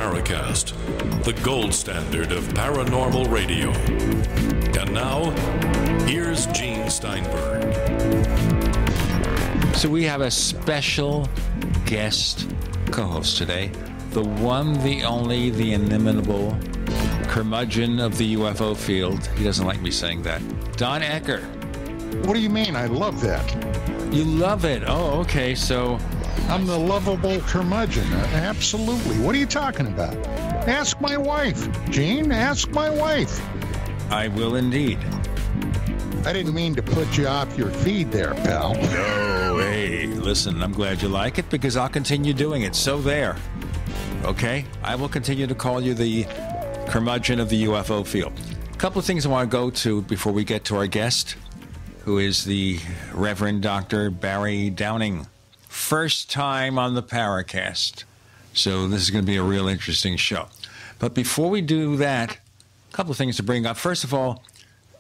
Paracast, the gold standard of paranormal radio. And now, here's Gene Steinberg. So we have a special guest co-host today, the one, the only, the inimitable curmudgeon of the UFO field. He doesn't like me saying that. Don Ecker. What do you mean? I love that. You love it. Oh, okay. So I'm the lovable curmudgeon. Absolutely. What are you talking about? Ask my wife. Gene, ask my wife. I will indeed. I didn't mean to put you off your feed there, pal. No, hey, listen, I'm glad you like it because I'll continue doing it. So there. Okay? I will continue to call you the curmudgeon of the UFO field. A couple of things I want to go to before we get to our guest, who is the Reverend Dr. Barry Downing. First time on the Paracast. So this is going to be a real interesting show. But before we do that, a couple of things to bring up. First of all,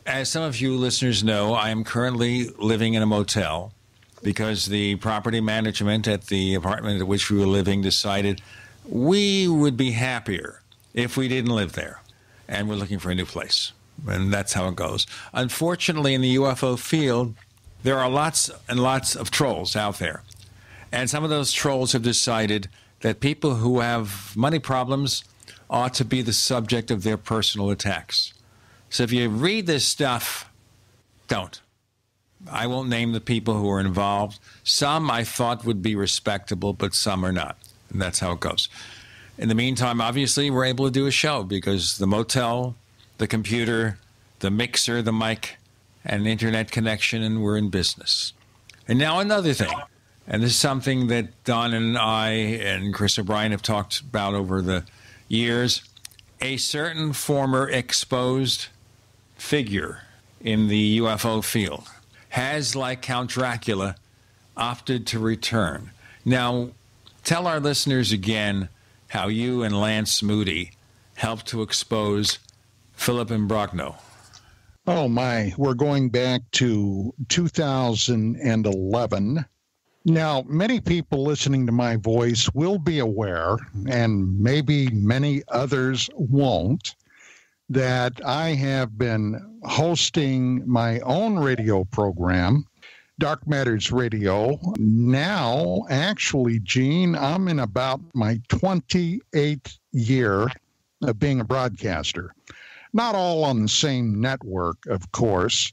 as some of you listeners know, I am currently living in a motel because the property management at the apartment at which we were living decided we would be happier if we didn't live there. And we're looking for a new place. And that's how it goes. Unfortunately, in the UFO field, there are lots and lots of trolls out there. And some of those trolls have decided that people who have money problems ought to be the subject of their personal attacks. So if you read this stuff, don't. I won't name the people who are involved. Some I thought would be respectable, but some are not. And that's how it goes. In the meantime, obviously, we're able to do a show because the motel, the computer, the mixer, the mic, and internet connection, and we're in business. And now another thing, and this is something that Don and I and Chris O'Brien have talked about over the years. A certain former exposed figure in the UFO field has, like Count Dracula, opted to return. Now, tell our listeners again how you and Lance Moody helped to expose Philip Imbrogno. Oh, my. We're going back to 2011. Now, many people listening to my voice will be aware, and maybe many others won't, that I have been hosting my own radio program, Dark Matters Radio. Now, actually, Gene, I'm in about my 28th year of being a broadcaster. Not all on the same network, of course,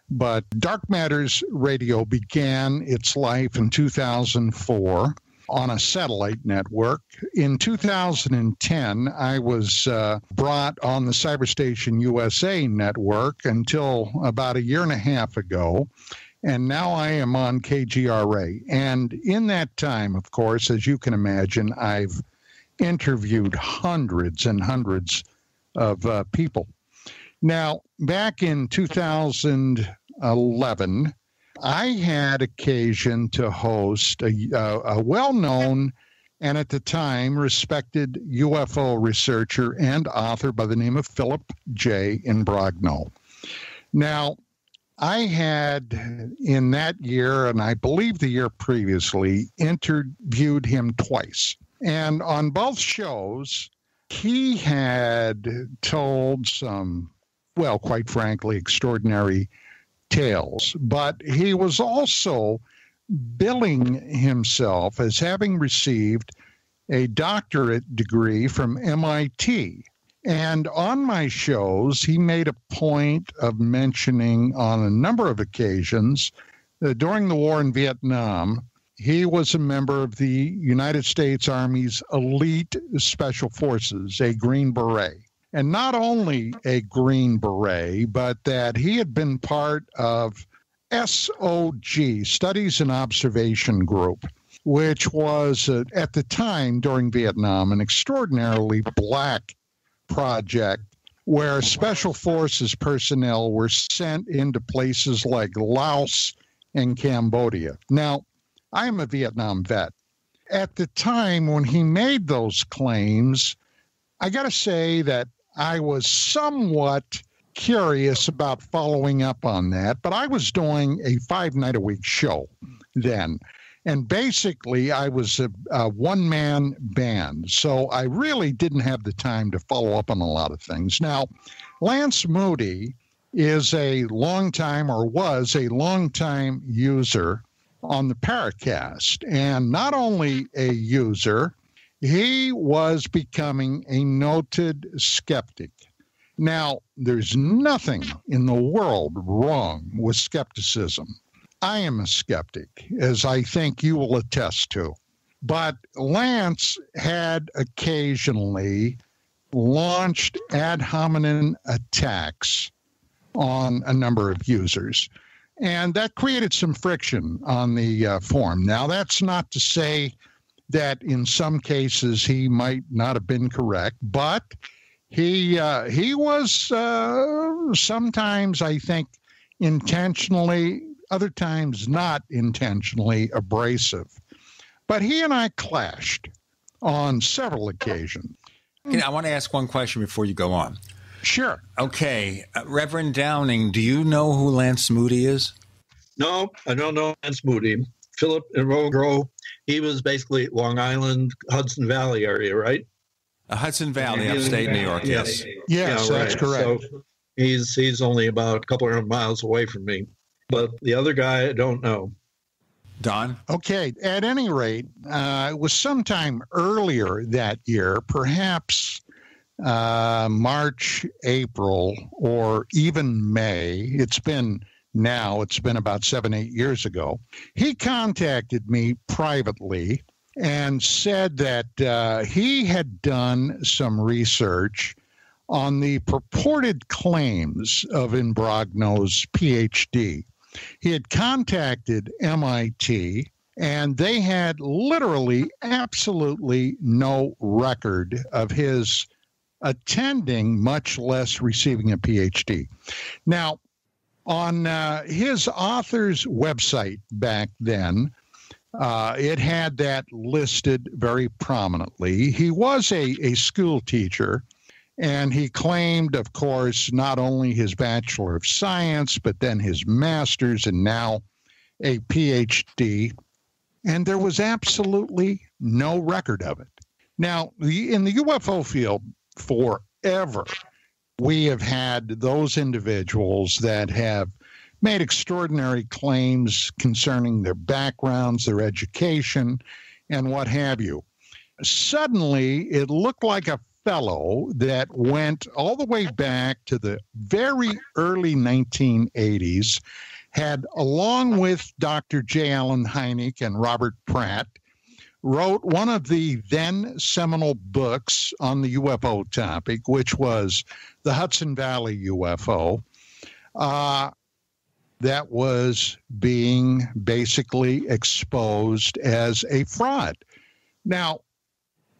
but Dark Matters Radio began its life in 2004 on a satellite network. In 2010, I was brought on the Cyberstation USA network until about a year and a half ago. And now I am on KGRA. And in that time, of course, as you can imagine, I've interviewed hundreds and hundreds of people. Now, back in 2011, I had occasion to host a well-known and at the time respected UFO researcher and author by the name of Philip J. Imbrogno. Now, I had in that year, and I believe the year previously, interviewed him twice. And on both shows, he had told some, well, quite frankly, extraordinary tales. But he was also billing himself as having received a doctorate degree from MIT. And on my shows, he made a point of mentioning on a number of occasions that during the war in Vietnam, he was a member of the United States Army's elite special forces, a Green Beret. And not only a Green Beret, but that he had been part of SOG, Studies and Observation Group, which was, at the time during Vietnam, an extraordinarily black project where special forces personnel were sent into places like Laos and Cambodia. Now, I am a Vietnam vet. At the time when he made those claims, I got to say that I was somewhat curious about following up on that, but I was doing a 5-night-a-week show then. And basically, I was a one-man band, so I really didn't have the time to follow up on a lot of things. Now, Lance Moody is a longtime, or was a longtime user on the Paracast. And not only a user, he was becoming a noted skeptic. Now, there's nothing in the world wrong with skepticism. I am a skeptic, as I think you will attest to. But Lance had occasionally launched ad hominem attacks on a number of users. And that created some friction on the forum. Now, that's not to say that in some cases he might not have been correct, but he was sometimes, I think, intentionally, other times not intentionally abrasive. But he and I clashed on several occasions. I want to ask one question before you go on. Sure. Okay. Reverend Downing, do you know who Lance Moody is? No, I don't know Lance Moody. Philip Imbrogno, he was basically Long Island, Hudson Valley area, right? Hudson Valley, upstate New York, yes. Yes, that's correct. So he's only about a couple hundred miles away from me. But the other guy, I don't know. Don? Okay. At any rate, it was sometime earlier that year, perhaps March, April, or even May. It's been about 7-8 years ago. He contacted me privately and said that he had done some research on the purported claims of Imbrogno's Ph.D. He had contacted MIT, and they had literally absolutely no record of his attending, much less receiving a Ph.D. Now, on his author's website back then, it had that listed very prominently. He was a school teacher, and he claimed, of course, not only his Bachelor of Science, but then his Master's and now a Ph.D., and there was absolutely no record of it. Now, in the UFO field, forever, we have had those individuals that have made extraordinary claims concerning their backgrounds, their education, and what have you. Suddenly, it looked like a fellow that went all the way back to the very early 1980s, had, along with Dr. J. Allen Hynek and Robert Pratt, wrote one of the then seminal books on the UFO topic, which was the Hudson Valley UFO, that was being basically exposed as a fraud. Now,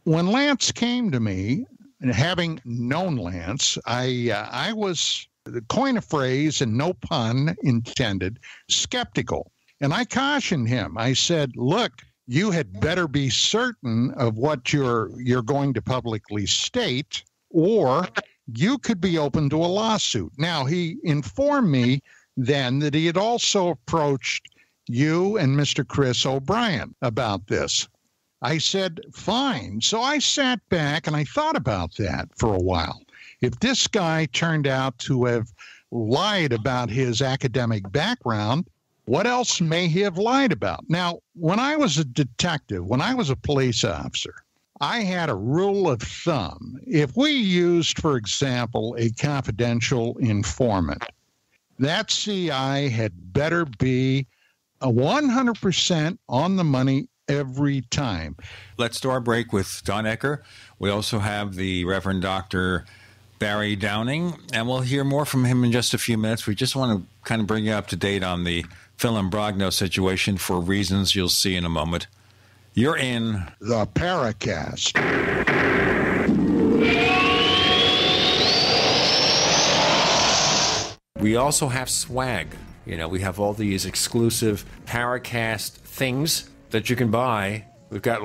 when Lance came to me, and having known Lance, I was, to coin a phrase and no pun intended, skeptical. And I cautioned him. I said, look, you had better be certain of what you're going to publicly state, or you could be open to a lawsuit. Now, he informed me then that he had also approached you and Mr. Chris O'Brien about this. I said, fine. So I sat back and I thought about that for a while. If this guy turned out to have lied about his academic background, what else may he have lied about? Now, when I was a detective, when I was a police officer, I had a rule of thumb. If we used, for example, a confidential informant, that CI had better be 100% on the money every time. Let's do our break with Don Ecker. We also have the Reverend Dr. Barry Downing, and we'll hear more from him in just a few minutes. We just want to kind of bring you up to date on the Philip Imbrogno situation for reasons you'll see in a moment. You're in the Paracast. We also have swag. We have all these exclusive Paracast things that you can buy. We've got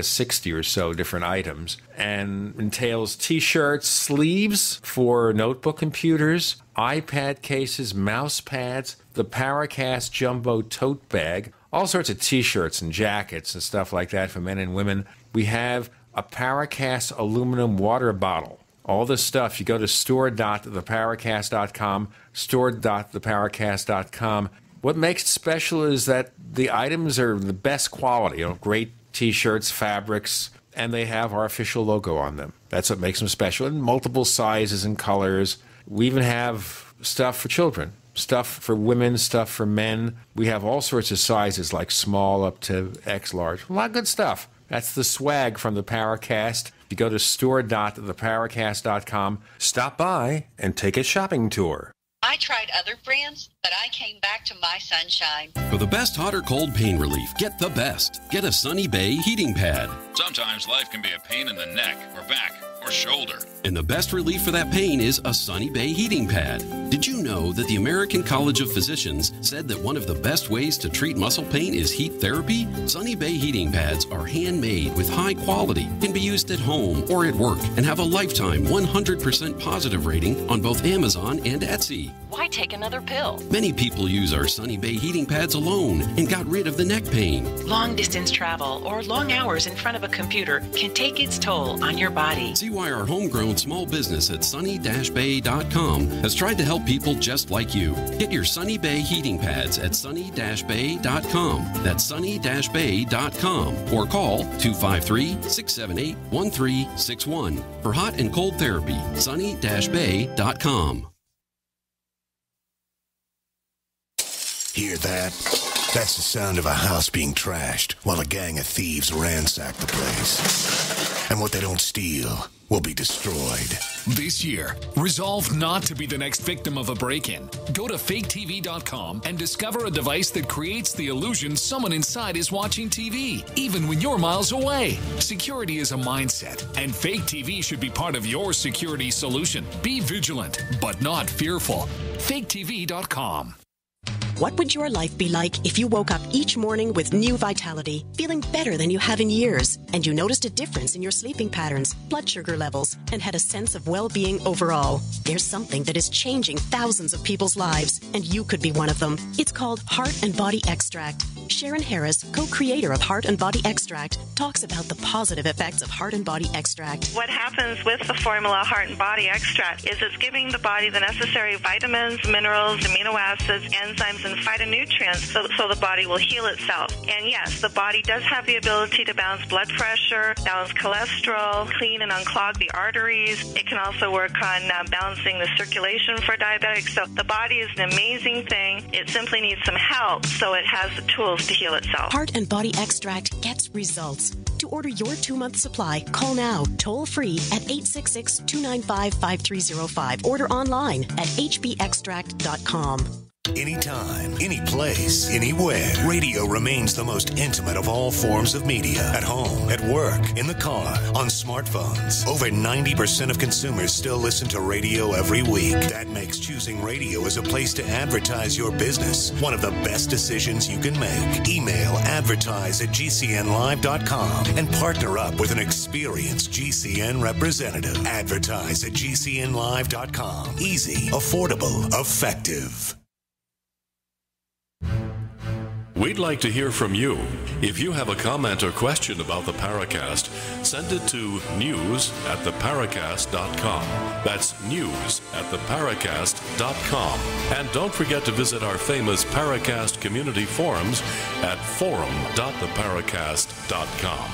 60 or so different items, and entails t-shirts, sleeves for notebook computers, iPad cases, mouse pads, the Paracast Jumbo tote bag, all sorts of T-shirts and jackets and stuff like that for men and women. We have a Paracast aluminum water bottle. All this stuff, you go to store.theparacast.com, store.theparacast.com. What makes it special is that the items are the best quality, great T-shirts, fabrics, and they have our official logo on them. That's what makes them special, in multiple sizes and colors. We even have stuff for children, stuff for women, stuff for men. We have all sorts of sizes, like small up to X large. A lot of good stuff. That's the swag from the Paracast. You go to store.theparacast.com, stop by, and take a shopping tour. I tried other brands, but I came back to my Sunshine. For the best hot or cold pain relief, get the best. Get a Sunny Bay heating pad. Sometimes life can be a pain in the neck or back or shoulder. And the best relief for that pain is a Sunny Bay heating pad. Did you know that the American College of Physicians said that one of the best ways to treat muscle pain is heat therapy? Sunny Bay heating pads are handmade with high quality, can be used at home or at work, and have a lifetime 100% positive rating on both Amazon and Etsy. Why take another pill? Many people use our Sunny Bay heating pads alone and got rid of the neck pain. Long distance travel or long hours in front of a computer can take its toll on your body. See why our homegrown small business at sunny-bay.com has tried to help people just like you. Get your Sunny Bay heating pads at sunny-bay.com. That's sunny-bay.com. Or call 253-678-1361 for hot and cold therapy. sunny-bay.com. Hear that? That's the sound of a house being trashed while a gang of thieves ransack the place. And what they don't steal will be destroyed. This year, resolve not to be the next victim of a break-in. Go to faketv.com and discover a device that creates the illusion someone inside is watching TV, even when you're miles away. Security is a mindset, and Fake TV should be part of your security solution. Be vigilant, but not fearful. faketv.com. What would your life be like if you woke up each morning with new vitality, feeling better than you have in years, and you noticed a difference in your sleeping patterns, blood sugar levels, and had a sense of well-being overall? There's something that is changing thousands of people's lives, and you could be one of them. It's called Heart and Body Extract. Sharon Harris, co-creator of Heart and Body Extract, talks about the positive effects of Heart and Body Extract. What happens with the formula Heart and Body Extract is it's giving the body the necessary vitamins, minerals, amino acids, enzymes, and phytonutrients so the body will heal itself. And yes, the body does have the ability to balance blood pressure, balance cholesterol, clean and unclog the arteries. It can also work on balancing the circulation for diabetics. So the body is an amazing thing. It simply needs some help so it has the tools to heal itself. Heart and Body Extract gets results. To order your 2-month supply, call now, toll free at 866-295-5305. Order online at hbextract.com. Anytime, any place, anywhere, radio remains the most intimate of all forms of media. At home, at work, in the car, on smartphones. Over 90% of consumers still listen to radio every week. That makes choosing radio as a place to advertise your business one of the best decisions you can make. Email advertise@gcnlive.com and partner up with an experienced GCN representative. Advertise@gcnlive.com. Easy, affordable, effective. We'd like to hear from you. If you have a comment or question about the Paracast, send it to news@theparacast.com. That's news@theparacast.com. And don't forget to visit our famous Paracast community forums at forum.theparacast.com.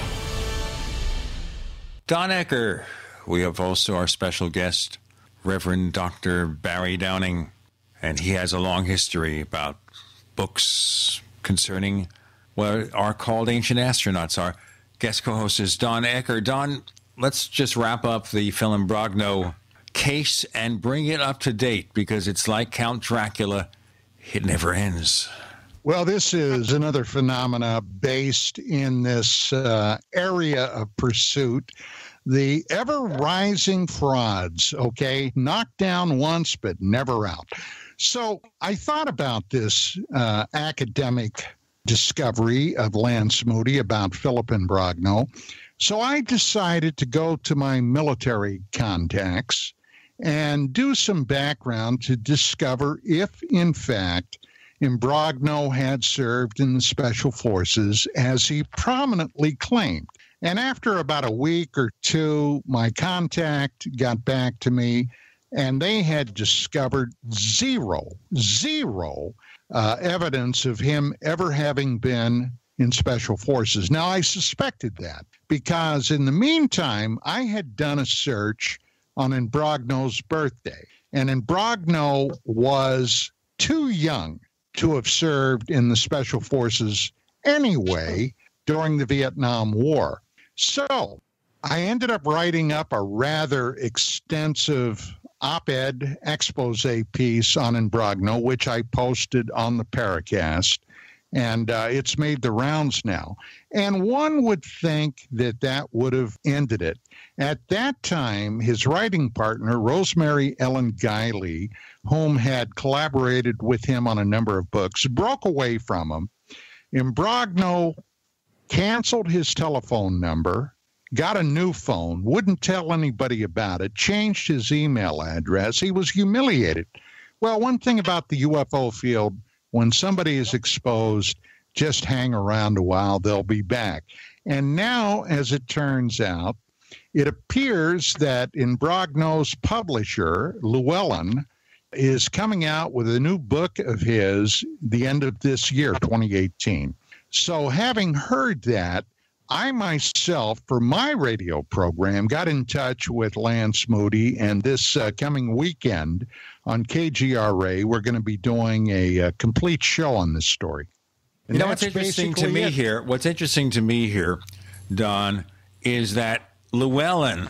Don Ecker. We have also our special guest, Reverend Dr. Barry Downing, and he has a long history about books concerning what are called ancient astronauts. Our guest co-host is Don Ecker. Don, let's just wrap up the Philip Imbrogno case and bring it up to date, because it's like Count Dracula. It never ends. Well, this is another phenomena based in this area of pursuit. The ever-rising frauds, okay? Knocked down once, but never out. So I thought about this academic discovery of Lance Moody about Philip Imbrogno. So I decided to go to my military contacts and do some background to discover if, in fact, Imbrogno had served in the Special Forces, as he prominently claimed. And after about a week or two, my contact got back to me, and they had discovered zero evidence of him ever having been in Special Forces. Now, I suspected that because in the meantime, I had done a search on Imbrogno's birthday, and Imbrogno was too young to have served in the Special Forces anyway during the Vietnam War. So I ended up writing up a rather extensive op-ed expose piece on Imbrogno, which I posted on the Paracast, and it's made the rounds now. And one would think that that would have ended it. At that time, his writing partner, Rosemary Ellen Guiley, whom had collaborated with him on a number of books, broke away from him. Imbrogno canceled his telephone number, got a new phone, wouldn't tell anybody about it, changed his email address. He was humiliated. Well, one thing about the UFO field, when somebody is exposed, just hang around a while, they'll be back. And now, as it turns out, it appears that Imbrogno's publisher, Llewellyn, is coming out with a new book of his the end of this year, 2018. So having heard that, I myself, for my radio program, got in touch with Lance Moody, and this coming weekend on KGRA, we're going to be doing a complete show on this story. And you know, what's interesting to me here, Don, is that Llewellyn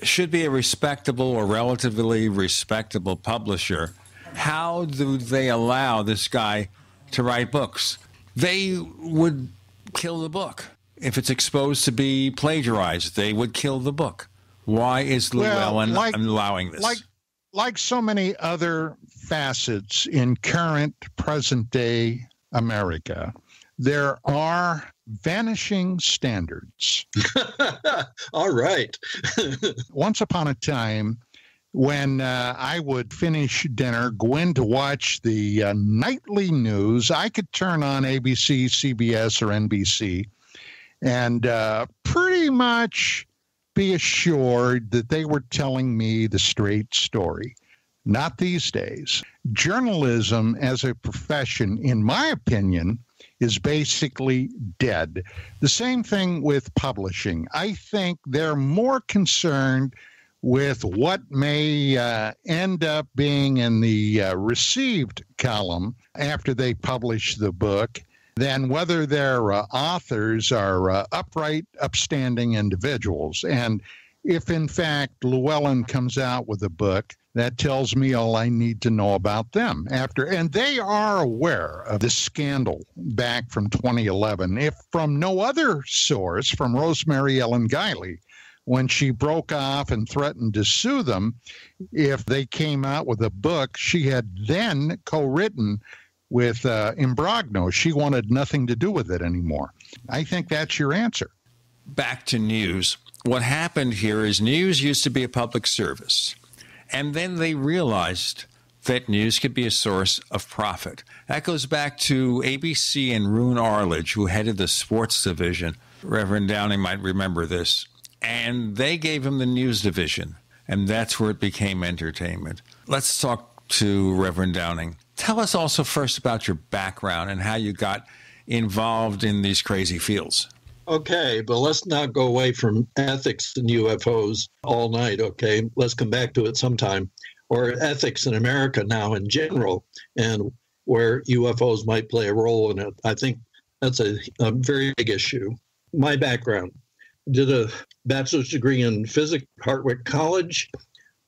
should be a respectable or relatively respectable publisher. How do they allow this guy to write books? They would kill the book. If it's exposed to be plagiarized, they would kill the book. Why is Llewellyn allowing this? Like so many other facets in current present-day America, there are vanishing standards. All right. Once upon a time, when I would finish dinner, go in to watch the nightly news, I could turn on ABC, CBS, or NBC, and pretty much be assured that they were telling me the straight story. Not these days. Journalism as a profession, in my opinion, is basically dead. The same thing with publishing. I think they're more concerned with what may end up being in the received column after they publish the book than whether their authors are upright, upstanding individuals. And if, in fact, Llewellyn comes out with a book, that tells me all I need to know about them. And they are aware of the scandal back from 2011. If from no other source, from Rosemary Ellen Guiley, when she broke off and threatened to sue them, if they came out with a book she had then co-written with Imbrogno, she wanted nothing to do with it anymore. I think that's your answer. Back to news. What happened here is news used to be a public service, and then they realized that news could be a source of profit. That goes back to ABC and Roone Arledge, who headed the sports division. Reverend Downing might remember this. And they gave him the news division, and that's where it became entertainment. Let's talk to Reverend Downing. Tell us also first about your background and how you got involved in these crazy fields. Okay, but let's not go away from ethics and UFOs all night, okay? Let's come back to it sometime. Or ethics in America now in general, and where UFOs might play a role in it. I think that's a very big issue. My background: did a bachelor's degree in physics at Hartwick College,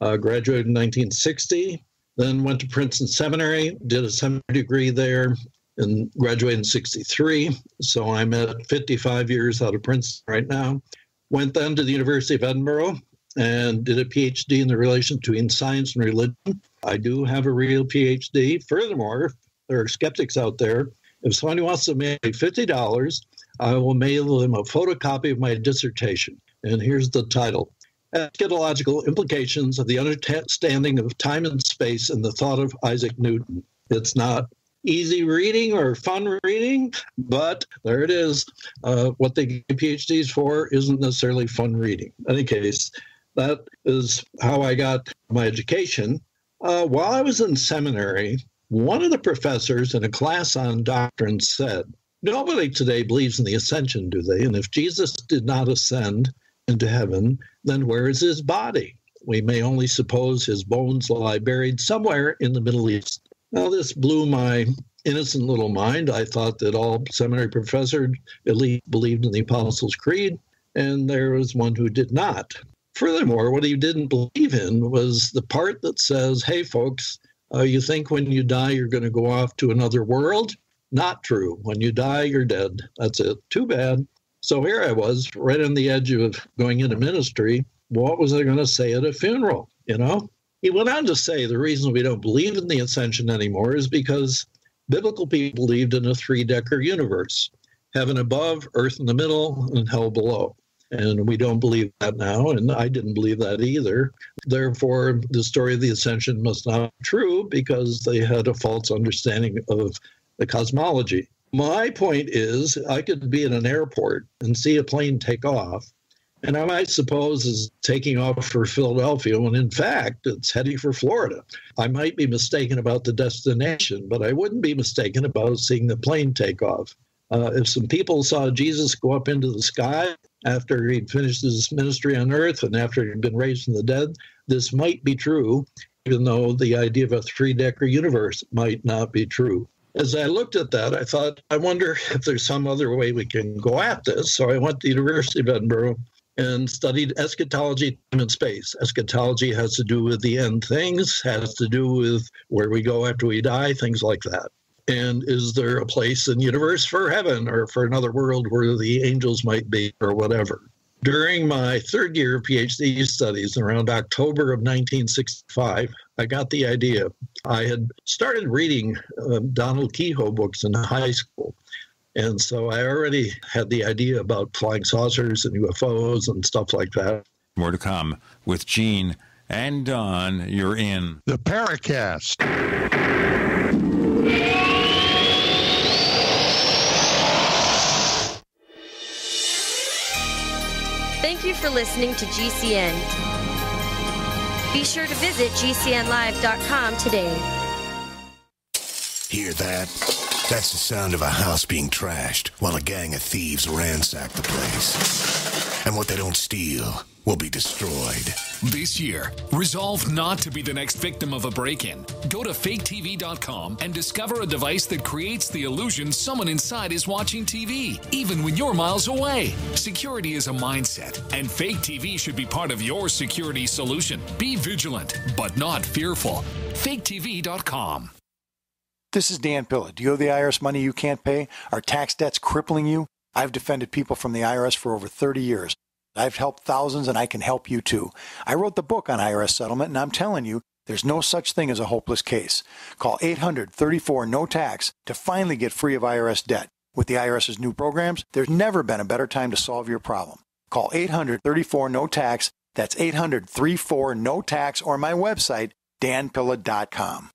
graduated in 1960, then went to Princeton Seminary, did a seminary degree there, and graduated in 63. So I'm at 55 years out of Princeton right now. Went then to the University of Edinburgh and did a Ph.D. in the relation between science and religion. I do have a real Ph.D. Furthermore, if there are skeptics out there, if somebody wants to mail me $50, I will mail them a photocopy of my dissertation. And here's the title: Eschatological Implications of the Understanding of Time and Space and the Thought of Isaac Newton. It's not easy reading or fun reading, but there it is. What they get PhDs for isn't necessarily fun reading. In any case, that is how I got my education. While I was in seminary, one of the professors in a class on doctrine said, nobody today believes in the ascension, do they? And if Jesus did not ascend into heaven, then where is his body? We may only suppose his bones lie buried somewhere in the Middle East. Now, this blew my innocent little mind. I thought that all seminary professors at least believed in the Apostles' Creed, and there was one who did not. Furthermore, what he didn't believe in was the part that says, hey, folks, you think when you die you're going to go off to another world? Not true. When you die, you're dead. That's it. Too bad. So here I was, right on the edge of going into ministry. What was I going to say at a funeral, He went on to say the reason we don't believe in the ascension anymore is because biblical people believed in a three-decker universe, heaven above, earth in the middle, and hell below. And we don't believe that now, and I didn't believe that either. Therefore, the story of the ascension must not be true because they had a false understanding of the cosmology. My point is, I could be in an airport and see a plane take off, and I might suppose it's taking off for Philadelphia when in fact it's heading for Florida. I might be mistaken about the destination, but I wouldn't be mistaken about seeing the plane take off. If some people saw Jesus go up into the sky after he'd finished his ministry on earth and after he'd been raised from the dead, this might be true, even though the idea of a three-decker universe might not be true. As I looked at that, I thought, I wonder if there's some other way we can go at this. So I went to the University of Edinburgh and studied eschatology, time and space. Eschatology has to do with the end things, has to do with where we go after we die, things like that. And is there a place in the universe for heaven or for another world where the angels might be or whatever? During my third year of PhD studies, around October of 1965, I got the idea. I had started reading Donald Keyhoe books in high school. And so I already had the idea about flying saucers and UFOs and stuff like that. More to come with Gene and Don. You're in the Paracast. Thank you for listening to GCN. Be sure to visit GCNlive.com today. Hear that? That's the sound of a house being trashed while a gang of thieves ransack the place. And what they don't steal will be destroyed. This year, resolve not to be the next victim of a break-in. Go to faketv.com and discover a device that creates the illusion someone inside is watching TV, even when you're miles away. Security is a mindset, and Fake TV should be part of your security solution. Be vigilant, but not fearful. faketv.com. This is Dan Pilla. Do you owe the IRS money you can't pay? Are tax debts crippling you? I've defended people from the IRS for over 30 years. I've helped thousands, and I can help you too. I wrote the book on IRS settlement, and I'm telling you, there's no such thing as a hopeless case. Call 800-34-NO-TAX to finally get free of IRS debt. With the IRS's new programs, there's never been a better time to solve your problem. Call 800-34-NO-TAX. That's 800-34-NO-TAX, or my website, danpilla.com.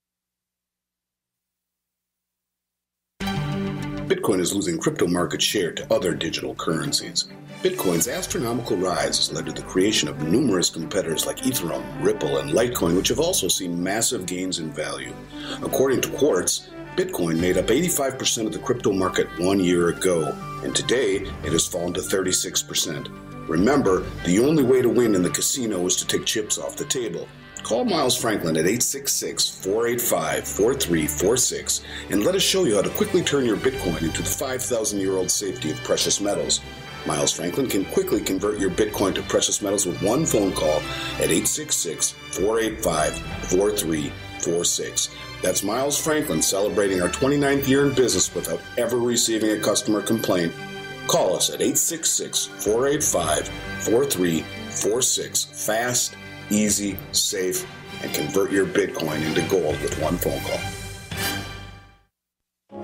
Bitcoin is losing crypto market share to other digital currencies. Bitcoin's astronomical rise has led to the creation of numerous competitors like Ethereum, Ripple, and Litecoin, which have also seen massive gains in value. According to Quartz, Bitcoin made up 85% of the crypto market 1 year ago, and today it has fallen to 36%. Remember, the only way to win in the casino is to take chips off the table. Call Miles Franklin at 866-485-4346 and let us show you how to quickly turn your Bitcoin into the 5,000-year-old safety of precious metals. Miles Franklin can quickly convert your Bitcoin to precious metals with one phone call at 866-485-4346. That's Miles Franklin celebrating our 29th year in business without ever receiving a customer complaint. Call us at 866-485-4346. Fast, easy, safe, and convert your Bitcoin into gold with one phone call.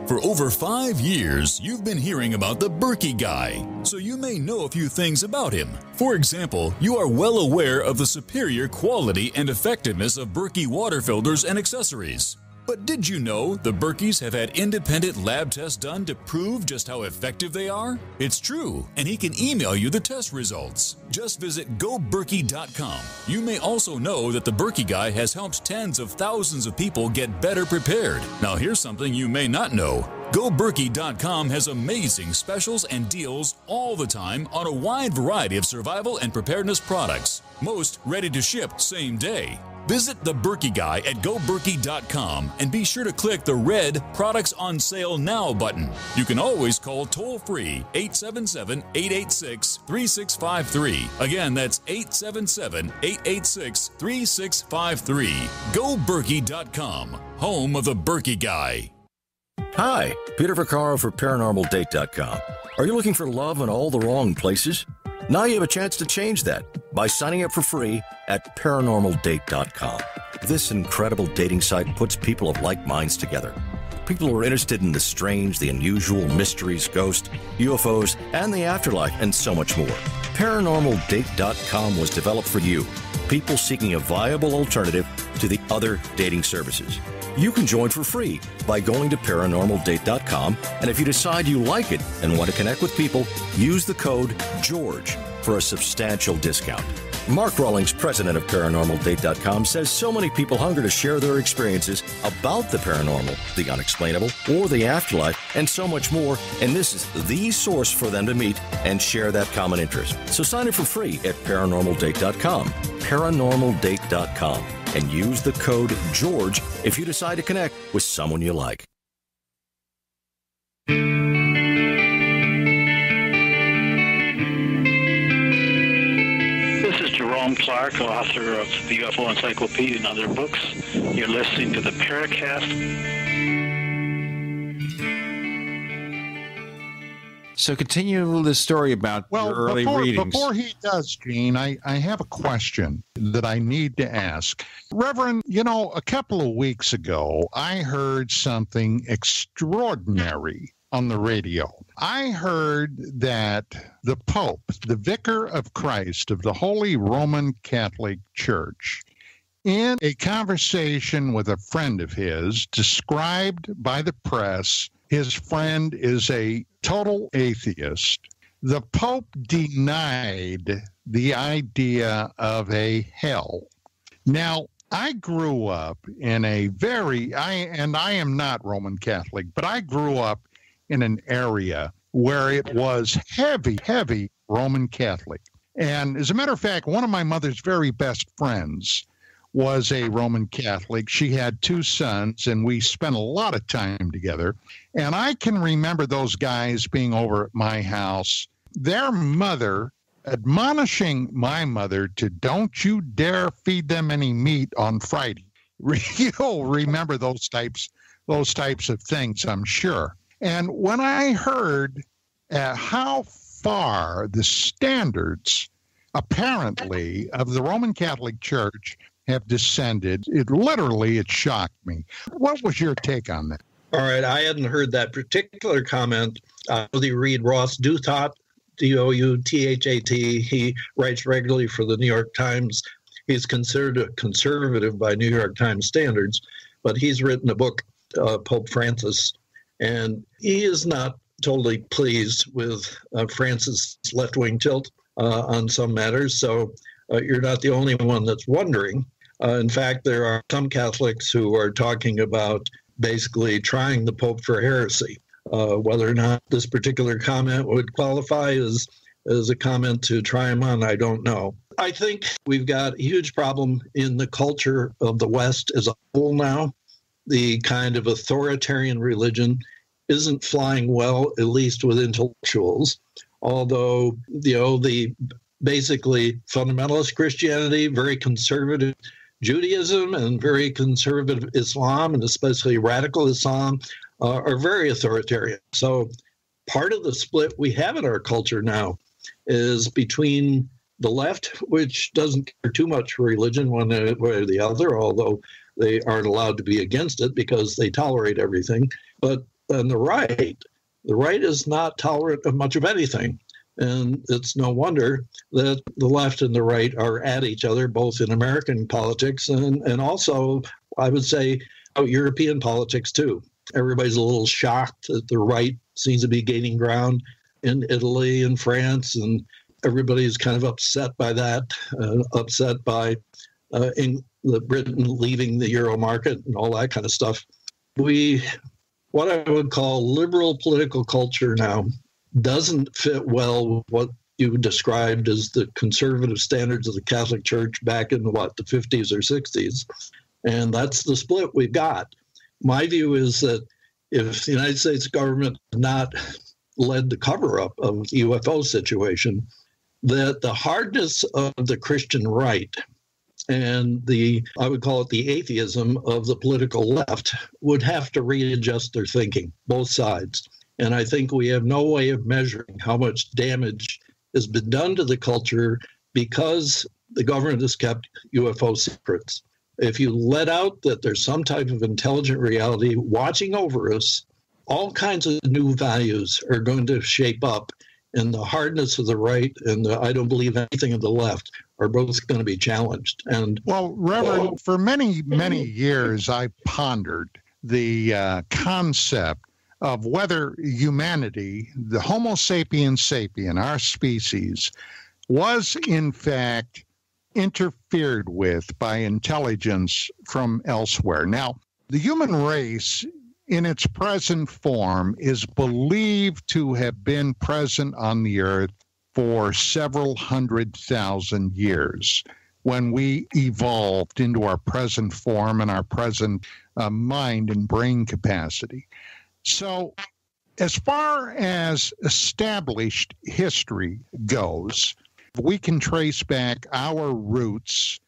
For over 5 years, you've been hearing about the Berkey guy, so you may know a few things about him. For example, you are well aware of the superior quality and effectiveness of Berkey water filters and accessories. But did you know the Berkeys have had independent lab tests done to prove just how effective they are? It's true, and he can email you the test results. Just visit goberkey.com. You may also know that the Berkey Guy has helped tens of thousands of people get better prepared. Now here's something you may not know. GoBerkey.com has amazing specials and deals all the time on a wide variety of survival and preparedness products, most ready to ship same day. Visit the Berkey Guy at GoBerkey.com and be sure to click the red Products on Sale Now button. You can always call toll-free 877-886-3653. Again, that's 877-886-3653. GoBerkey.com, home of the Berkey Guy. Hi, Peter Vaccaro for ParanormalDate.com. Are you looking for love in all the wrong places? Now you have a chance to change that by signing up for free at ParanormalDate.com. This incredible dating site puts people of like minds together. People who are interested in the strange, the unusual, mysteries, ghosts, UFOs, and the afterlife, and so much more. ParanormalDate.com was developed for you, people seeking a viable alternative to the other dating services. You can join for free by going to ParanormalDate.com, and if you decide you like it and want to connect with people, use the code GEORGE for a substantial discount. Mark Rawlings, president of ParanormalDate.com, says so many people hunger to share their experiences about the paranormal, the unexplainable, or the afterlife, and so much more, and this is the source for them to meet and share that common interest. So sign up for free at ParanormalDate.com, ParanormalDate.com, and use the code GEORGE if you decide to connect with someone you like. This is Jerome Clark, author of the UFO Encyclopedia and other books. You're listening to the Paracast. So continue the story about your early readings. Before he does, Gene, I have a question that I need to ask. Reverend, a couple of weeks ago, I heard something extraordinary on the radio. I heard that the Pope, the Vicar of Christ of the Holy Roman Catholic Church, in a conversation with a friend of his, described by the press, his friend is a total atheist. The Pope denied the idea of a hell. Now, I grew up in I am not Roman Catholic, but I grew up in an area where it was heavy Roman Catholic. And as a matter of fact, one of my mother's very best friends was a Roman Catholic. She had two sons, and we spent a lot of time together. And I can remember those guys being over at my house, their mother admonishing my mother to don't you dare feed them any meat on Friday. You'll remember those types of things, I'm sure. And when I heard how far the standards, apparently, of the Roman Catholic Church have descended, it shocked me. What was your take on that? All right, I hadn't heard that particular comment. You read Ross Douthat, Douthat. He writes regularly for the New York Times. He's considered a conservative by New York Times standards, but he's written a book, Pope Francis, and he is not totally pleased with Francis' left-wing tilt on some matters. So you're not the only one that's wondering. In fact, there are some Catholics who are talking about basically trying the Pope for heresy. Whether or not this particular comment would qualify as a comment to try him on, I don't know. I think we've got a huge problem in the culture of the West as a whole now. The kind of authoritarian religion isn't flying well, at least with intellectuals, although, the basically fundamentalist Christianity, very conservative Judaism, and very conservative Islam, and especially radical Islam, are very authoritarian. So part of the split we have in our culture now is between the left, which doesn't care too much for religion one way or the other, although they aren't allowed to be against it because they tolerate everything. But on the right is not tolerant of much of anything. And it's no wonder that the left and the right are at each other, both in American politics and also, I would say, European politics too. Everybody's a little shocked that the right seems to be gaining ground in Italy and France, and everybody's kind of upset by that, upset by Britain leaving the Euro market and all that kind of stuff. What I would call liberal political culture now doesn't fit well with what you described as the conservative standards of the Catholic Church back in, the 50s or 60s. And that's the split we've got. My view is that if the United States government had not led the cover-up of the UFO situation, that the hardness of the Christian right and I would call it the atheism of the political left would have to readjust their thinking, both sides. And I think we have no way of measuring how much damage has been done to the culture because the government has kept UFO secrets. If you let out that there's some type of intelligent reality watching over us, all kinds of new values are going to shape up, and the hardness of the right and the I don't believe anything of the left are both going to be challenged. And well, Reverend, for many, many years, I pondered the concept of whether humanity, the Homo sapiens sapien, our species, was in fact interfered with by intelligence from elsewhere. Now, the human race in its present form is believed to have been present on the earth for several 100,000 years when we evolved into our present form and our present mind and brain capacity. So as far as established history goes, we can trace back our roots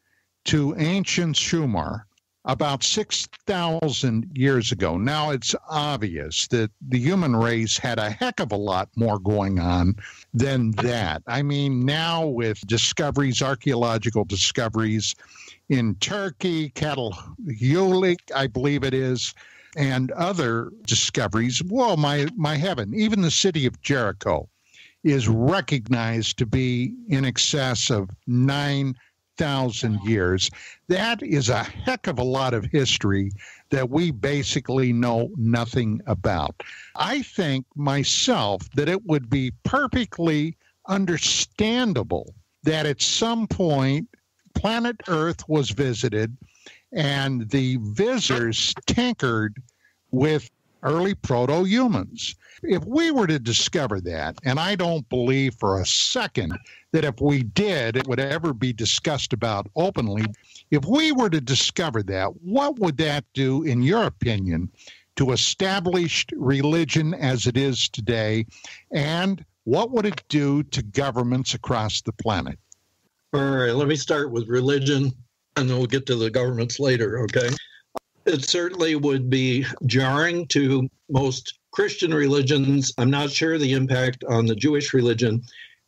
to ancient Sumer about 6,000 years ago. Now, it's obvious that the human race had a heck of a lot more going on than that. I mean, now with discoveries, archaeological discoveries in Turkey, Catalhulic, I believe it is, and other discoveries, well, my heaven, even the city of Jericho is recognized to be in excess of 9,000 years. That is a heck of a lot of history that we basically know nothing about. I think myself that it would be perfectly understandable that at some point planet Earth was visited and the visitors tinkered with early proto-humans. If we were to discover that, and I don't believe for a second that if we did, it would ever be discussed about openly, if we were to discover that, what would that do, in your opinion, to established religion as it is today, and what would it do to governments across the planet? All right, let me start with religion, and then we'll get to the governments later, okay? It certainly would be jarring to most Christian religions. I'm not sure the impact on the Jewish religion.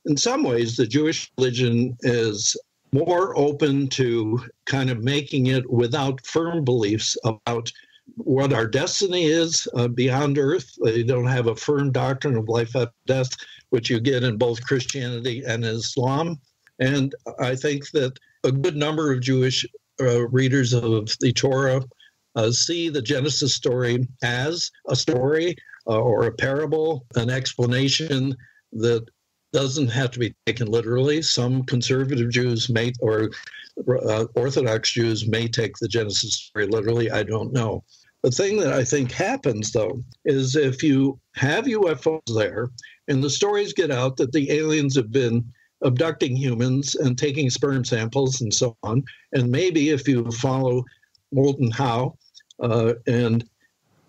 In some ways, the Jewish religion is more open to kind of making it without firm beliefs about what our destiny is beyond earth. They don't have a firm doctrine of life after death, which you get in both Christianity and Islam. And I think that a good number of Jewish readers of the Torah see the Genesis story as a story or a parable, an explanation that doesn't have to be taken literally. Some conservative Jews may, or Orthodox Jews may take the Genesis story literally. I don't know. The thing that I think happens, though, is if you have UFOs there and the stories get out that the aliens have been abducting humans and taking sperm samples and so on, and maybe if you follow Molten Howe and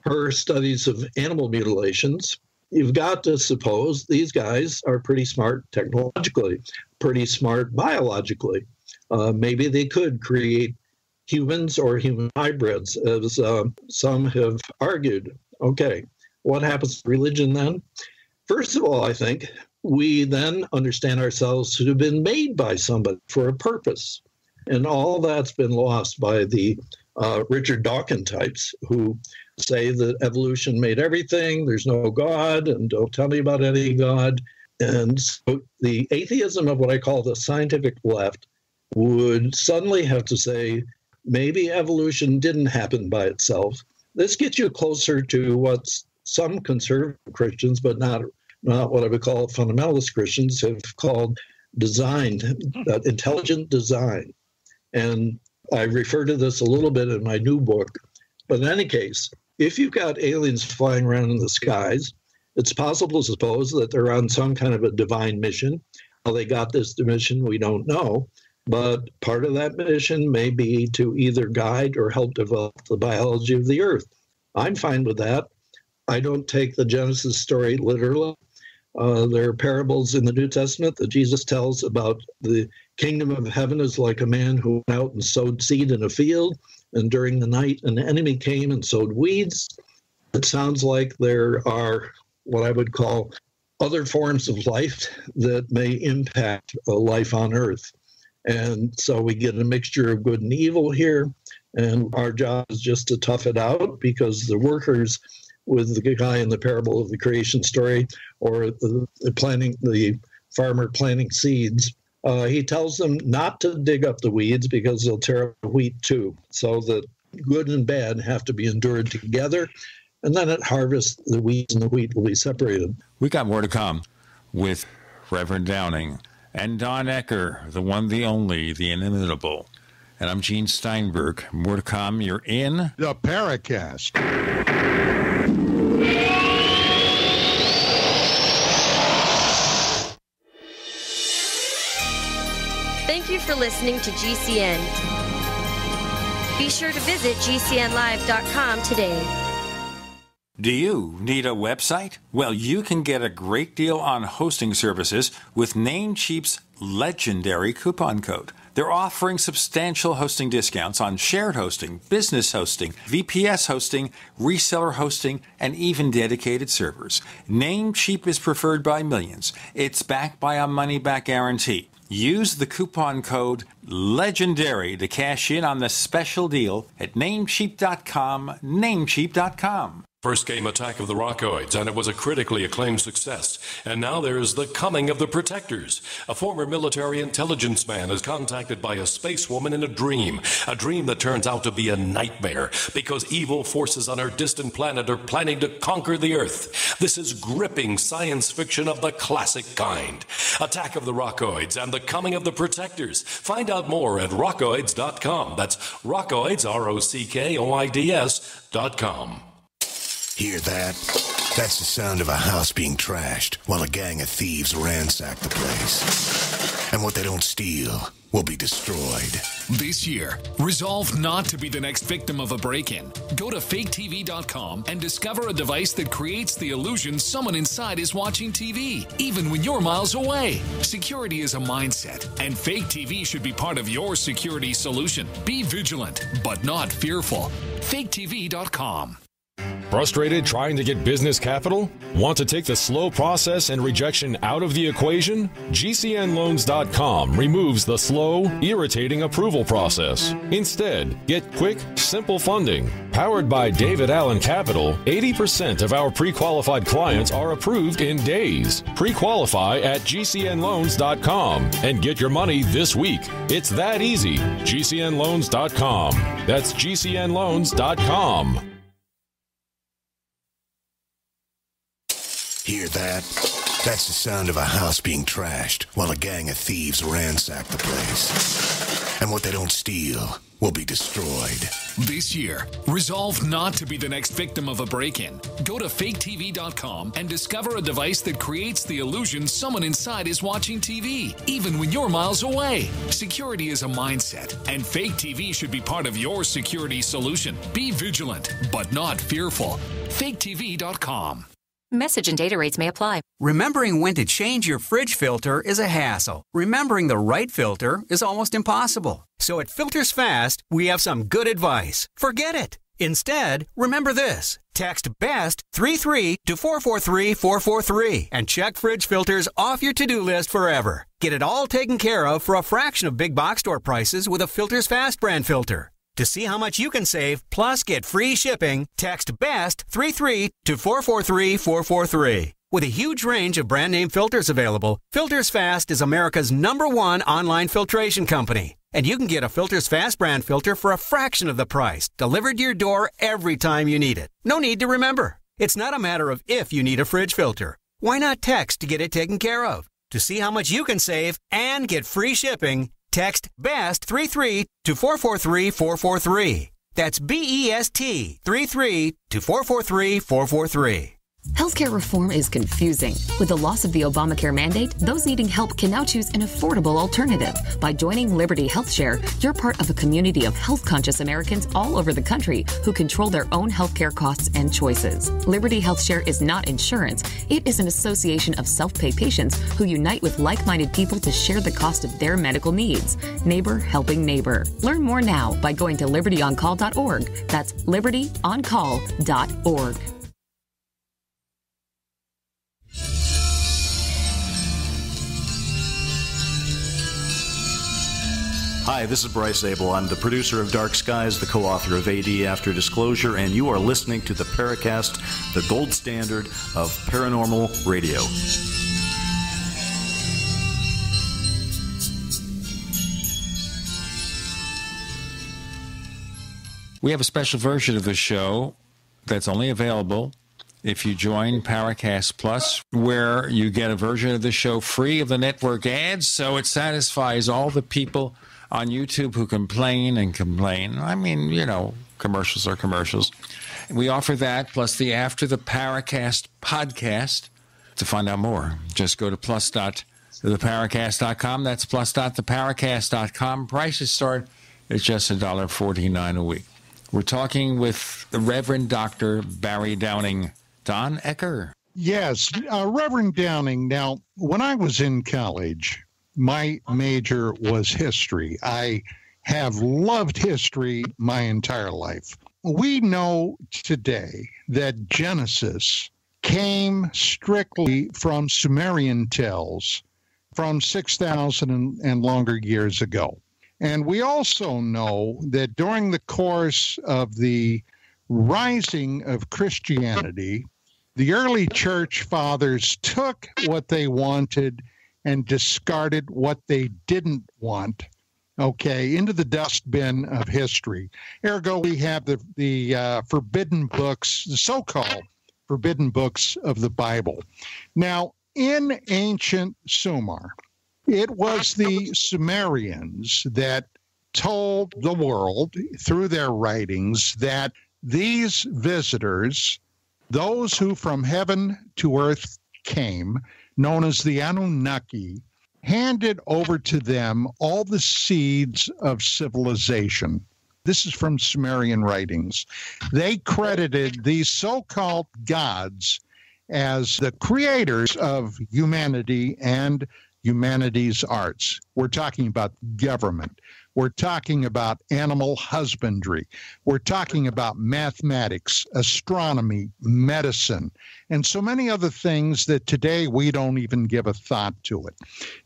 her studies of animal mutilations, you've got to suppose these guys are pretty smart technologically, pretty smart biologically. Maybe they could create humans or human hybrids, as some have argued. Okay, what happens to religion then? First of all, I think we then understand ourselves to have been made by somebody for a purpose. And all that's been lost by the Richard Dawkins types who say that evolution made everything, there's no God, and don't tell me about any God. And so the atheism of what I call the scientific left would suddenly have to say, maybe evolution didn't happen by itself. This gets you closer to what some conservative Christians, but not what I would call fundamentalist Christians, have called intelligent design. And I refer to this a little bit in my new book. But in any case, if you've got aliens flying around in the skies, it's possible to suppose that they're on some kind of a divine mission. How they got this mission, we don't know. But part of that mission may be to either guide or help develop the biology of the earth. I'm fine with that. I don't take the Genesis story literally. There are parables in the New Testament that Jesus tells about the kingdom of heaven is like a man who went out and sowed seed in a field, and during the night an enemy came and sowed weeds. It sounds like there are what I would call other forms of life that may impact life on earth. And so we get a mixture of good and evil here, and our job is just to tough it out, because the workers with the guy in the parable of the creation story, or the farmer planting seeds, he tells them not to dig up the weeds because they'll tear up the wheat too. So that good and bad have to be endured together, and then at harvest, the weeds and the wheat will be separated. We got more to come with Reverend Downing and Don Ecker, the one, the only, the inimitable. And I'm Gene Steinberg. More to come. You're in the Paracast. Thank you for listening to GCN. Be sure to visit GCNlive.com today. Do you need a website? Well, you can get a great deal on hosting services with Namecheap's legendary coupon code. They're offering substantial hosting discounts on shared hosting, business hosting, VPS hosting, reseller hosting, and even dedicated servers. Namecheap is preferred by millions. It's backed by a money-back guarantee. Use the coupon code LEGENDARY to cash in on the special deal at Namecheap.com, Namecheap.com. First came Attack of the Rockoids, and it was a critically acclaimed success. And now there's The Coming of the Protectors. A former military intelligence man is contacted by a space woman in a dream that turns out to be a nightmare because evil forces on her distant planet are planning to conquer the Earth. This is gripping science fiction of the classic kind. Attack of the Rockoids and The Coming of the Protectors. Find out more at rockoids.com. That's Rockoids, ROCKOIDS.com. Hear that? That's the sound of a house being trashed while a gang of thieves ransack the place. And what they don't steal will be destroyed. This year, resolve not to be the next victim of a break-in. Go to faketv.com and discover a device that creates the illusion someone inside is watching TV, even when you're miles away. Security is a mindset, and Fake TV should be part of your security solution. Be vigilant, but not fearful. faketv.com. Frustrated trying to get business capital? Want to take the slow process and rejection out of the equation? GCNloans.com removes the slow, irritating approval process. Instead, get quick, simple funding. Powered by David Allen Capital, 80% of our pre-qualified clients are approved in days. Pre-qualify at GCNloans.com and get your money this week. It's that easy. GCNloans.com. That's GCNloans.com. Hear that? That's the sound of a house being trashed while a gang of thieves ransack the place. And what they don't steal will be destroyed. This year, resolve not to be the next victim of a break-in. Go to faketv.com and discover a device that creates the illusion someone inside is watching TV, even when you're miles away. Security is a mindset, and Fake TV should be part of your security solution. Be vigilant, but not fearful. faketv.com. Message and data rates may apply. Remembering when to change your fridge filter is a hassle. Remembering the right filter is almost impossible. So at Filters Fast, we have some good advice. Forget it. Instead, remember this. Text BEST 33 to 443-443 and check fridge filters off your to-do list forever. Get it all taken care of for a fraction of big box store prices with a Filters Fast brand filter. To see how much you can save, plus get free shipping, text BEST 33 to 443-443. With a huge range of brand name filters available, Filters Fast is America's #1 online filtration company. And you can get a Filters Fast brand filter for a fraction of the price, delivered to your door every time you need it. No need to remember. It's not a matter of if you need a fridge filter. Why not text to get it taken care of? To see how much you can save and get free shipping, text BEST33 to 443-443. That's BEST 33 to 443-443. Healthcare reform is confusing. With the loss of the Obamacare mandate, those needing help can now choose an affordable alternative. By joining Liberty HealthShare, you're part of a community of health-conscious Americans all over the country who control their own healthcare costs and choices. Liberty HealthShare is not insurance. It is an association of self-pay patients who unite with like-minded people to share the cost of their medical needs. Neighbor helping neighbor. Learn more now by going to libertyoncall.org. That's libertyoncall.org. Hi, this is Bryce Abel. I'm the producer of Dark Skies, the co-author of AD After Disclosure, and you are listening to the Paracast, the gold standard of paranormal radio. We have a special version of the show that's only available if you join Paracast Plus, where you get a version of the show free of the network ads, so it satisfies all the people on YouTube who complain and complain. I mean, you know, commercials are commercials. We offer that, plus the After the Paracast podcast. To find out more, just go to plus.theparacast.com. That's plus.theparacast.com. Prices start at just $1.49 a week. We're talking with the Reverend Dr. Barry Downing. Don Ecker. Yes, Reverend Downing. Now, when I was in college, my major was history. I have loved history my entire life. We know today that Genesis came strictly from Sumerian tales from 6,000 and longer years ago. And we also know that during the course of the rising of Christianity, the early church fathers took what they wanted and discarded what they didn't want, into the dustbin of history. Ergo, we have the forbidden books, the so-called forbidden books of the Bible. Now, in ancient Sumer, it was the Sumerians that told the world through their writings that these visitors, those who from heaven to earth came, known as the Anunnaki, handed over to them all the seeds of civilization. This is from Sumerian writings. They credited these so-called gods as the creators of humanity and humanity's arts. We're talking about government. We're talking about animal husbandry. We're talking about mathematics, astronomy, medicine, and so many other things that today we don't even give a thought to it.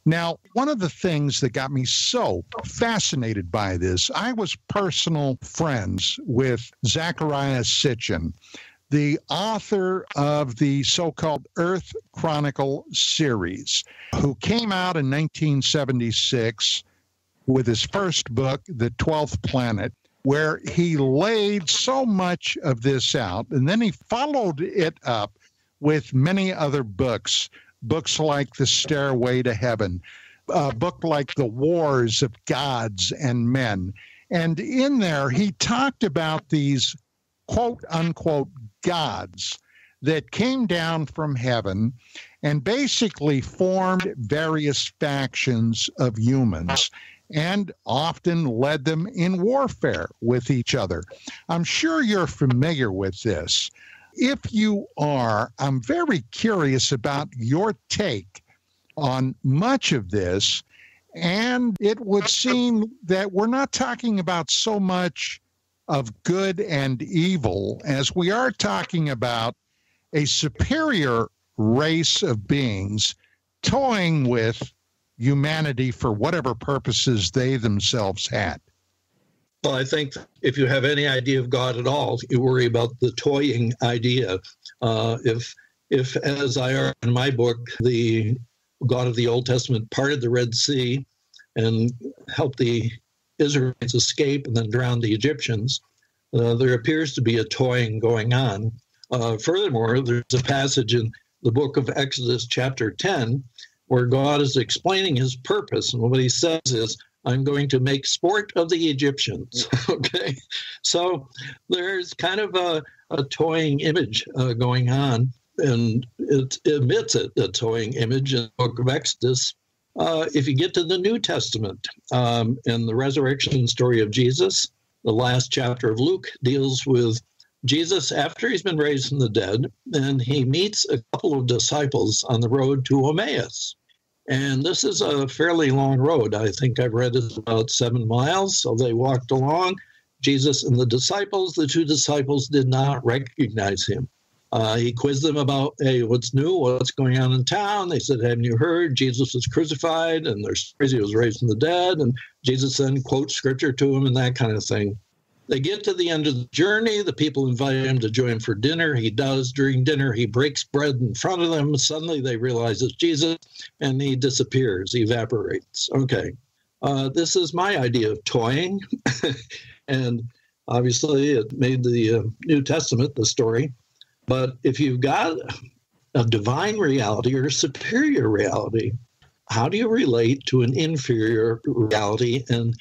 Now, one of the things that got me so fascinated by this, I was personal friends with Zecharia Sitchin, the author of the so-called Earth Chronicle series, who came out in 1976 with his first book, The 12th Planet, where he laid so much of this out. And then he followed it up with many other books like The Stairway to Heaven, a book like The Wars of Gods and Men. And in there, he talked about these quote-unquote gods that came down from heaven and basically formed various factions of humans and often led them in warfare with each other. I'm sure you're familiar with this. If you are, I'm very curious about your take on much of this, and it would seem that we're not talking about so much of good and evil as we are talking about a superior race of beings toying with humanity for whatever purposes they themselves had. Well, I think if you have any idea of God at all, you worry about the toying idea. If if, as I argue in my book, the God of the Old Testament parted the Red Sea and helped the Israelites escape and then drowned the Egyptians, there appears to be a toying going on. Furthermore, there's a passage in the book of Exodus chapter 10 where God is explaining his purpose. And what he says is, I'm going to make sport of the Egyptians. Okay, so there's kind of a toying image going on, and it admits it, a toying image in the book of Exodus. If you get to the New Testament and the resurrection story of Jesus, the last chapter of Luke deals with Jesus after he's been raised from the dead, and he meets a couple of disciples on the road to Emmaus. And this is a fairly long road. I think I've read it's about 7 miles. So they walked along. Jesus and the two disciples did not recognize him. He quizzed them about, hey, what's new? What's going on in town? They said, haven't you heard? Jesus was crucified, and there's stories he was raised from the dead. And Jesus then quotes scripture to him and that kind of thing. They get to the end of the journey. The people invite him to join for dinner. He does. During dinner, he breaks bread in front of them. Suddenly, they realize it's Jesus, and he disappears. He evaporates. Okay. This is my idea of toying. And obviously, it made the New Testament the story. But if you've got a divine reality or a superior reality, how do you relate to an inferior reality and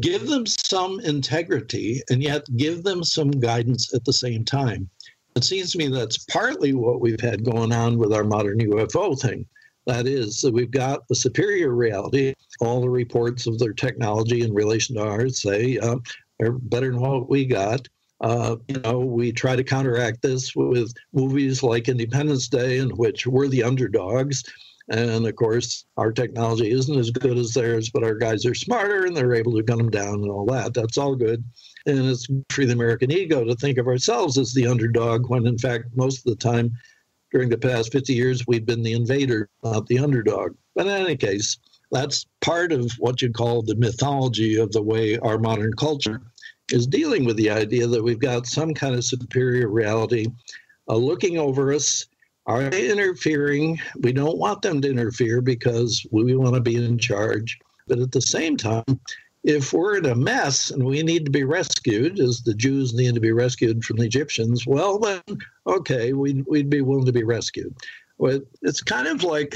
give them some integrity and yet give them some guidance at the same time? It seems to me that's partly what we've had going on with our modern UFO thing. That is, that we've got a superior reality. All the reports of their technology in relation to ours say they're better than what we got. We try to counteract this with movies like Independence Day, in which we're the underdogs. And, of course, our technology isn't as good as theirs, but our guys are smarter and they're able to gun them down and all that. That's all good. And it's for the American ego to think of ourselves as the underdog when, in fact, most of the time during the past 50 years, we've been the invader, not the underdog. But in any case, that's part of what you call the mythology of the way our modern culture is dealing with the idea that we've got some kind of superior reality looking over us. Are they interfering? We don't want them to interfere because we want to be in charge. But at the same time, if we're in a mess and we need to be rescued, as the Jews need to be rescued from the Egyptians, well, then, okay, we'd be willing to be rescued. Well, it's kind of like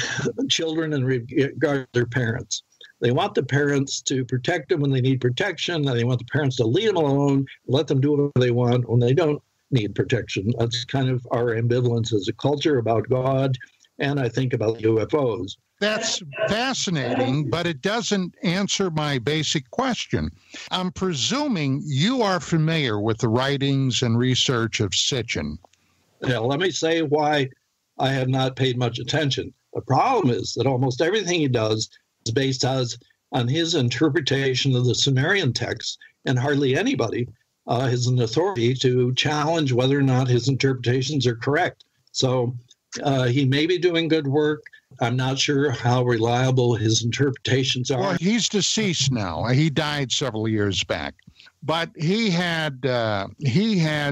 children in regard to their parents. They want the parents to protect them when they need protection, and they want the parents to leave them alone, let them do whatever they want when they don't need protection. That's kind of our ambivalence as a culture about God, and I think about UFOs. That's fascinating, but it doesn't answer my basic question. I'm presuming you are familiar with the writings and research of Sitchin. Yeah, let me say why I have not paid much attention. The problem is that almost everything he does is based on his interpretation of the Sumerian text, and hardly anybody has an authority to challenge whether or not his interpretations are correct. So he may be doing good work. I'm not sure how reliable his interpretations are. Well, he's deceased now. He died several years back. But he had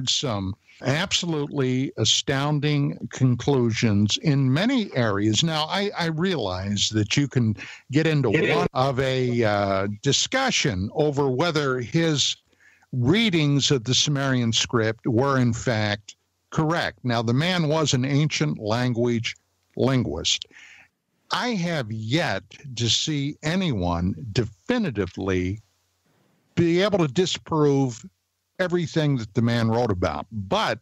some absolutely astounding conclusions in many areas. Now, I realize that you can get into one of a discussion over whether his readings of the Sumerian script were in fact correct. Now, the man was an ancient language linguist. I have yet to see anyone definitively be able to disprove everything that the man wrote about. But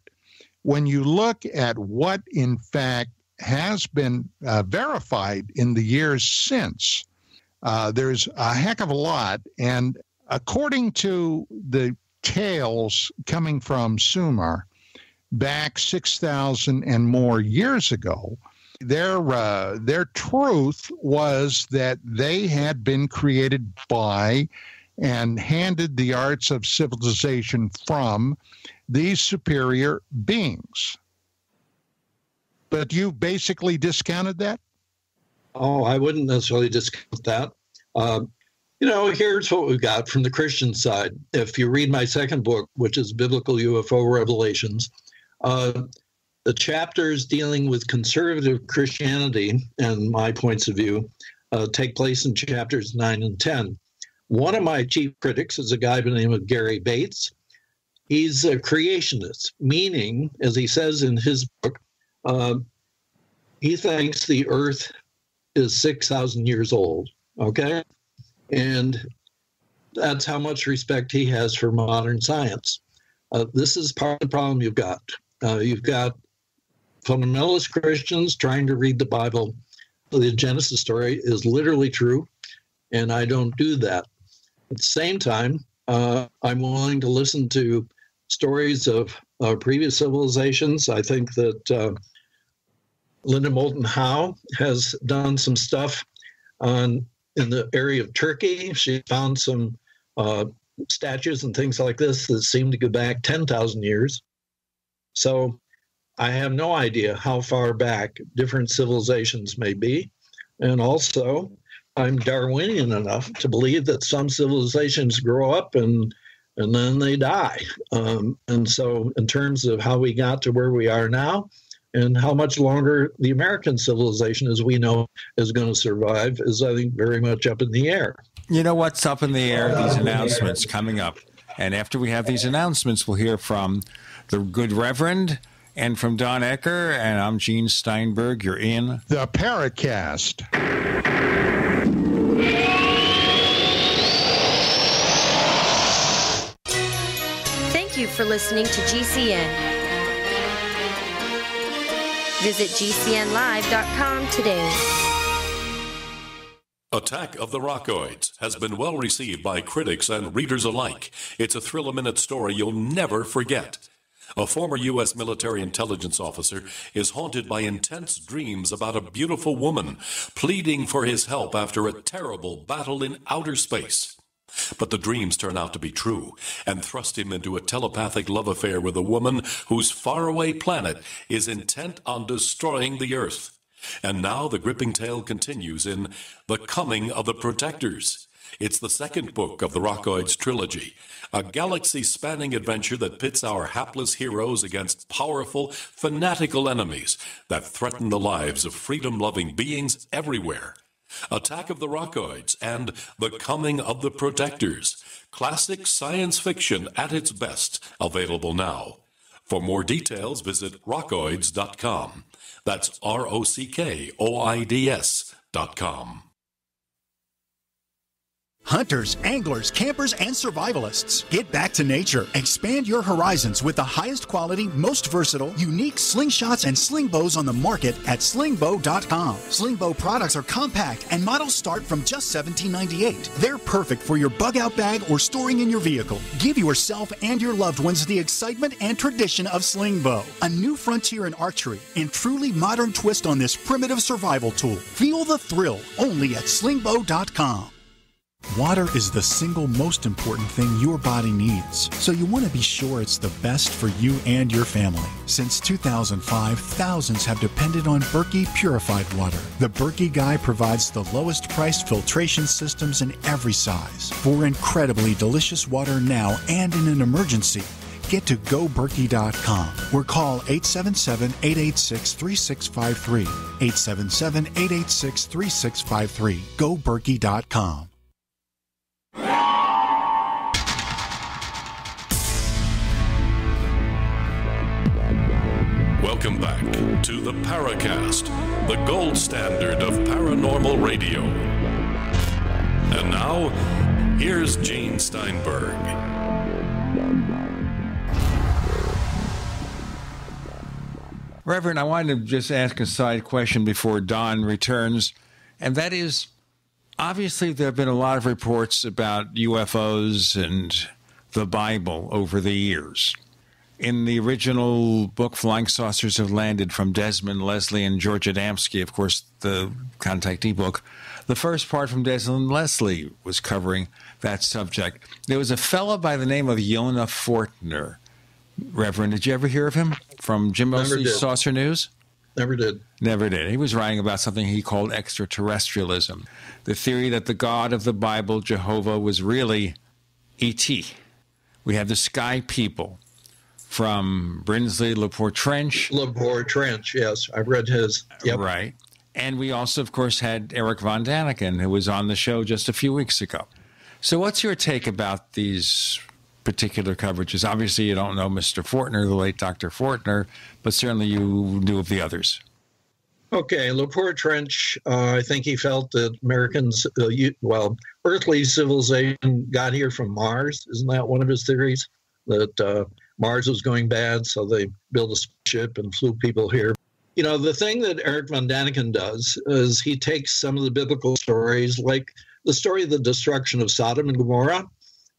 when you look at what, in fact, has been verified in the years since, there's a heck of a lot. And according to the tales coming from Sumer back 6,000 and more years ago, their truth was that they had been created by and handed the arts of civilization from these superior beings. But you basically discounted that? Oh, I wouldn't necessarily discount that. Here's what we've got from the Christian side. If you read my second book, which is Biblical UFO Revelations, the chapters dealing with conservative Christianity and my points of view take place in chapters 9 and 10. One of my chief critics is a guy by the name of Gary Bates. He's a creationist, meaning, as he says in his book, he thinks the earth is 6,000 years old, okay? And that's how much respect he has for modern science. This is part of the problem you've got. You've got fundamentalist Christians trying to read the Bible. The Genesis story is literally true, and I don't do that. At the same time, I'm willing to listen to stories of previous civilizations. I think that Linda Moulton Howe has done some stuff in the area of Turkey. She found some statues and things like this that seem to go back 10,000 years. So I have no idea how far back different civilizations may be. And also, I'm Darwinian enough to believe that some civilizations grow up and then they die. And so in terms of how we got to where we are now and how much longer the American civilization, as we know, is going to survive is, I think, very much up in the air. You know what's up in the air? These announcements coming up. And after we have these announcements, we'll hear from the good Reverend and from Don Ecker. And I'm Gene Steinberg. You're in the Paracast. Thank you for listening to GCN. Visit GCNlive.com today. Attack of the Rockoids has been well received by critics and readers alike. It's a thrill-a-minute story you'll never forget. A former U.S. military intelligence officer is haunted by intense dreams about a beautiful woman pleading for his help after a terrible battle in outer space. But the dreams turn out to be true and thrust him into a telepathic love affair with a woman whose faraway planet is intent on destroying the Earth. And now the gripping tale continues in The Coming of the Protectors. It's the second book of the Rockoids trilogy, a galaxy-spanning adventure that pits our hapless heroes against powerful, fanatical enemies that threaten the lives of freedom-loving beings everywhere. Attack of the Rockoids and The Coming of the Protectors, classic science fiction at its best, available now. For more details, visit rockoids.com. That's ROCKOIDS.com. Hunters, anglers, campers, and survivalists. Get back to nature. Expand your horizons with the highest quality, most versatile, unique slingshots and sling bows on the market at slingbow.com. Sling bow products are compact and models start from just $17.98. They're perfect for your bug-out bag or storing in your vehicle. Give yourself and your loved ones the excitement and tradition of sling bow. A new frontier in archery and truly modern twist on this primitive survival tool. Feel the thrill only at slingbow.com. Water is the single most important thing your body needs, so you want to be sure it's the best for you and your family. Since 2005, thousands have depended on Berkey purified water. The Berkey Guy provides the lowest priced filtration systems in every size. For incredibly delicious water now and in an emergency, get to goberkey.com or call 877-886-3653. 877-886-3653. goberkey.com. Welcome back to the Paracast, the gold standard of paranormal radio. And now, here's Gene Steinberg. Reverend, I wanted to just ask a side question before Don returns, and that is, obviously there have been a lot of reports about UFOs and the Bible over the years. In the original book, Flying Saucers Have Landed, from Desmond Leslie and George Adamski, of course, the contactee book, the first part from Desmond Leslie was covering that subject. There was a fellow by the name of Yonah Fortner. Reverend, did you ever hear of him from Jim Mosley's Saucer News? Never did. Never did. He was writing about something he called extraterrestrialism, the theory that the God of the Bible, Jehovah, was really E.T. We have the sky people from Brinsley Laporte Trench. Laporte Trench, yes. I've read his. Yep. Right. And we also, of course, had Eric von Daniken, who was on the show just a few weeks ago. So what's your take about these particular coverages? Obviously, you don't know Mr. Fortner, the late Dr. Fortner, but certainly you knew of the others. Okay, Laporte Trench, I think he felt that Americans, earthly civilization got here from Mars. Isn't that one of his theories? That Mars was going bad, so they built a spaceship and flew people here. You know, the thing that Eric von Daniken does is he takes some of the biblical stories, like the story of the destruction of Sodom and Gomorrah,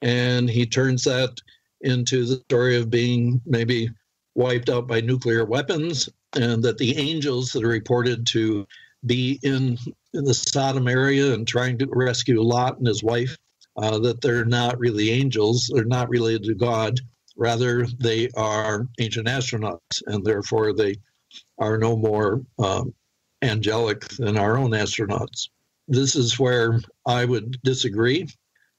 and he turns that into the story of being maybe wiped out by nuclear weapons, and that the angels that are reported to be in the Sodom area and trying to rescue Lot and his wife, that they're not really angels, they're not related to God, rather they are ancient astronauts, and therefore they are no more angelic than our own astronauts. This is where I would disagree.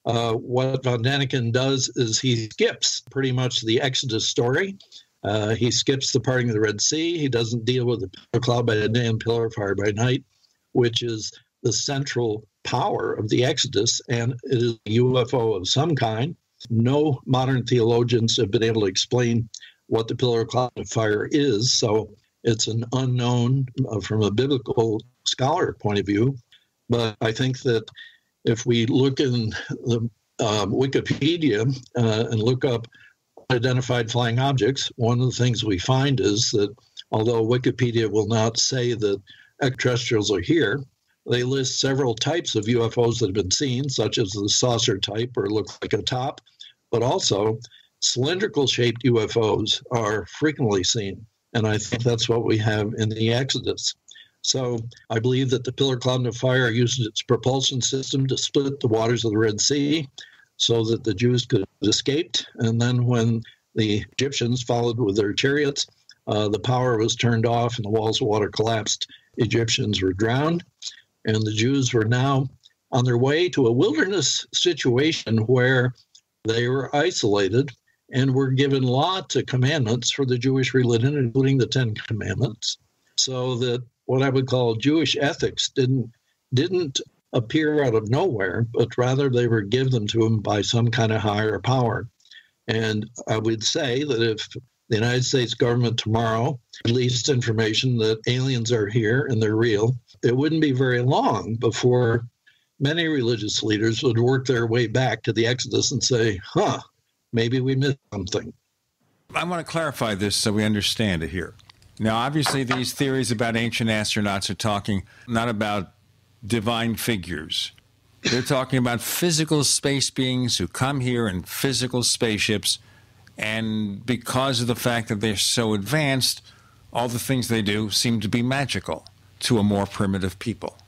What von Daniken does is he skips pretty much the Exodus story. He skips the parting of the Red Sea. He doesn't deal with the pillar of cloud by day and pillar of fire by night, which is the central power of the Exodus, and it is a UFO of some kind. No modern theologians have been able to explain what the pillar of cloud of fire is, so it's an unknown from a biblical scholar point of view. But I think that if we look in the Wikipedia and look up identified flying objects, one of the things we find is that although Wikipedia will not say that extraterrestrials are here, they list several types of UFOs that have been seen, such as the saucer type or look like a top, but also cylindrical-shaped UFOs are frequently seen. And I think that's what we have in the Exodus. So I believe that the pillar cloud of fire used its propulsion system to split the waters of the Red Sea so that the Jews could have escaped. And then when the Egyptians followed with their chariots, the power was turned off and the walls of water collapsed. Egyptians were drowned, and the Jews were now on their way to a wilderness situation where they were isolated and were given lots of commandments for the Jewish religion, including the Ten Commandments, so that what I would call Jewish ethics didn't appear out of nowhere, but rather they were given to them by some kind of higher power. And I would say that if the United States government tomorrow released information that aliens are here and they're real, it wouldn't be very long before many religious leaders would work their way back to the Exodus and say, maybe we missed something. I want to clarify this so we understand it here. Now, obviously, these theories about ancient astronauts are talking not about divine figures. They're talking about physical space beings who come here in physical spaceships, and because of the fact that they're so advanced, all the things they do seem to be magical to a more primitive people.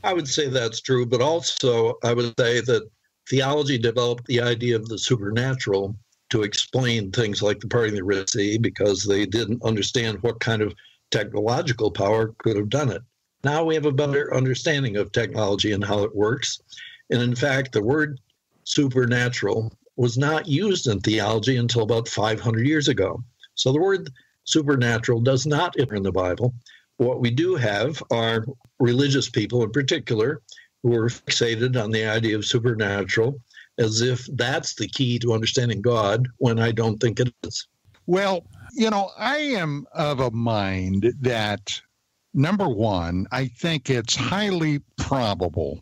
I would say that's true, but also I would say that theology developed the idea of the supernatural to explain things like the parting of the Red Sea because they didn't understand what kind of technological power could have done it. Now we have a better understanding of technology and how it works. And in fact, the word supernatural was not used in theology until about 500 years ago. So the word supernatural does not appear in the Bible. What we do have are religious people in particular who are fixated on the idea of supernatural as if that's the key to understanding God, when I don't think it is. Well, you know, I am of a mind that, number one, I think it's highly probable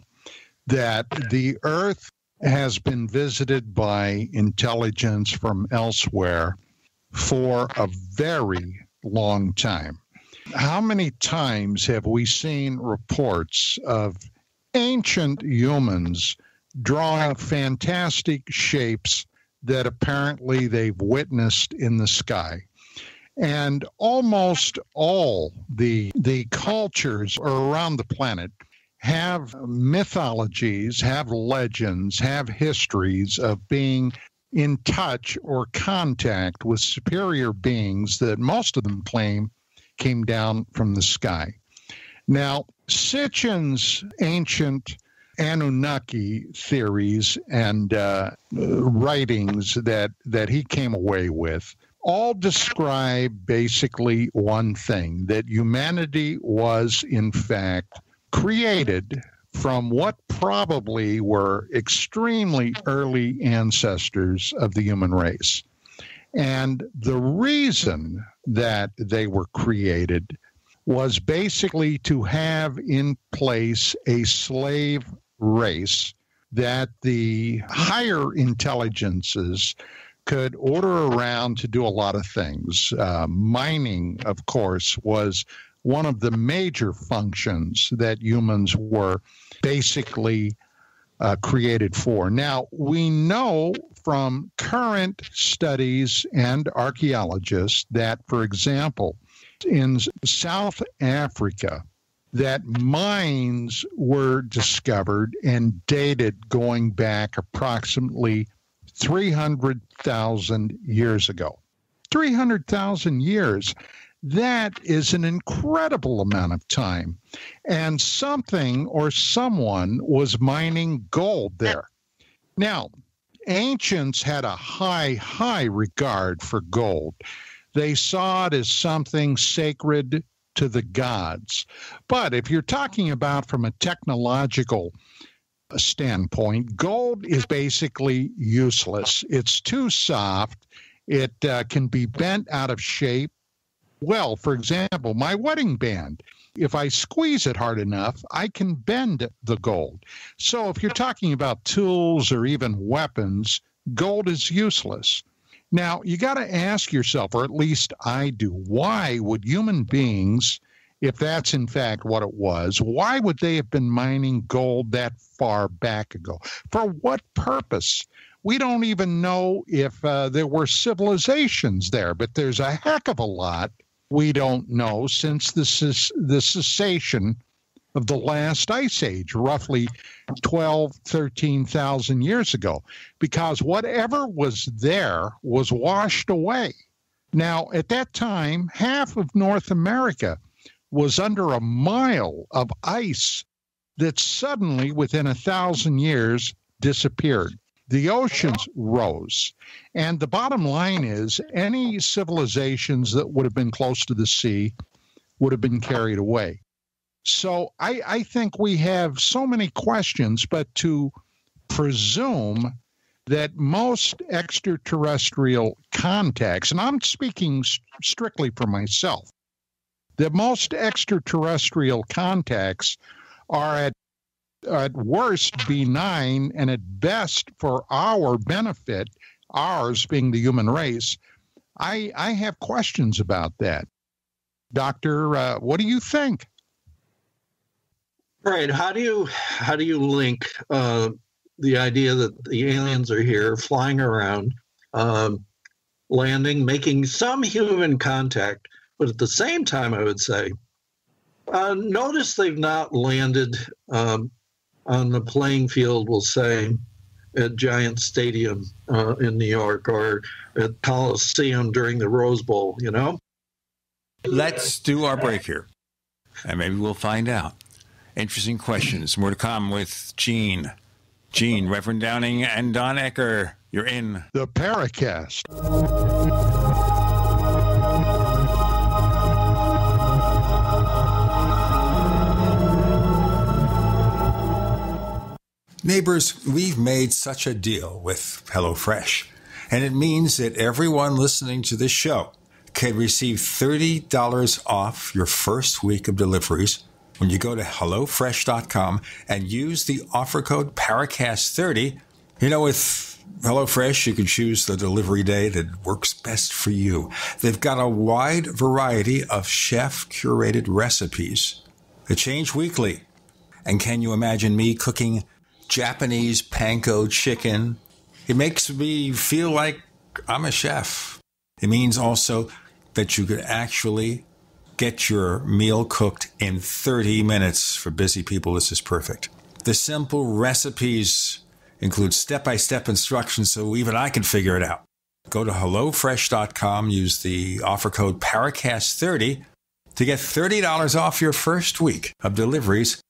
that the Earth has been visited by intelligence from elsewhere for a very long time. How many times have we seen reports of ancient humans drawing fantastic shapes that apparently they've witnessed in the sky? And almost all the cultures around the planet have mythologies, have legends, have histories of being in touch or contact with superior beings that most of them claim came down from the sky. Now, Sitchin's ancient Anunnaki theories and writings that he came away with all describe basically one thing, that humanity was, in fact, created from what probably were extremely early ancestors of the human race. And the reason that they were created was basically to have in place a slave race that the higher intelligences could order around to do a lot of things. Mining, of course, was one of the major functions that humans were basically created for. Now, we know from current studies and archaeologists that, for example, in South Africa, that mines were discovered and dated going back approximately 300,000 years ago. 300,000 years. That is an incredible amount of time. And something or someone was mining gold there. Now, ancients had a high regard for gold. They saw it as something sacred to the gods. But if you're talking about from a technological standpoint, gold is basically useless. It's too soft. It can be bent out of shape. Well, for example, my wedding band, if I squeeze it hard enough, I can bend the gold. So if you're talking about tools or even weapons, gold is useless. Now, you got to ask yourself, or at least I do, why would human beings, if that's in fact what it was, why would they have been mining gold that far back ago? For what purpose? We don't even know if there were civilizations there, but there's a heck of a lot we don't know since the cessation of the last ice age, roughly 13,000 years ago, because whatever was there was washed away. Now, at that time, half of North America was under a mile of ice that suddenly, within 1,000 years, disappeared. The oceans rose. And the bottom line is any civilizations that would have been close to the sea would have been carried away. So I think we have so many questions, but to presume that most extraterrestrial contacts, and I'm speaking strictly for myself, that most extraterrestrial contacts are at worst benign and at best for our benefit, ours being the human race, I have questions about that. Doctor, what do you think? Right. How do you link the idea that the aliens are here, flying around, landing, making some human contact, but at the same time, I would say, notice they've not landed on the playing field, we'll say, at Giant Stadium in New York or at Coliseum during the Rose Bowl, you know? Let's do our break here, and maybe we'll find out. Interesting questions. More to come with Gene. Gene, Reverend Downing, and Don Ecker. You're in the Paracast. Neighbors, we've made such a deal with HelloFresh, and it means that everyone listening to this show can receive $30 off your first week of deliveries when you go to HelloFresh.com and use the offer code Paracast30. You know, with HelloFresh, you can choose the delivery day that works best for you. They've got a wide variety of chef-curated recipes that change weekly. And can you imagine me cooking Japanese panko chicken? It makes me feel like I'm a chef. It means also that you could actually get your meal cooked in 30 minutes. For busy people, this is perfect. The simple recipes include step-by-step instructions so even I can figure it out. Go to HelloFresh.com, use the offer code Paracast30 to get $30 off your first week of deliveries.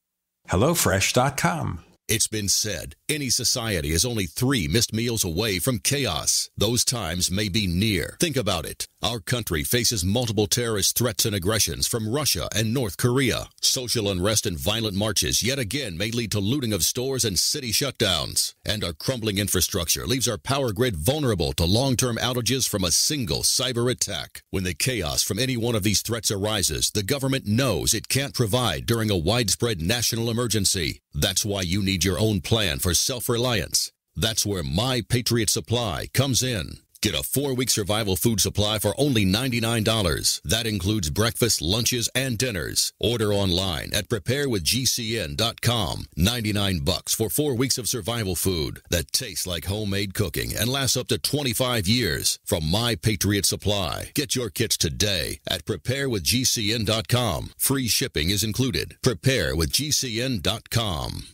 HelloFresh.com. It's been said, any society is only 3 missed meals away from chaos. Those times may be near. Think about it. Our country faces multiple terrorist threats and aggressions from Russia and North Korea. Social unrest and violent marches yet again may lead to looting of stores and city shutdowns. And our crumbling infrastructure leaves our power grid vulnerable to long-term outages from a single cyber attack. When the chaos from any one of these threats arises, the government knows it can't provide during a widespread national emergency. That's why you need your own plan for self-reliance. That's where My Patriot Supply comes in. Get a 4-week survival food supply for only $99. That includes breakfast, lunches, and dinners. Order online at preparewithgcn.com. $99 for 4 weeks of survival food that tastes like homemade cooking and lasts up to 25 years. From My Patriot Supply. Get your kits today at preparewithgcn.com. Free shipping is included. Preparewithgcn.com.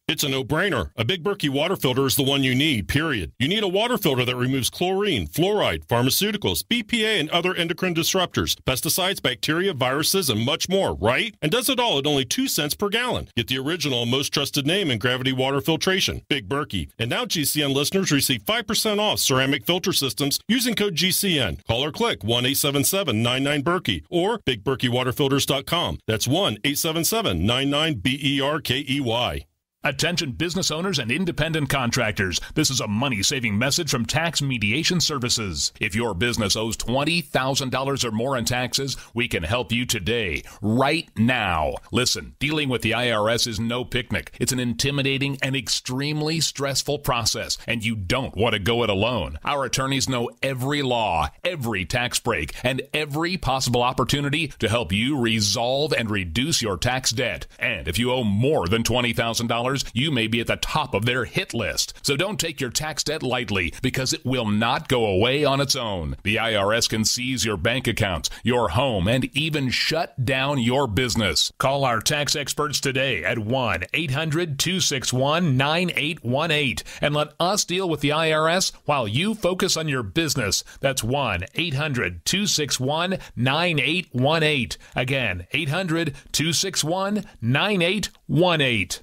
It's a no-brainer. A Big Berkey water filter is the one you need, period. You need a water filter that removes chlorine, fluoride, pharmaceuticals, BPA, and other endocrine disruptors, pesticides, bacteria, viruses, and much more, right? And does it all at only 2 cents per gallon. Get the original and most trusted name in gravity water filtration, Big Berkey. And now GCN listeners receive 5% off ceramic filter systems using code GCN. Call or click 1-877-99-BERKEY or BigBerkeyWaterFilters.com. That's 1-877-99-BERKEY. Attention business owners and independent contractors. This is a money-saving message from Tax Mediation Services. If your business owes $20,000 or more in taxes, we can help you today, right now. Listen, dealing with the IRS is no picnic. It's an intimidating and extremely stressful process, and you don't want to go it alone. Our attorneys know every law, every tax break, and every possible opportunity to help you resolve and reduce your tax debt. And if you owe more than $20,000, you may be at the top of their hit list. So don't take your tax debt lightly, because it will not go away on its own. The IRS can seize your bank accounts, your home, and even shut down your business. Call our tax experts today at 1-800-261-9818 and let us deal with the IRS while you focus on your business. That's 1-800-261-9818. Again, 800-261-9818.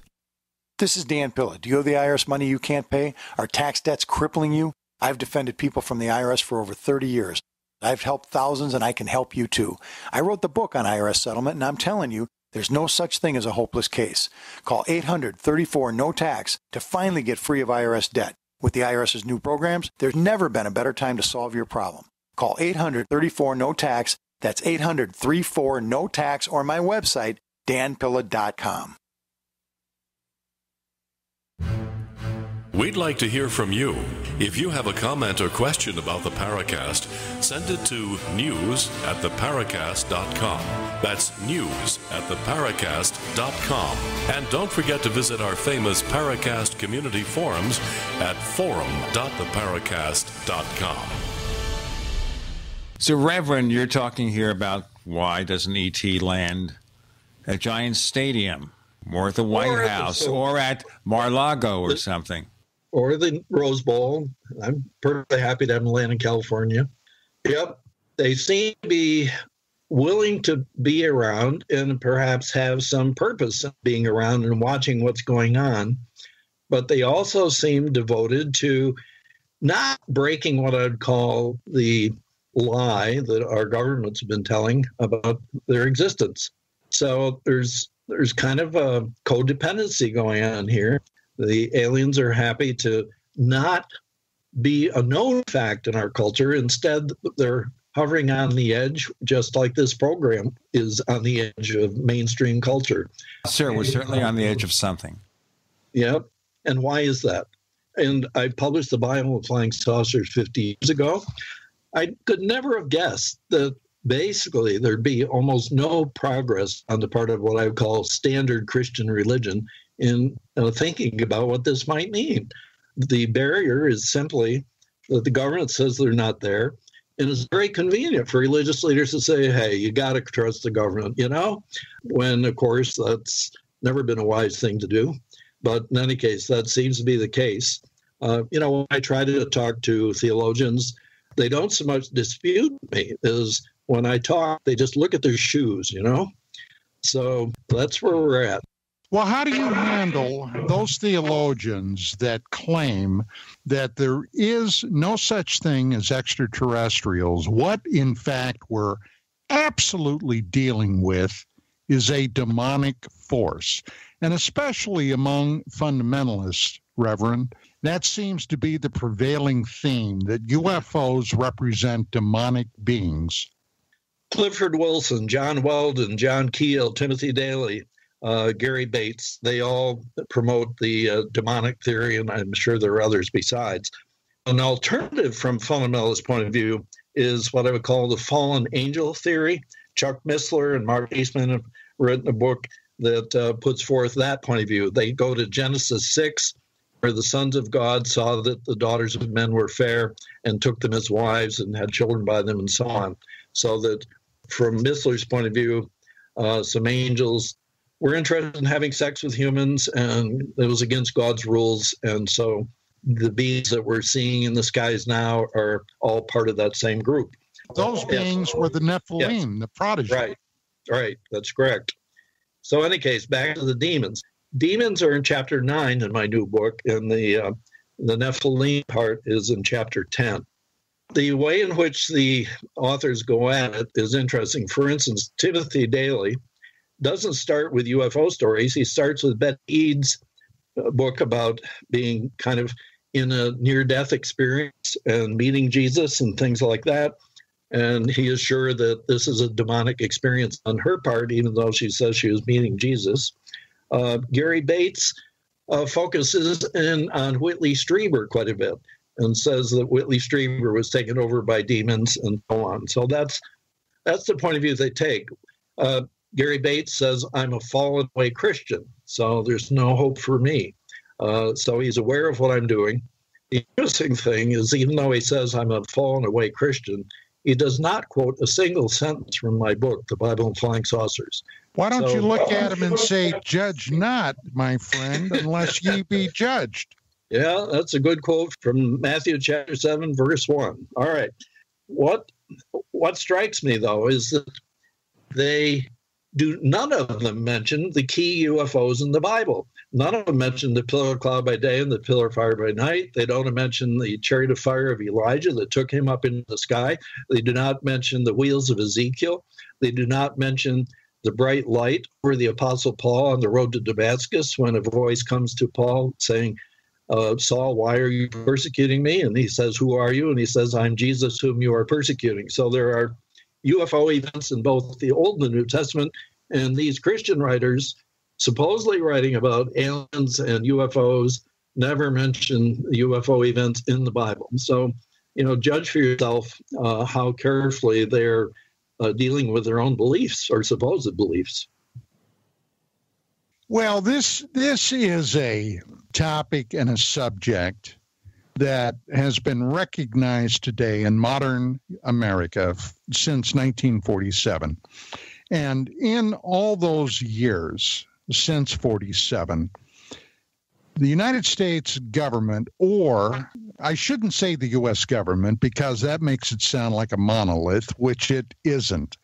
This is Dan Pilla. Do you owe the IRS money you can't pay? Are tax debts crippling you? I've defended people from the IRS for over 30 years. I've helped thousands, and I can help you too. I wrote the book on IRS settlement, and I'm telling you, there's no such thing as a hopeless case. Call 800-34-NO-TAX to finally get free of IRS debt. With the IRS's new programs, there's never been a better time to solve your problem. Call 800-34-NO-TAX. That's 800-34-NO-TAX, or my website, danpilla.com. We'd like to hear from you. If you have a comment or question about the Paracast, send it to news@theparacast.com. That's news@theparacast.com. And don't forget to visit our famous Paracast community forums at forum.theparacast.com. So, Reverend, you're talking here about why doesn't E.T. land at Giant Stadium or at the White House or at Mar-a-Lago or something? Or the Rose Bowl. I'm perfectly happy to have them land in California. Yep. They seem to be willing to be around and perhaps have some purpose in being around and watching what's going on. But they also seem devoted to not breaking what I'd call the lie that our government's been telling about their existence. So there's kind of a codependency going on here. The aliens are happy to not be a known fact in our culture. Instead, they're hovering on the edge, just like this program is on the edge of mainstream culture. Sir, we're certainly on the edge of something. Yep. And why is that? And I published the Bible of Flying Saucers 50 years ago. I could never have guessed that basically there'd be almost no progress on the part of what I would call standard Christian religion in thinking about what this might mean. The barrier is simply that the government says they're not there, and it's very convenient for religious leaders to say, hey, you got to trust the government, when, of course, that's never been a wise thing to do. But in any case, that seems to be the case. When I try to talk to theologians, they don't so much dispute me as when I talk, they just look at their shoes, So that's where we're at. Well, how do you handle those theologians that claim that there is no such thing as extraterrestrials? What, in fact, we're absolutely dealing with is a demonic force, and especially among fundamentalists, Reverend, that seems to be the prevailing theme, that UFOs represent demonic beings. Clifford Wilson, John Weldon, John Keel, Timothy Daly, Gary Bates, they all promote the demonic theory, and I'm sure there are others besides. An alternative from fundamentalist point of view is what I would call the fallen angel theory. Chuck Missler and Mark Eastman have written a book that puts forth that point of view. They go to Genesis 6, where the sons of God saw that the daughters of men were fair and took them as wives and had children by them and so on. So that from Missler's point of view, some angels were interested in having sex with humans, and it was against God's rules. And so the beings that we're seeing in the skies now are all part of that same group. Those beings were the Nephilim, the prodigy. Right, that's correct. So in any case, back to the demons. Demons are in chapter 9 in my new book, and the Nephilim part is in chapter 10. The way in which the authors go at it is interesting. For instance, Timothy Daly doesn't start with UFO stories. He starts with Bette Ead's book about being kind of in a near-death experience and meeting Jesus and things like that. And he is sure that this is a demonic experience on her part, even though she says she was meeting Jesus. Gary Bates focuses in on Whitley Strieber quite a bit and says that Whitley Strieber was taken over by demons and so on. So that's the point of view they take. Gary Bates says, I'm a fallen away Christian, so there's no hope for me. So he's aware of what I'm doing. The interesting thing is, even though he says I'm a fallen away Christian, he does not quote a single sentence from my book, The Bible and Flying Saucers. Why don't you look at him and say, judge not, my friend, unless ye be judged? Yeah, that's a good quote from Matthew chapter 7, verse 1. All right. What strikes me, though, is that none of them mention the key UFOs in the Bible. None of them mention the pillar of cloud by day and the pillar of fire by night. They don't mention the chariot of fire of Elijah that took him up into the sky. They do not mention the wheels of Ezekiel. They do not mention the bright light over the Apostle Paul on the road to Damascus when a voice comes to Paul saying, Saul, why are you persecuting me? And he says, who are you? And he says, I'm Jesus whom you are persecuting. So there are UFO events in both the Old and the New Testament, and these Christian writers supposedly writing about aliens and UFOs never mention UFO events in the Bible. So, judge for yourself how carefully they're dealing with their own beliefs or supposed beliefs. Well, this is a topic and a subject that has been recognized today in modern America since 1947. And in all those years since 47, the United States government, or I shouldn't say the U.S. government because that makes it sound like a monolith, which it isn't,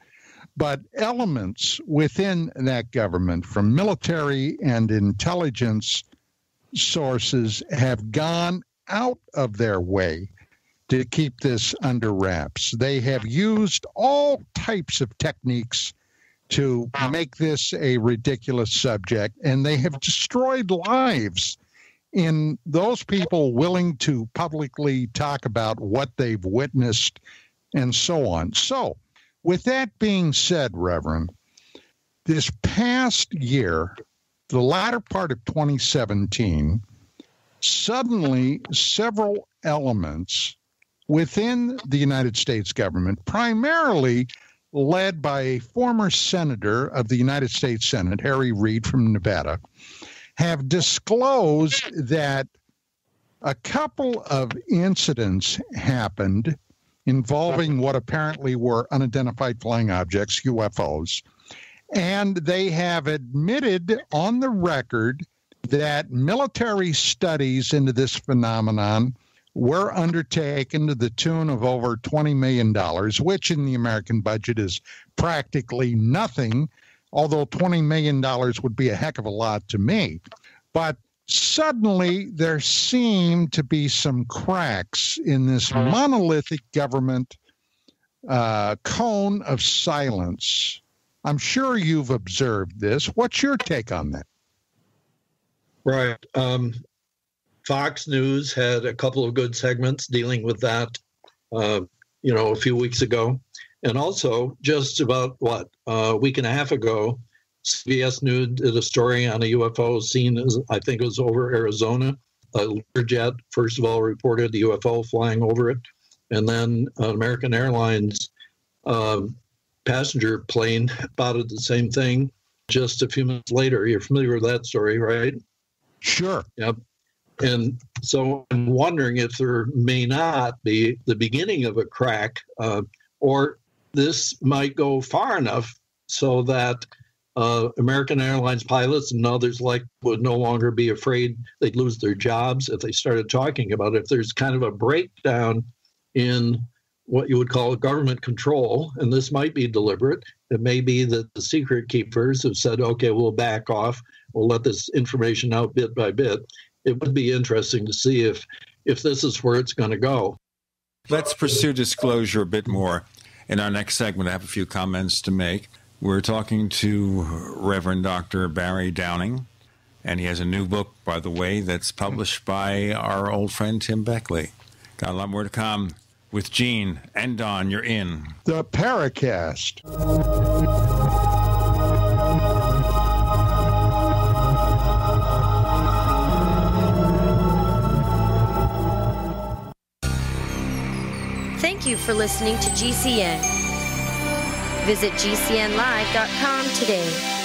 but elements within that government from military and intelligence sources have gone out of their way to keep this under wraps. They have used all types of techniques to make this a ridiculous subject, and they have destroyed lives in those people willing to publicly talk about what they've witnessed and so on. So, with that being said, Reverend, this past year, the latter part of 2017, suddenly several elements within the United States government, primarily led by a former senator of the United States Senate, Harry Reid from Nevada, have disclosed that a couple of incidents happened involving what apparently were unidentified flying objects, UFOs, and they have admitted on the record that military studies into this phenomenon were undertaken to the tune of over $20 million, which in the American budget is practically nothing. although $20 million would be a heck of a lot to me. But suddenly there seem to be some cracks in this monolithic government cone of silence. I'm sure you've observed this. What's your take on that? Right. Fox News had a couple of good segments dealing with that, a few weeks ago. And also, just about, a week and a half ago, CBS News did a story on a UFO seen, I think it was over Arizona. A Learjet, first of all, reported the UFO flying over it. And then American Airlines passenger plane spotted the same thing just a few minutes later. You're familiar with that story, right? Sure. Yep. And so I'm wondering if there may not be the beginning of a crack, or this might go far enough so that American Airlines pilots and others would no longer be afraid they'd lose their jobs if they started talking about it. If there's kind of a breakdown in what you would call government control, and this might be deliberate. It may be that the secret keepers have said, okay, we'll back off. We'll let this information out bit by bit. It would be interesting to see if this is where it's going to go. Let's pursue disclosure a bit more. In our next segment, I have a few comments to make. We're talking to Reverend Dr. Barry Downing, and he has a new book, by the way, that's published by our old friend Tim Beckley. Got a lot more to come. With Gene and Don, you're in the Paracast. Thank you for listening to GCN. Visit GCNlive.com today.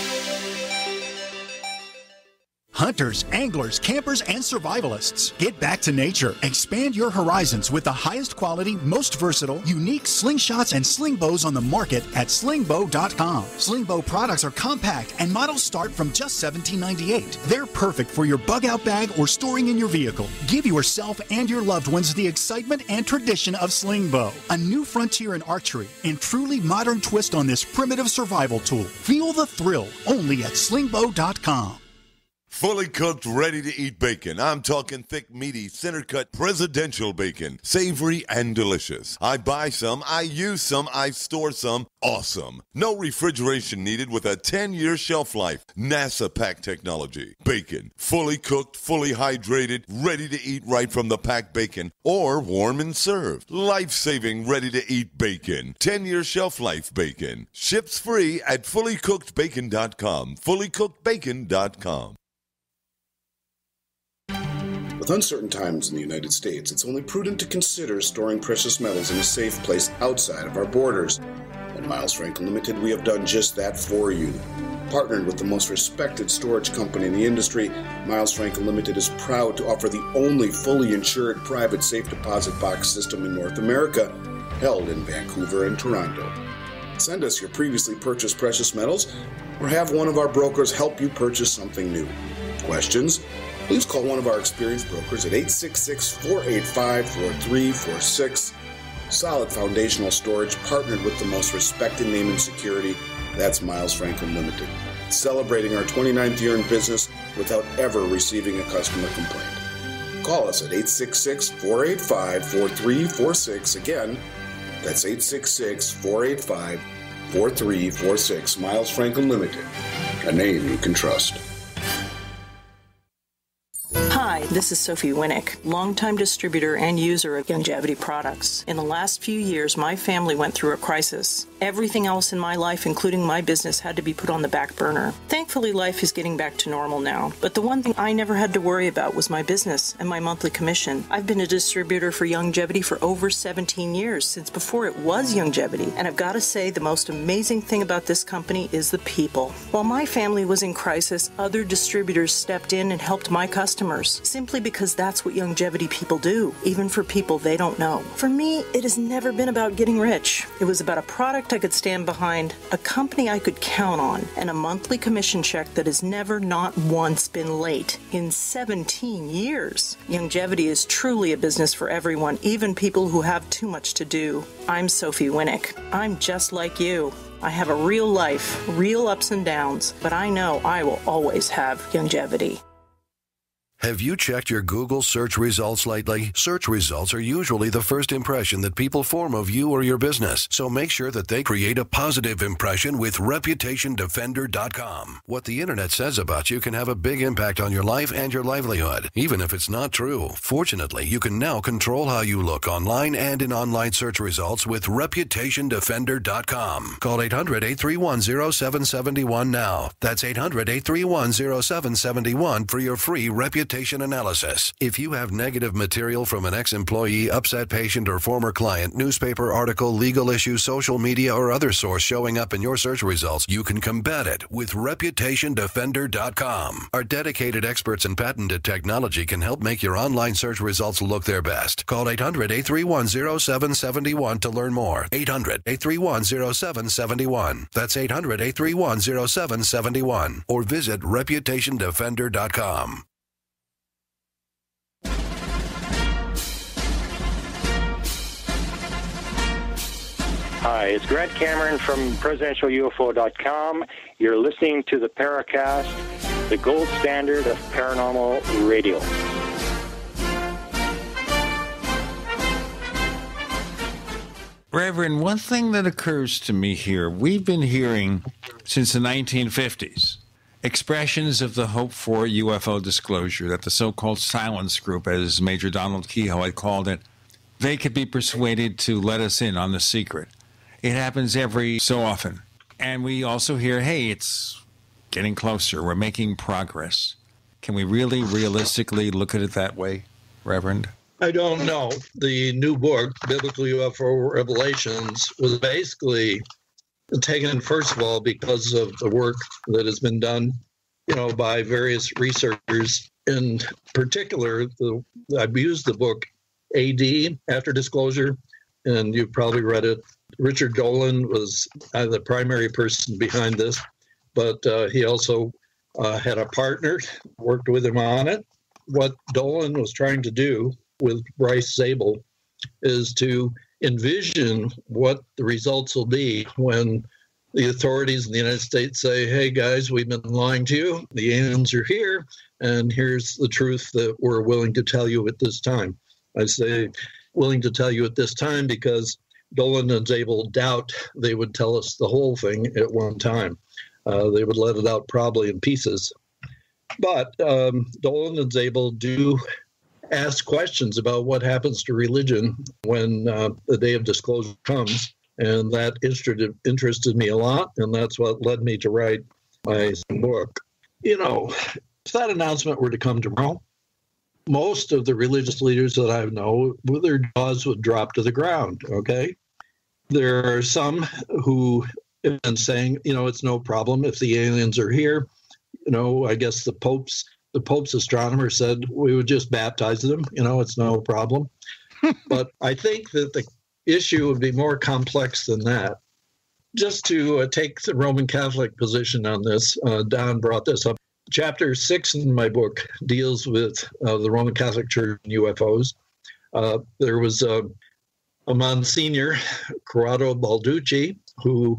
Hunters, anglers, campers, and survivalists. Get back to nature. Expand your horizons with the highest quality, most versatile, unique slingshots and sling bows on the market at slingbow.com. Sling bow products are compact and models start from just $17.98. They're perfect for your bug-out bag or storing in your vehicle. Give yourself and your loved ones the excitement and tradition of sling bow, a new frontier in archery and truly modern twist on this primitive survival tool. Feel the thrill only at slingbow.com. Fully cooked, ready-to-eat bacon. I'm talking thick, meaty, center-cut presidential bacon. Savory and delicious. I buy some, I use some, I store some. Awesome. No refrigeration needed with a 10-year shelf life. NASA pack technology. Bacon. Fully cooked, fully hydrated, ready to eat right from the packed bacon or warm and served. Life-saving, ready-to-eat bacon. 10-year shelf life bacon. Ships free at fullycookedbacon.com. Fullycookedbacon.com. With uncertain times in the United States, it's only prudent to consider storing precious metals in a safe place outside of our borders. At Miles Franklin Limited, we have done just that for you. Partnered with the most respected storage company in the industry, Miles Franklin Limited is proud to offer the only fully insured private safe deposit box system in North America, held in Vancouver and Toronto. Send us your previously purchased precious metals, or have one of our brokers help you purchase something new. Questions? Please call one of our experienced brokers at 866-485-4346. Solid foundational storage partnered with the most respected name in security. That's Miles Franklin Limited. Celebrating our 29th year in business without ever receiving a customer complaint. Call us at 866-485-4346. Again, that's 866-485-4346. Miles Franklin Limited. A name you can trust. Hi, this is Sophie Winnick, longtime distributor and user of Longevity products. In the last few years, my family went through a crisis. Everything else in my life, including my business, had to be put on the back burner. Thankfully, life is getting back to normal now. But the one thing I never had to worry about was my business and my monthly commission. I've been a distributor for Longevity for over 17 years, since before it was Longevity. And I've got to say, the most amazing thing about this company is the people. While my family was in crisis, other distributors stepped in and helped my customers, simply because that's what Longevity people do, even for people they don't know. For me, it has never been about getting rich. It was about a product I could stand behind, a company I could count on, and a monthly commission check that has never, not once, been late in 17 years. Longevity is truly a business for everyone, even people who have too much to do. I'm Sophie Winnick. I'm just like you. I have a real life, real ups and downs, but I know I will always have longevity. Have you checked your Google search results lately? Search results are usually the first impression that people form of you or your business, so make sure that they create a positive impression with ReputationDefender.com. What the internet says about you can have a big impact on your life and your livelihood, even if it's not true. Fortunately, you can now control how you look online and in online search results with ReputationDefender.com. Call 800-831-0771 now. That's 800-831-0771 for your free reputation analysis. If you have negative material from an ex-employee, upset patient, or former client, newspaper article, legal issue, social media, or other source showing up in your search results, you can combat it with ReputationDefender.com. Our dedicated experts in patented technology can help make your online search results look their best. Call 800-831-0771 to learn more. 800-831-0771. That's 800-831-0771. Or visit ReputationDefender.com. Hi, it's Grant Cameron from presidentialufo.com. You're listening to the Paracast, the gold standard of paranormal radio. Reverend, one thing that occurs to me here, we've been hearing since the 1950s expressions of the hope for UFO disclosure, that the so-called silence group, as Major Donald Kehoe had called it, they could be persuaded to let us in on the secret. It happens every so often. And we also hear, hey, it's getting closer. We're making progress. Can we really realistically look at it that way, Reverend? I don't know. The new book, Biblical UFO Revelations, was basically taken, first of all, because of the work that has been done, by various researchers. In particular, I've used the book AD, After Disclosure, and you've probably read it. Richard Dolan was the primary person behind this, but he also had a partner, worked with him on it. What Dolan was trying to do with Bryce Zabel is to envision what the results will be when the authorities in the United States say, hey, guys, we've been lying to you. The aliens are here, and here's the truth that we're willing to tell you at this time. I say willing to tell you at this time because Dolan and Zabel doubt they would tell us the whole thing at one time. They would let it out probably in pieces. But Dolan and Zabel do ask questions about what happens to religion when the day of disclosure comes. And that interested me a lot, and that's what led me to write my book. If that announcement were to come tomorrow, most of the religious leaders that I know, their jaws would drop to the ground, okay? There are some who have been saying, it's no problem if the aliens are here. I guess the Pope's astronomer said we would just baptize them. It's no problem. But I think that the issue would be more complex than that. Just to take the Roman Catholic position on this, Don brought this up. Chapter 6 in my book deals with the Roman Catholic Church and UFOs. There was a Monsignor, Corrado Balducci, who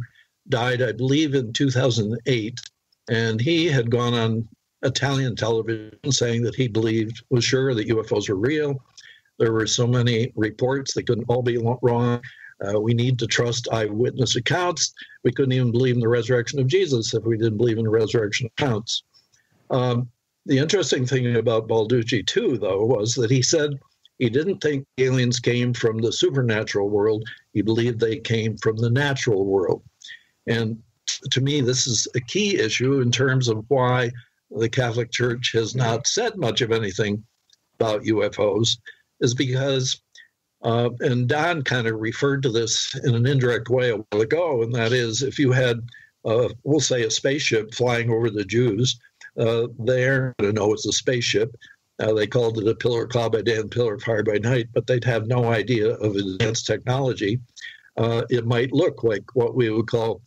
died, I believe, in 2008. And he had gone on Italian television saying that he was sure that UFOs were real. There were so many reports, they couldn't all be wrong. We need to trust eyewitness accounts. We couldn't even believe in the resurrection of Jesus if we didn't believe in the resurrection accounts. The interesting thing about Balducci, too, though, was that he said he didn't think aliens came from the supernatural world. He believed they came from the natural world. And to me, this is a key issue in terms of why the Catholic Church has not said much of anything about UFOs, is because, and Don kind of referred to this in an indirect way a while ago, and that is if you had, we'll say, a spaceship flying over the Jews, they're going to know it's a spaceship. They called it a pillar of cloud by day and pillar of fire by night, but they'd have no idea of advanced technology. It might look like what we would call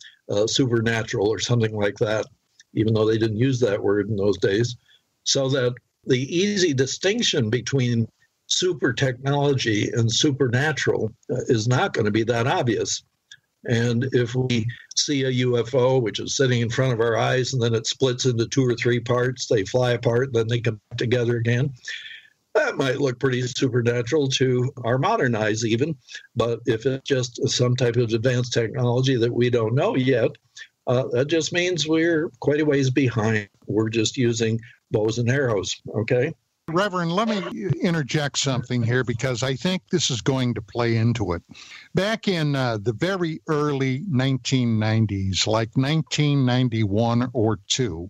supernatural or something like that, even though they didn't use that word in those days. So that the easy distinction between super technology and supernatural is not going to be that obvious. And if we see a UFO, which is sitting in front of our eyes, and then it splits into 2 or 3 parts, they fly apart, then they come together again, that might look pretty supernatural to our modern eyes even. But if it's just some type of advanced technology that we don't know yet, that just means we're quite a ways behind. We're just using bows and arrows, okay? Reverend, let me interject something here because I think this is going to play into it. Back in the very early 1990s, like 1991 or 2,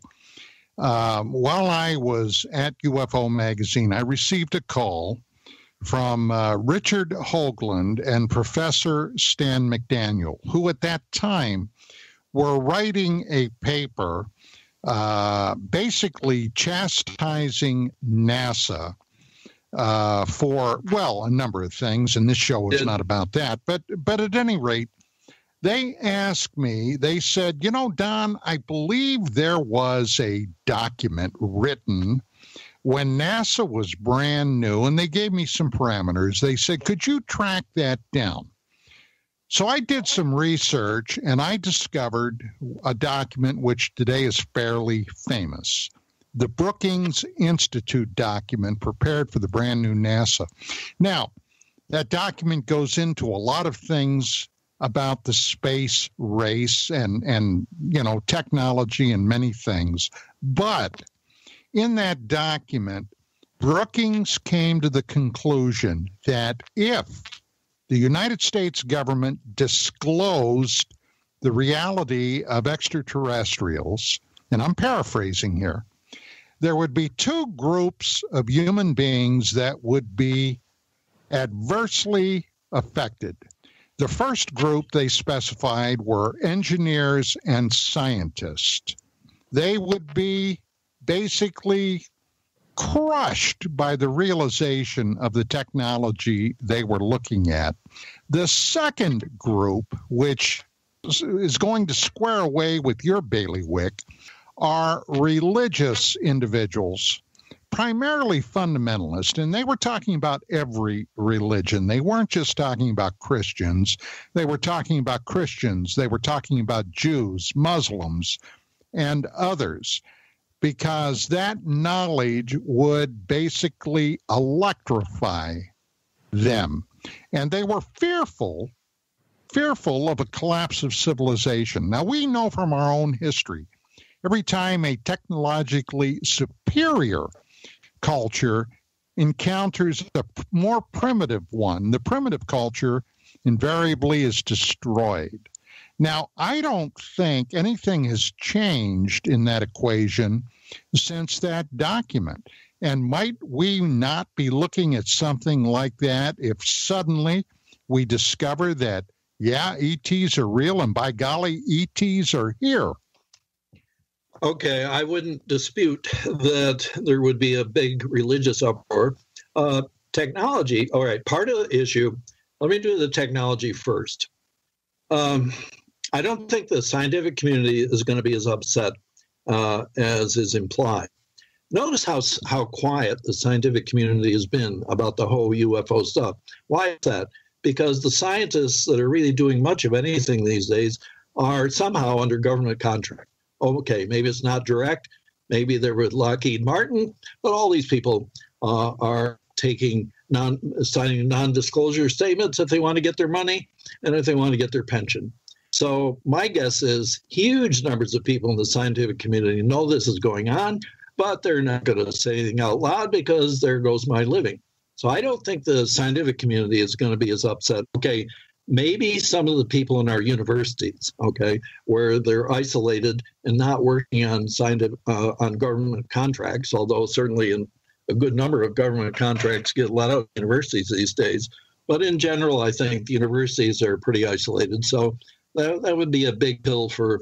while I was at UFO Magazine, I received a call from Richard Hoagland and Professor Stan McDaniel, who at that time were writing a paper basically chastising NASA for, well, a number of things, and this show is not about that. But at any rate, they asked me, they said, you know, Don, I believe there was a document written when NASA was brand new, and they gave me some parameters. They said, could you track that down? So I did some research, and I discovered a document which today is fairly famous, the Brookings Institute document prepared for the brand new NASA. Now, that document goes into a lot of things about the space race and you know, technology and many things. But in that document, Brookings came to the conclusion that if the United States government disclosed the reality of extraterrestrials, and I'm paraphrasing here, there would be 2 groups of human beings that would be adversely affected. The first group they specified were engineers and scientists. They would be basically crushed by the realization of the technology they were looking at. The second group, which is going to square away with your bailiwick, are religious individuals, primarily fundamentalist, and they were talking about every religion. They weren't just talking about Christians. They were talking about Christians. They were talking about Jews, Muslims, and others, because that knowledge would basically electrify them. And they were fearful of a collapse of civilization. Now, we know from our own history, every time a technologically superior culture encounters a more primitive one, the primitive culture invariably is destroyed. Now, I don't think anything has changed in that equation since that document. And might we not be looking at something like that if suddenly we discover that, yeah, ETs are real, and by golly, ETs are here? Okay, I wouldn't dispute that there would be a big religious uproar. Technology, all right, part of the issue, let me do the technology first. I don't think the scientific community is going to be as upset as is implied. Notice how quiet the scientific community has been about the whole UFO stuff. Why is that? Because the scientists that are really doing much of anything these days are somehow under government contract. Okay, maybe it's not direct, maybe they're with Lockheed Martin, but all these people are signing non-disclosure statements if they want to get their money and if they want to get their pension. So my guess is huge numbers of people in the scientific community know this is going on, but they're not going to say anything out loud because there goes my living. So I don't think the scientific community is going to be as upset. Okay, maybe some of the people in our universities, okay, where they're isolated and not working on on government contracts, although certainly a good number of government contracts get let out of universities these days. But in general, I think the universities are pretty isolated. So that would be a big pill for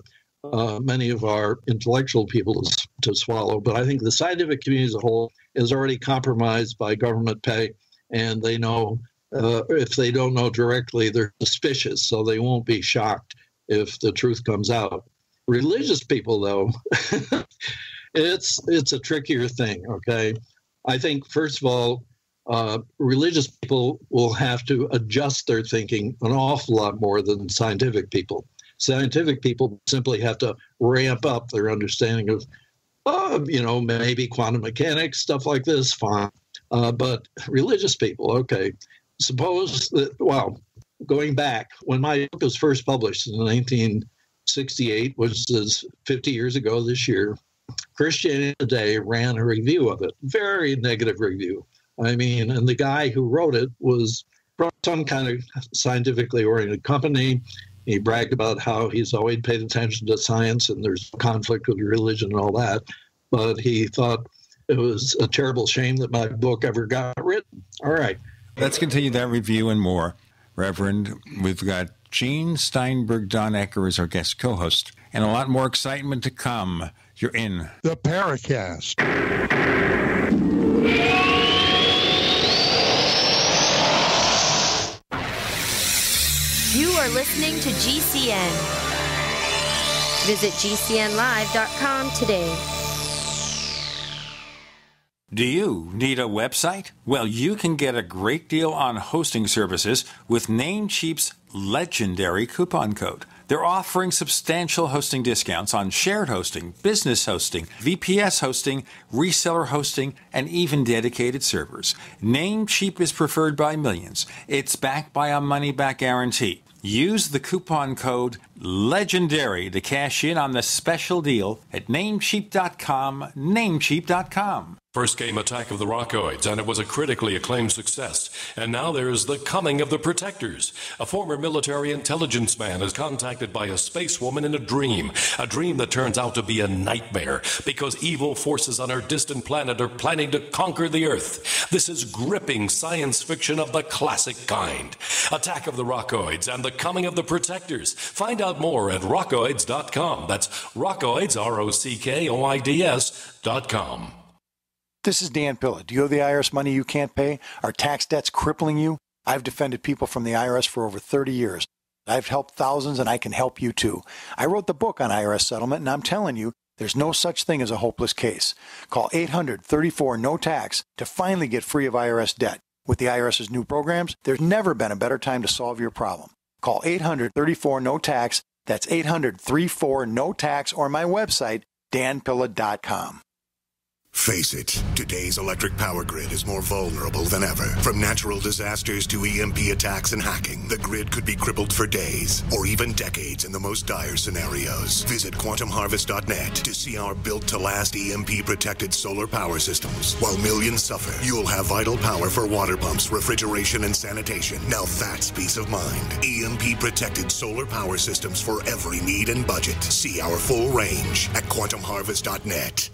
many of our intellectual people to swallow. But I think the scientific community as a whole is already compromised by government pay, and they know if they don't know directly, they're suspicious, so they won't be shocked if the truth comes out. Religious people, though, it's a trickier thing, okay? I think, first of all, religious people will have to adjust their thinking an awful lot more than scientific people. Scientific people simply have to ramp up their understanding of, maybe quantum mechanics, stuff like this, fine. But religious people, okay, suppose that, going back, when my book was first published in 1968, which is 50 years ago this year, Christianity Today ran a review of it, very negative review. I mean, and the guy who wrote it was from some kind of scientifically oriented company. He bragged about how he's always paid attention to science and there's conflict with religion and all that. But he thought it was a terrible shame that my book ever got written. All right. Let's continue that review and more. Reverend, we've got Gene Steinberg, Don Ecker as our guest co-host, and a lot more excitement to come. You're in the Paracast. You are listening to GCN. Visit GCNlive.com today. Do you need a website? Well, you can get a great deal on hosting services with Namecheap's legendary coupon code. They're offering substantial hosting discounts on shared hosting, business hosting, VPS hosting, reseller hosting, and even dedicated servers. Namecheap is preferred by millions. It's backed by a money-back guarantee. Use the coupon code LEGENDARY to cash in on the special deal at Namecheap.com, Namecheap.com. First came Attack of the Rockoids, and it was a critically acclaimed success. And now there's The Coming of the Protectors. A former military intelligence man is contacted by a space woman in a dream that turns out to be a nightmare because evil forces on our distant planet are planning to conquer the Earth. This is gripping science fiction of the classic kind. Attack of the Rockoids and The Coming of the Protectors. Find out more at rockoids.com. That's Rockoids, ROCKOIDS.com. This is Dan Pilla. Do you owe the IRS money you can't pay? Are tax debts crippling you? I've defended people from the IRS for over 30 years. I've helped thousands, and I can help you too. I wrote the book on IRS settlement, and I'm telling you, there's no such thing as a hopeless case. Call 800-34-NO-TAX to finally get free of IRS debt. With the IRS's new programs, there's never been a better time to solve your problem. Call 800-34-NO-TAX. That's 800-34-NO-TAX, or my website, danpilla.com. Face it, today's electric power grid is more vulnerable than ever. From natural disasters to EMP attacks and hacking, the grid could be crippled for days or even decades in the most dire scenarios. Visit quantumharvest.net to see our built-to-last EMP-protected solar power systems. While millions suffer, you'll have vital power for water pumps, refrigeration, and sanitation. Now that's peace of mind. EMP-protected solar power systems for every need and budget. See our full range at quantumharvest.net.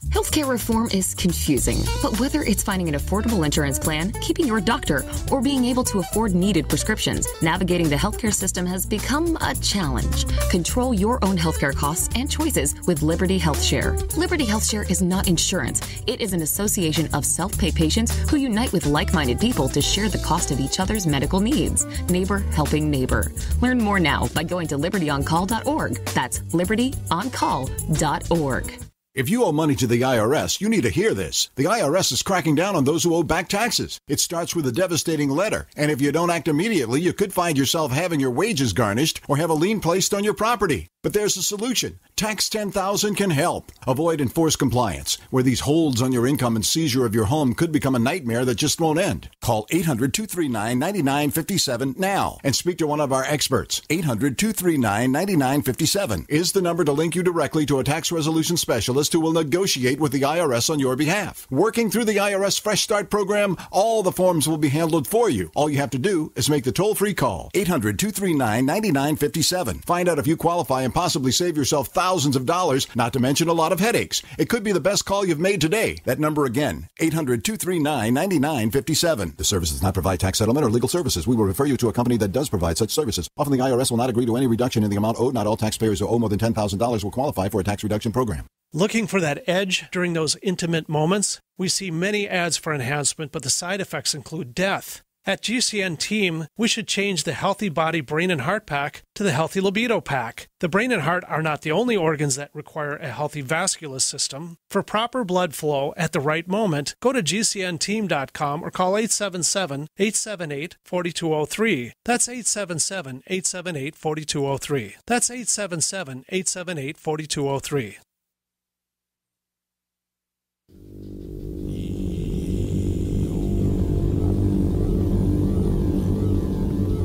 Healthcare reform is confusing, but whether it's finding an affordable insurance plan, keeping your doctor, or being able to afford needed prescriptions, navigating the healthcare system has become a challenge. Control your own healthcare costs and choices with Liberty HealthShare. Liberty HealthShare is not insurance. It is an association of self-pay patients who unite with like-minded people to share the cost of each other's medical needs. Neighbor helping neighbor. Learn more now by going to libertyoncall.org. That's libertyoncall.org. If you owe money to the IRS, you need to hear this. The IRS is cracking down on those who owe back taxes. It starts with a devastating letter, and if you don't act immediately, you could find yourself having your wages garnished or have a lien placed on your property. But there's a solution. Tax 10,000 can help. Avoid enforced compliance, where these holds on your income and seizure of your home could become a nightmare that just won't end. Call 800-239-9957 now and speak to one of our experts. 800-239-9957 is the number to link you directly to a tax resolution specialist who will negotiate with the IRS on your behalf. Working through the IRS Fresh Start program, all the forms will be handled for you. All you have to do is make the toll-free call. 800-239-9957. Find out if you qualify and possibly save yourself thousands of dollars, not to mention a lot of headaches. It could be the best call you've made today. That number again, 800-239-9957. The service does not provide tax settlement or legal services. We will refer you to a company that does provide such services. Often the IRS will not agree to any reduction in the amount owed. Not all taxpayers who owe more than $10,000 will qualify for a tax reduction program. Looking for that edge during those intimate moments? We see many ads for enhancement, but the side effects include death. At GCN Team, we should change the Healthy Body, Brain, and Heart Pack to the Healthy Libido Pack. The brain and heart are not the only organs that require a healthy vascular system. For proper blood flow at the right moment, go to GCNteam.com or call 877-878-4203. That's 877-878-4203. That's 877-878-4203.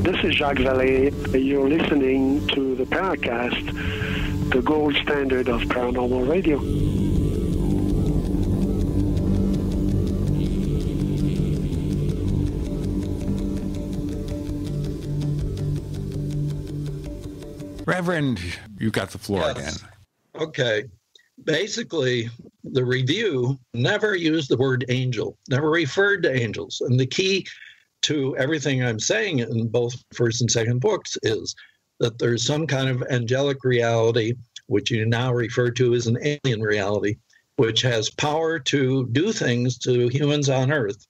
This is Jacques Vallée. You're listening to the Paracast, the gold standard of paranormal radio. Reverend, you got the floor again. Okay. Basically, the review never used the word angel, never referred to angels. And the key to everything I'm saying in both first and second books is that there's some kind of angelic reality, which you now refer to as an alien reality, which has power to do things to humans on Earth.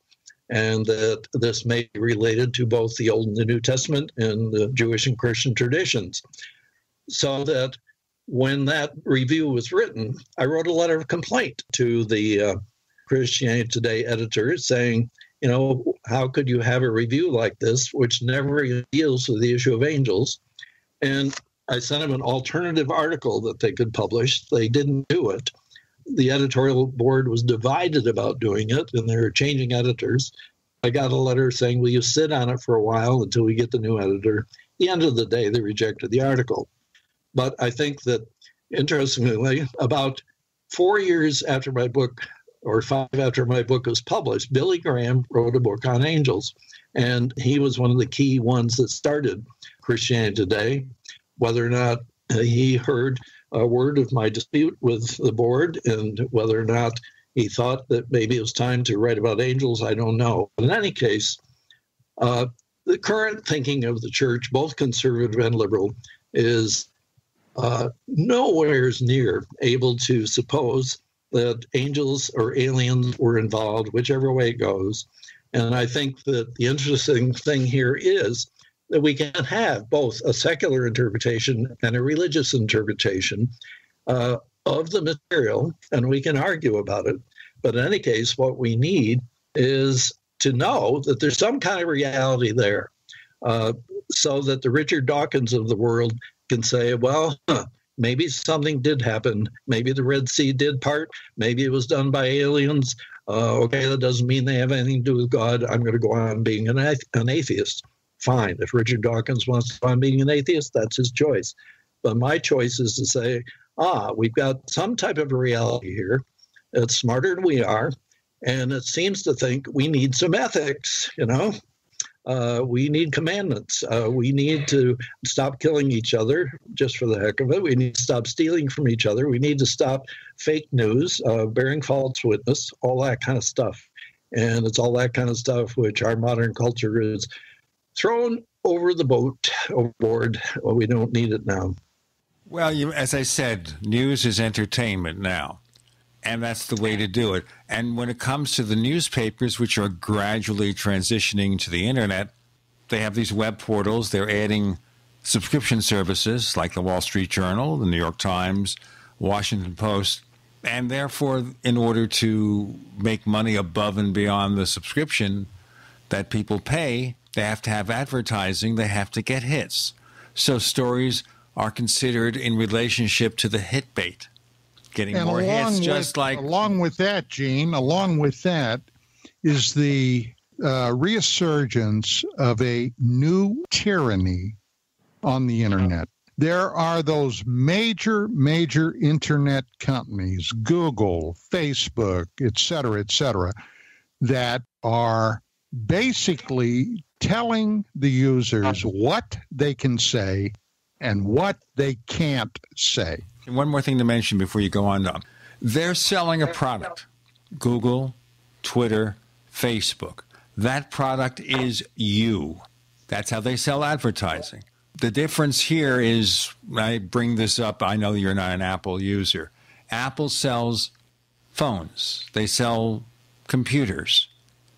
And that this may be related to both the Old and the New Testament and the Jewish and Christian traditions. So that when that review was written, I wrote a letter of complaint to the Christianity Today editor saying, you know, how could you have a review like this, which never deals with the issue of angels? And I sent them an alternative article that they could publish. They didn't do it. The editorial board was divided about doing it, and they were changing editors. I got a letter saying, will you sit on it for a while until we get the new editor? At the end of the day, they rejected the article. But I think that, interestingly, about 4 years after my book, or 5 after my book was published, Billy Graham wrote a book on angels. And he was one of the key ones that started Christianity Today. Whether or not he heard a word of my dispute with the board and whether or not he thought that maybe it was time to write about angels, I don't know. But in any case, the current thinking of the church, both conservative and liberal, is nowhere near able to suppose that angels or aliens were involved, whichever way it goes. And I think that the interesting thing here is that we can have both a secular interpretation and a religious interpretation of the material, and we can argue about it. But in any case, what we need is to know that there's some kind of reality there, so that the Richard Dawkins of the world can say, well, maybe something did happen. Maybe the Red Sea did part. Maybe it was done by aliens. Okay, that doesn't mean they have anything to do with God. I'm going to go on being an atheist. Fine. If Richard Dawkins wants to go on being an atheist, that's his choice. But my choice is to say, we've got some type of reality here. It's smarter than we are. And it seems to think we need some ethics, you know. We need commandments. We need to stop killing each other just for the heck of it. We need to stop stealing from each other. We need to stop fake news, bearing false witness, all that kind of stuff. And it's all that kind of stuff which our modern culture is thrown over the boat, overboard. Well, we don't need it now. Well, as I said, news is entertainment now. And that's the way to do it. And when it comes to the newspapers, which are gradually transitioning to the internet, they have these web portals. They're adding subscription services like the Wall Street Journal, the New York Times, Washington Post. And therefore, in order to make money above and beyond the subscription that people pay, they have to have advertising. They have to get hits. So stories are considered in relationship to the hit bait. Getting and more hits, just like... Along with that, Gene, along with that is the resurgence of a new tyranny on the internet. There are those major internet companies, Google, Facebook, et cetera, that are basically telling the users what they can say and what they can't say. And one more thing to mention before you go on. They're selling a product. Google, Twitter, Facebook. That product is you. That's how they sell advertising. The difference here is, I bring this up, I know you're not an Apple user. Apple sells phones. They sell computers.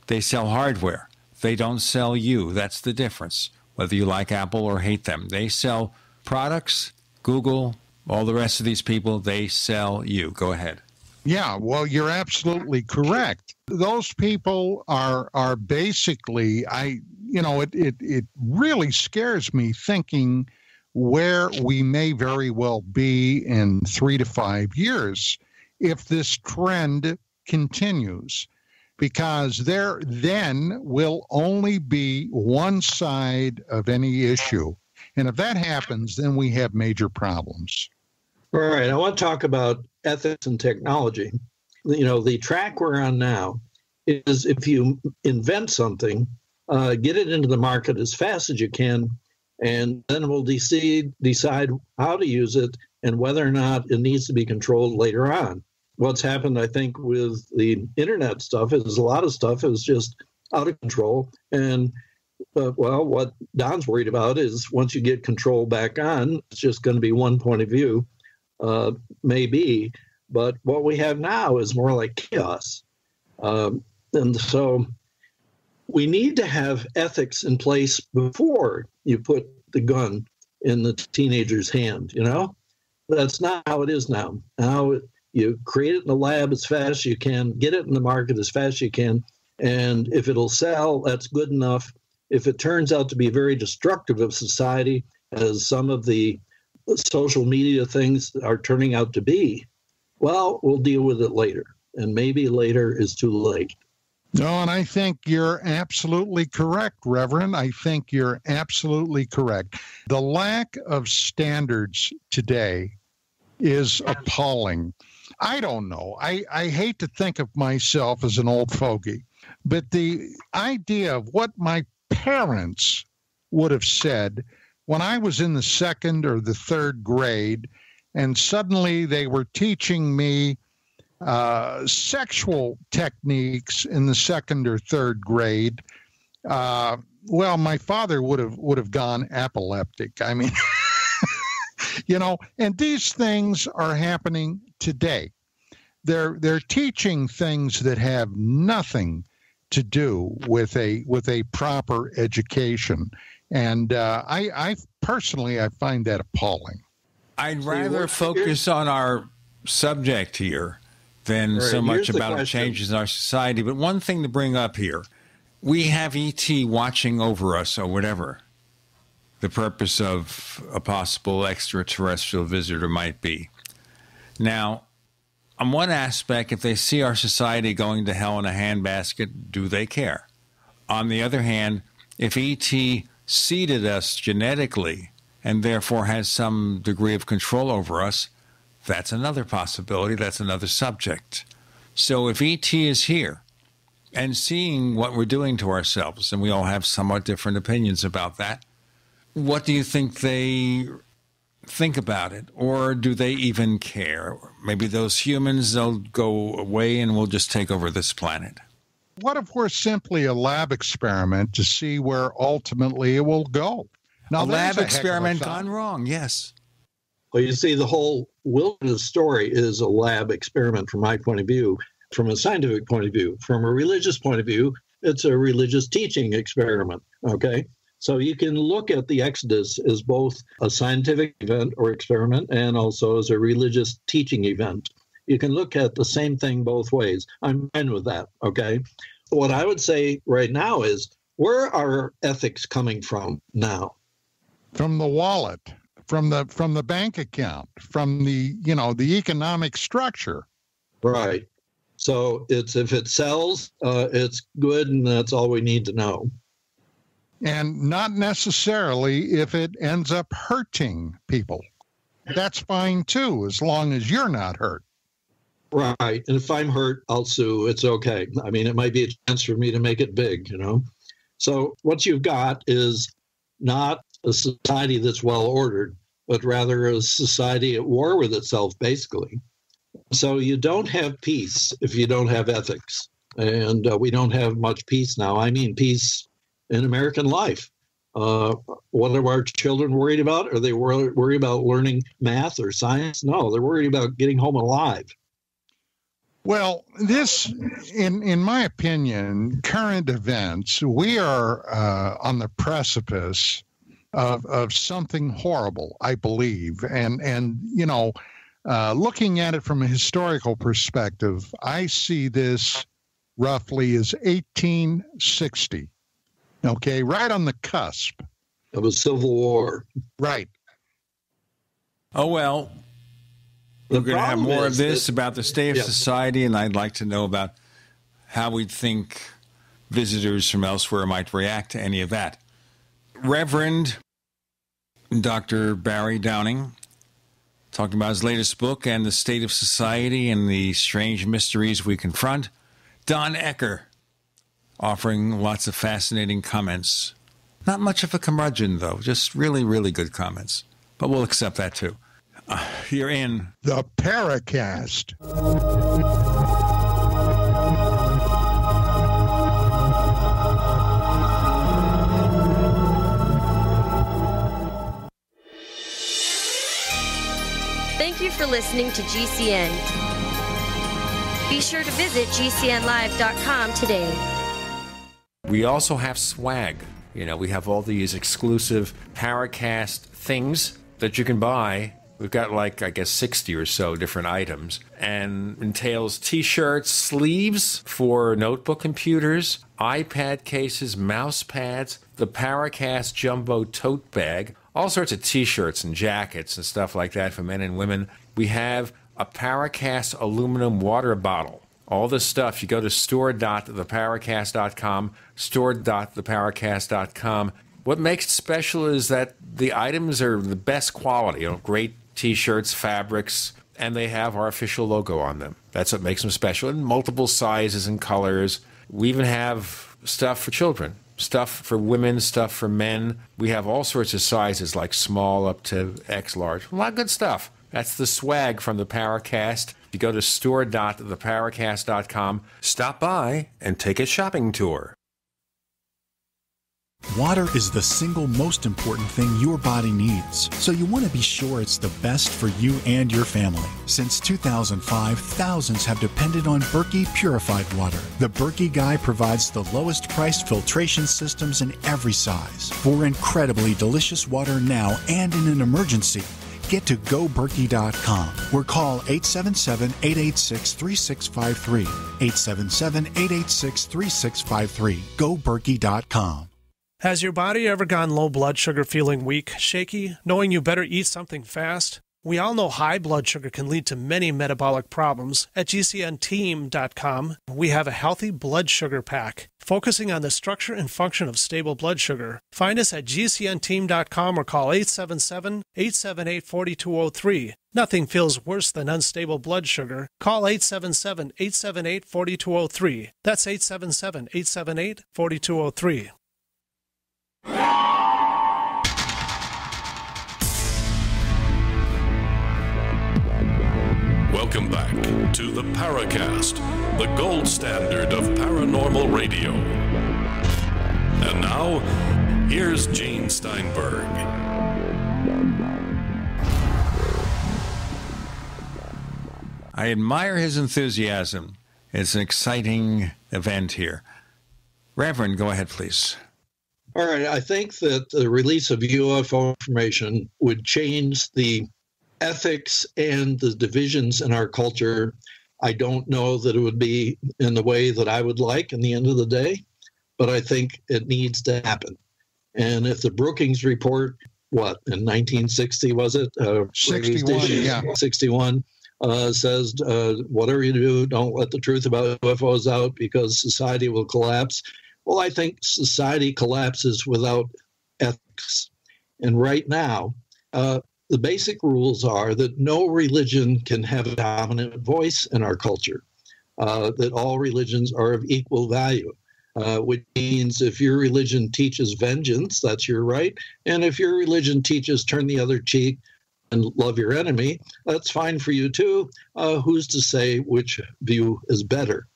They sell hardware. They don't sell you. That's the difference, whether you like Apple or hate them. They sell products, Google, all the rest of these people, they sell you. Go ahead. Yeah, well, you're absolutely correct. Those people are basically, it really scares me thinking where we may very well be in 3 to 5 years if this trend continues, because there then will only be one side of any issue. And if that happens, then we have major problems. All right, I want to talk about ethics and technology. The track we're on now is if you invent something, get it into the market as fast as you can, and then we'll decide how to use it and whether or not it needs to be controlled later on. What's happened, I think, with the internet stuff is a lot of stuff is just out of control. And, what Don's worried about is once you get control back on, it's just going to be one point of view. Maybe, but what we have now is more like chaos. And so we need to have ethics in place before you put the gun in the teenager's hand, That's not how it is now. Now you create it in the lab as fast as you can, get it in the market as fast as you can, and if it'll sell, that's good enough. If it turns out to be very destructive of society, as some of the social media things are turning out to be, well, we'll deal with it later. And maybe later is too late. No, and I think you're absolutely correct, Reverend. I think you're absolutely correct. The lack of standards today is appalling. I don't know. I hate to think of myself as an old fogey, but the idea of what my parents would have said when I was in the 2nd or the 3rd grade, and suddenly they were teaching me sexual techniques in the 2nd or 3rd grade, my father would have gone epileptic. I mean, and these things are happening today. They're teaching things that have nothing to do with a proper education. And I personally find that appalling. I'd rather focus on our subject here than so much about changes in our society. But one thing to bring up here, we have E.T. watching over us or whatever the purpose of a possible extraterrestrial visitor might be. Now, on one aspect, if they see our society going to hell in a handbasket, do they care? On the other hand, if E.T. seeded us genetically and therefore has some degree of control over us, that's another possibility. That's another subject. So if E.T. is here and seeing what we're doing to ourselves, and we all have somewhat different opinions about that, what do you think they think about it? Or do they even care? Maybe those humans, they'll go away and we'll just take over this planet. What if we're simply a lab experiment to see where ultimately it will go? Now, a lab experiment gone wrong, yes. Well, you see, the whole wilderness story is a lab experiment from my point of view, from a scientific point of view. From a religious point of view, it's a religious teaching experiment, okay? So you can look at the Exodus as both a scientific event or experiment and also as a religious teaching event. You can look at the same thing both ways. I'm fine with that, okay? What I would say right now is, where are ethics coming from now? From the wallet, from the bank account, from the economic structure. Right. So it's if it sells, it's good, and that's all we need to know. And not necessarily if it ends up hurting people. That's fine too, as long as you're not hurt. Right. And if I'm hurt, I'll sue. It's okay. I mean, it might be a chance for me to make it big, So what you've got is not a society that's well ordered, but rather a society at war with itself, basically. So you don't have peace if you don't have ethics. And we don't have much peace now. I mean, peace in American life. What are our children worried about? Are they worried about learning math or science? No, they're worried about getting home alive. Well, this, in my opinion, current events, we are on the precipice of something horrible, I believe. And looking at it from a historical perspective, I see this roughly as 1860. Okay, right on the cusp of a civil war. Right. Oh, well. We're going to have more of this about the state of society, and I'd like to know about how we think visitors from elsewhere might react to any of that. Reverend Dr. Barry Downing, talking about his latest book and the state of society and the strange mysteries we confront. Don Ecker, offering lots of fascinating comments. Not much of a curmudgeon, though, just really, really good comments. But we'll accept that, too. You're in the Paracast. Thank you for listening to GCN. Be sure to visit GCNlive.com today. We also have swag. We have all these exclusive Paracast things that you can buy. We've got 60 or so different items, and entails T-shirts, sleeves for notebook computers, iPad cases, mouse pads, the Paracast Jumbo tote bag, all sorts of T-shirts and jackets and stuff like that for men and women. We have a Paracast aluminum water bottle. All this stuff, you go to store.theparacast.com, store.theparacast.com. What makes it special is that the items are the best quality, great T-shirts, fabrics, and they have our official logo on them. That's what makes them special, in multiple sizes and colors. We even have stuff for children, stuff for women, stuff for men. We have all sorts of sizes, like small up to X large. A lot of good stuff. That's the swag from the Paracast. You go to store.theparacast.com, stop by, and take a shopping tour. Water is the single most important thing your body needs, so you want to be sure it's the best for you and your family. Since 2005, thousands have depended on Berkey purified water. The Berkey Guy provides the lowest priced filtration systems in every size. For incredibly delicious water now and in an emergency, get to goberkey.com or call 877-886-3653. 877-886-3653. goberkey.com. Has your body ever gone low blood sugar, feeling weak, shaky, knowing you better eat something fast? We all know high blood sugar can lead to many metabolic problems. At GCNteam.com, we have a healthy blood sugar pack, focusing on the structure and function of stable blood sugar. Find us at GCNteam.com or call 877-878-4203. Nothing feels worse than unstable blood sugar. Call 877-878-4203. That's 877-878-4203. Welcome back to the Paracast, the gold standard of paranormal radio. And now, here's Gene Steinberg. I admire his enthusiasm. It's an exciting event here. Reverend, go ahead, please. All right. I think that the release of UFO information would change the ethics and the divisions in our culture. I don't know that it would be in the way that I would like in the end of the day, but I think it needs to happen. And if the Brookings report, in 1960, was it? 61, yeah. 61, says, whatever you do, don't let the truth about UFOs out because society will collapse. Well, I think society collapses without ethics. And right now, the basic rules are that no religion can have a dominant voice in our culture, that all religions are of equal value, which means if your religion teaches vengeance, that's your right. And if your religion teaches turn the other cheek and love your enemy, that's fine for you too. Who's to say which view is better?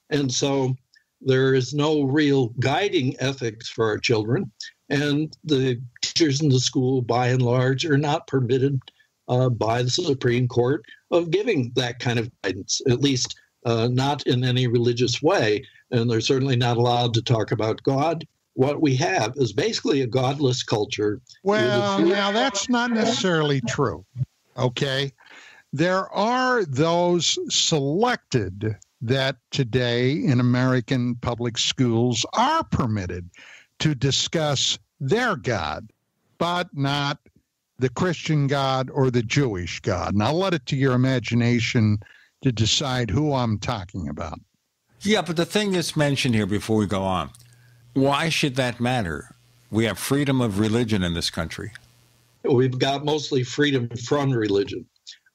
And so there is no real guiding ethics for our children. And the teachers in the school, by and large, are not permitted by the Supreme Court of giving that kind of guidance, at least not in any religious way, and they're certainly not allowed to talk about God. What we have is basically a godless culture. Well, now that's not necessarily true, okay? There are those selected that today in American public schools are permitted to discuss their God, but not the Christian God or the Jewish God. And I'll let it to your imagination to decide who I'm talking about. Yeah, but the thing that's mentioned here before we go on, why should that matter? We have freedom of religion in this country. We've got mostly freedom from religion.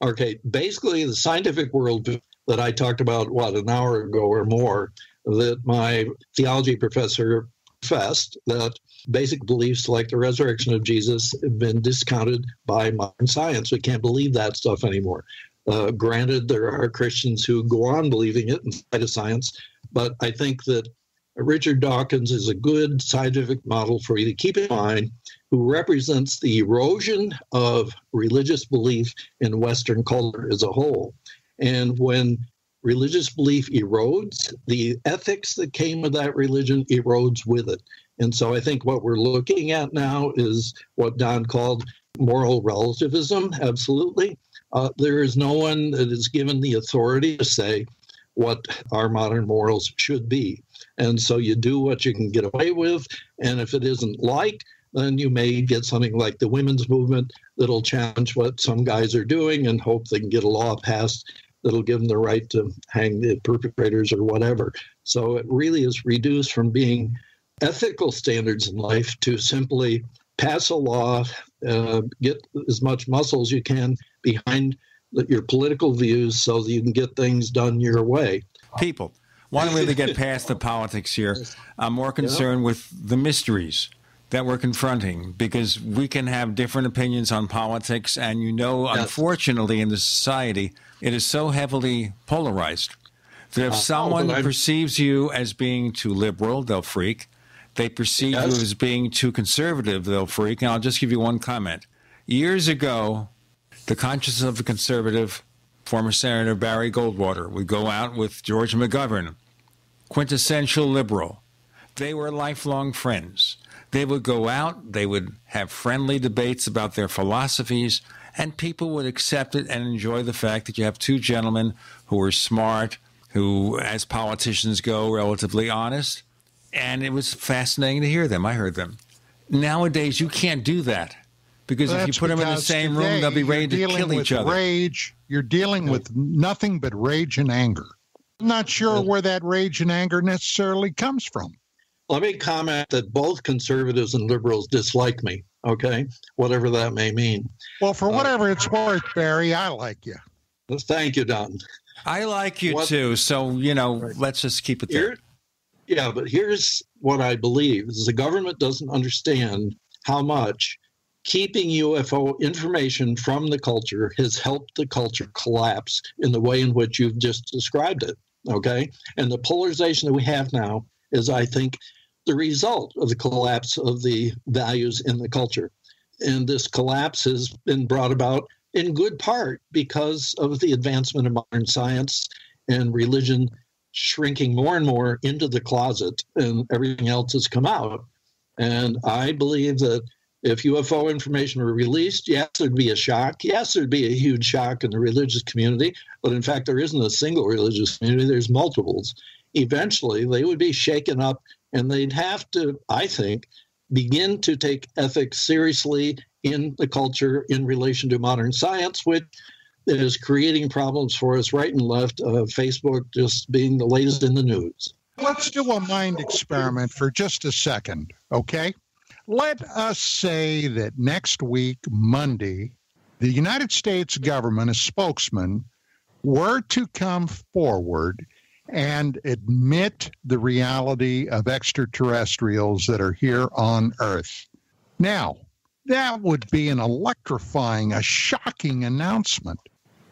Okay, basically the scientific world that I talked about, an hour ago or more, that my theology professor professed, that basic beliefs like the resurrection of Jesus have been discounted by modern science. We can't believe that stuff anymore. Granted, there are Christians who go on believing it in spite of science, but I think that Richard Dawkins is a good scientific model for you to keep in mind, who represents the erosion of religious belief in Western culture as a whole. And when religious belief erodes, the ethics that came with that religion erodes with it. And so I think what we're looking at now is what Don called moral relativism, absolutely. There is no one that is given the authority to say what our modern morals should be. And so you do what you can get away with, and if it isn't liked, then you may get something like the women's movement that'll challenge what some guys are doing and hope they can get a law passed that'll give them the right to hang the perpetrators or whatever. So it really is reduced from being ethical standards in life to simply pass a law, get as much muscle as you can behind your political views so that you can get things done your way. People want to really get past the politics here. I'm more concerned with the mysteries that we're confronting, because we can have different opinions on politics, and unfortunately in the society, it is so heavily polarized that if someone perceives you as being too liberal, they'll freak. They perceive you as being too conservative, they'll freak. And I'll just give you one comment. Years ago, the conscience of a conservative, former Senator Barry Goldwater, would go out with George McGovern, quintessential liberal. They were lifelong friends. They would go out, they would have friendly debates about their philosophies, and people would accept it and enjoy the fact that you have two gentlemen who are smart, who, as politicians go, relatively honest. And it was fascinating to hear them. I heard them. Nowadays, you can't do that, because if you put them in the same room, they'll be ready to kill each other. You're dealing with nothing but rage and anger. I'm not sure where that rage and anger necessarily comes from. Let me comment that both conservatives and liberals dislike me, okay? Whatever that may mean. Well, for whatever it's worth, Barry, I like you. Thank you, Don. I like you too, so, let's just keep it there. Yeah, but here's what I believe, is the government doesn't understand how much keeping UFO information from the culture has helped the culture collapse in the way in which you've just described it, okay? And the polarization that we have now is, I think, the result of the collapse of the values in the culture. And this collapse has been brought about in good part because of the advancement of modern science and religion shrinking more and more into the closet, and everything else has come out. And I believe that if UFO information were released, yes, there'd be a shock. Yes, there'd be a huge shock in the religious community. But in fact, there isn't a single religious community. There's multiples. Eventually, they would be shaken up, and they'd have to, I think, begin to take ethics seriously in the culture in relation to modern science, which is creating problems for us right and left, Facebook just being the latest in the news. Let's do a mind experiment for just a second, okay? Let us say that next week, Monday, the United States government, a spokesman, were to come forward and admit the reality of extraterrestrials that are here on Earth. Now, that would be an electrifying, a shocking announcement.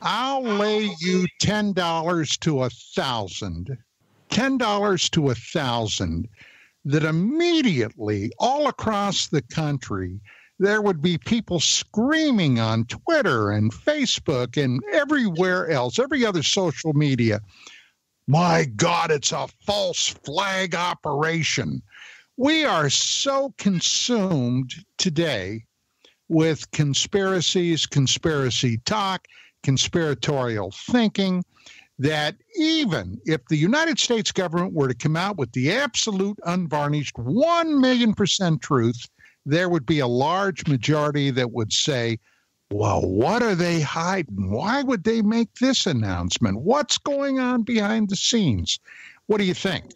I'll lay you $10 to 1,000. $10 to 1,000 that immediately all across the country there would be people screaming on Twitter and Facebook and everywhere else, every other social media. My God, it's a false flag operation. We are so consumed today with conspiracies, conspiracy talk, conspiratorial thinking, that even if the United States government were to come out with the absolute unvarnished 1,000,000% truth, there would be a large majority that would say, well, what are they hiding? Why would they make this announcement? What's going on behind the scenes? What do you think?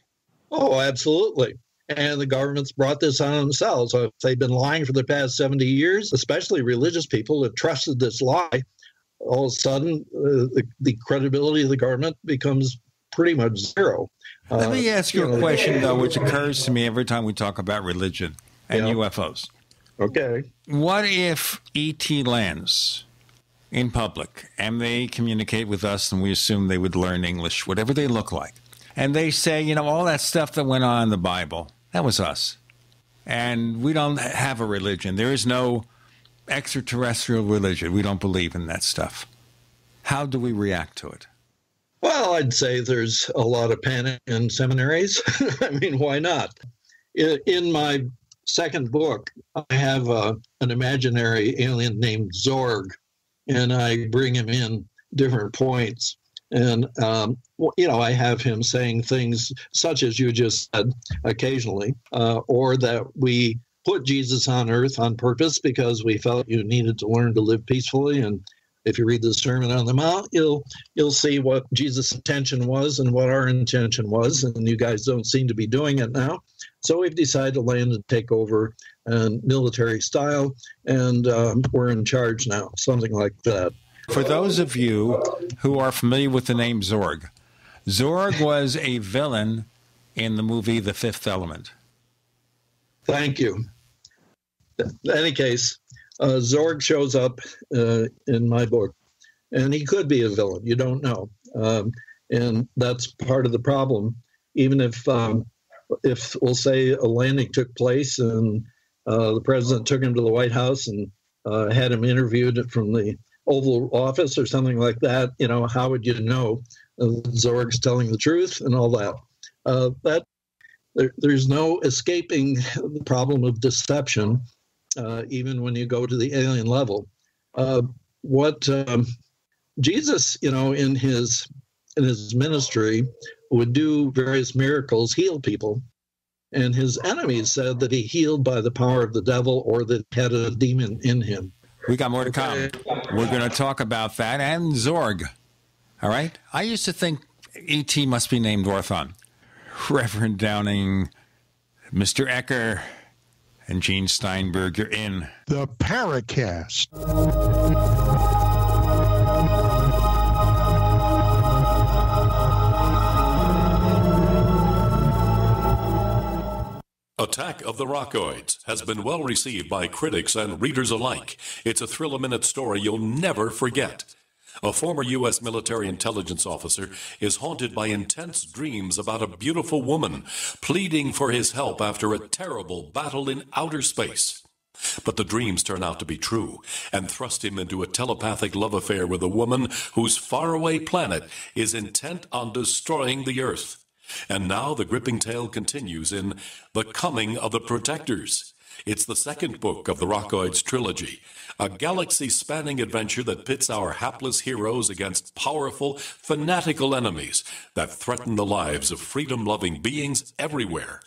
Oh, absolutely. And the government's brought this on themselves. So if they've been lying for the past 70 years, especially religious people have trusted this lie, all of a sudden the credibility of the government becomes pretty much zero. Let me ask you a question, though, which occurs to me every time we talk about religion and UFOs. Okay. What if ET lands in public and they communicate with us and we assume they would learn English, whatever they look like, and they say, all that stuff that went on in the Bible, that was us. And we don't have a religion. There is no extraterrestrial religion. We don't believe in that stuff. How do we react to it? Well, I'd say there's a lot of panic in seminaries. I mean, why not? In my second book, I have an imaginary alien named Zorg, and I bring him in different points. And, I have him saying things such as you just said occasionally, or that we put Jesus on earth on purpose because we felt you needed to learn to live peacefully. And if you read the Sermon on the Mount, you'll see what Jesus' intention was and what our intention was. And you guys don't seem to be doing it now. So we've decided to land and take over military style, and we're in charge now, something like that. For those of you who are familiar with the name Zorg, Zorg was a villain in the movie The Fifth Element. Thank you. In any case, Zorg shows up in my book, and he could be a villain. You don't know. And that's part of the problem. Even if we'll say a landing took place and the president took him to the White House and had him interviewed from the Oval Office or something like that, how would you know Zorg's telling the truth and all that? There's no escaping the problem of deception, even when you go to the alien level. What Jesus, in his ministry, would do various miracles, heal people, and his enemies said that he healed by the power of the devil or that had a demon in him. We got more to come. We're going to talk about that and Zorg. All right? I used to think E.T. must be named Orthon. Reverend Downing, Mr. Ecker, and Gene Steinberg, you're in the Paracast. Attack of the Rockoids has been well received by critics and readers alike. It's a thrill-a-minute story you'll never forget. A former U.S. military intelligence officer is haunted by intense dreams about a beautiful woman pleading for his help after a terrible battle in outer space. But the dreams turn out to be true and thrust him into a telepathic love affair with a woman whose faraway planet is intent on destroying the Earth. And now the gripping tale continues in The Coming of the Protectors. It's the second book of the Rockoids trilogy, a galaxy-spanning adventure that pits our hapless heroes against powerful, fanatical enemies that threaten the lives of freedom-loving beings everywhere.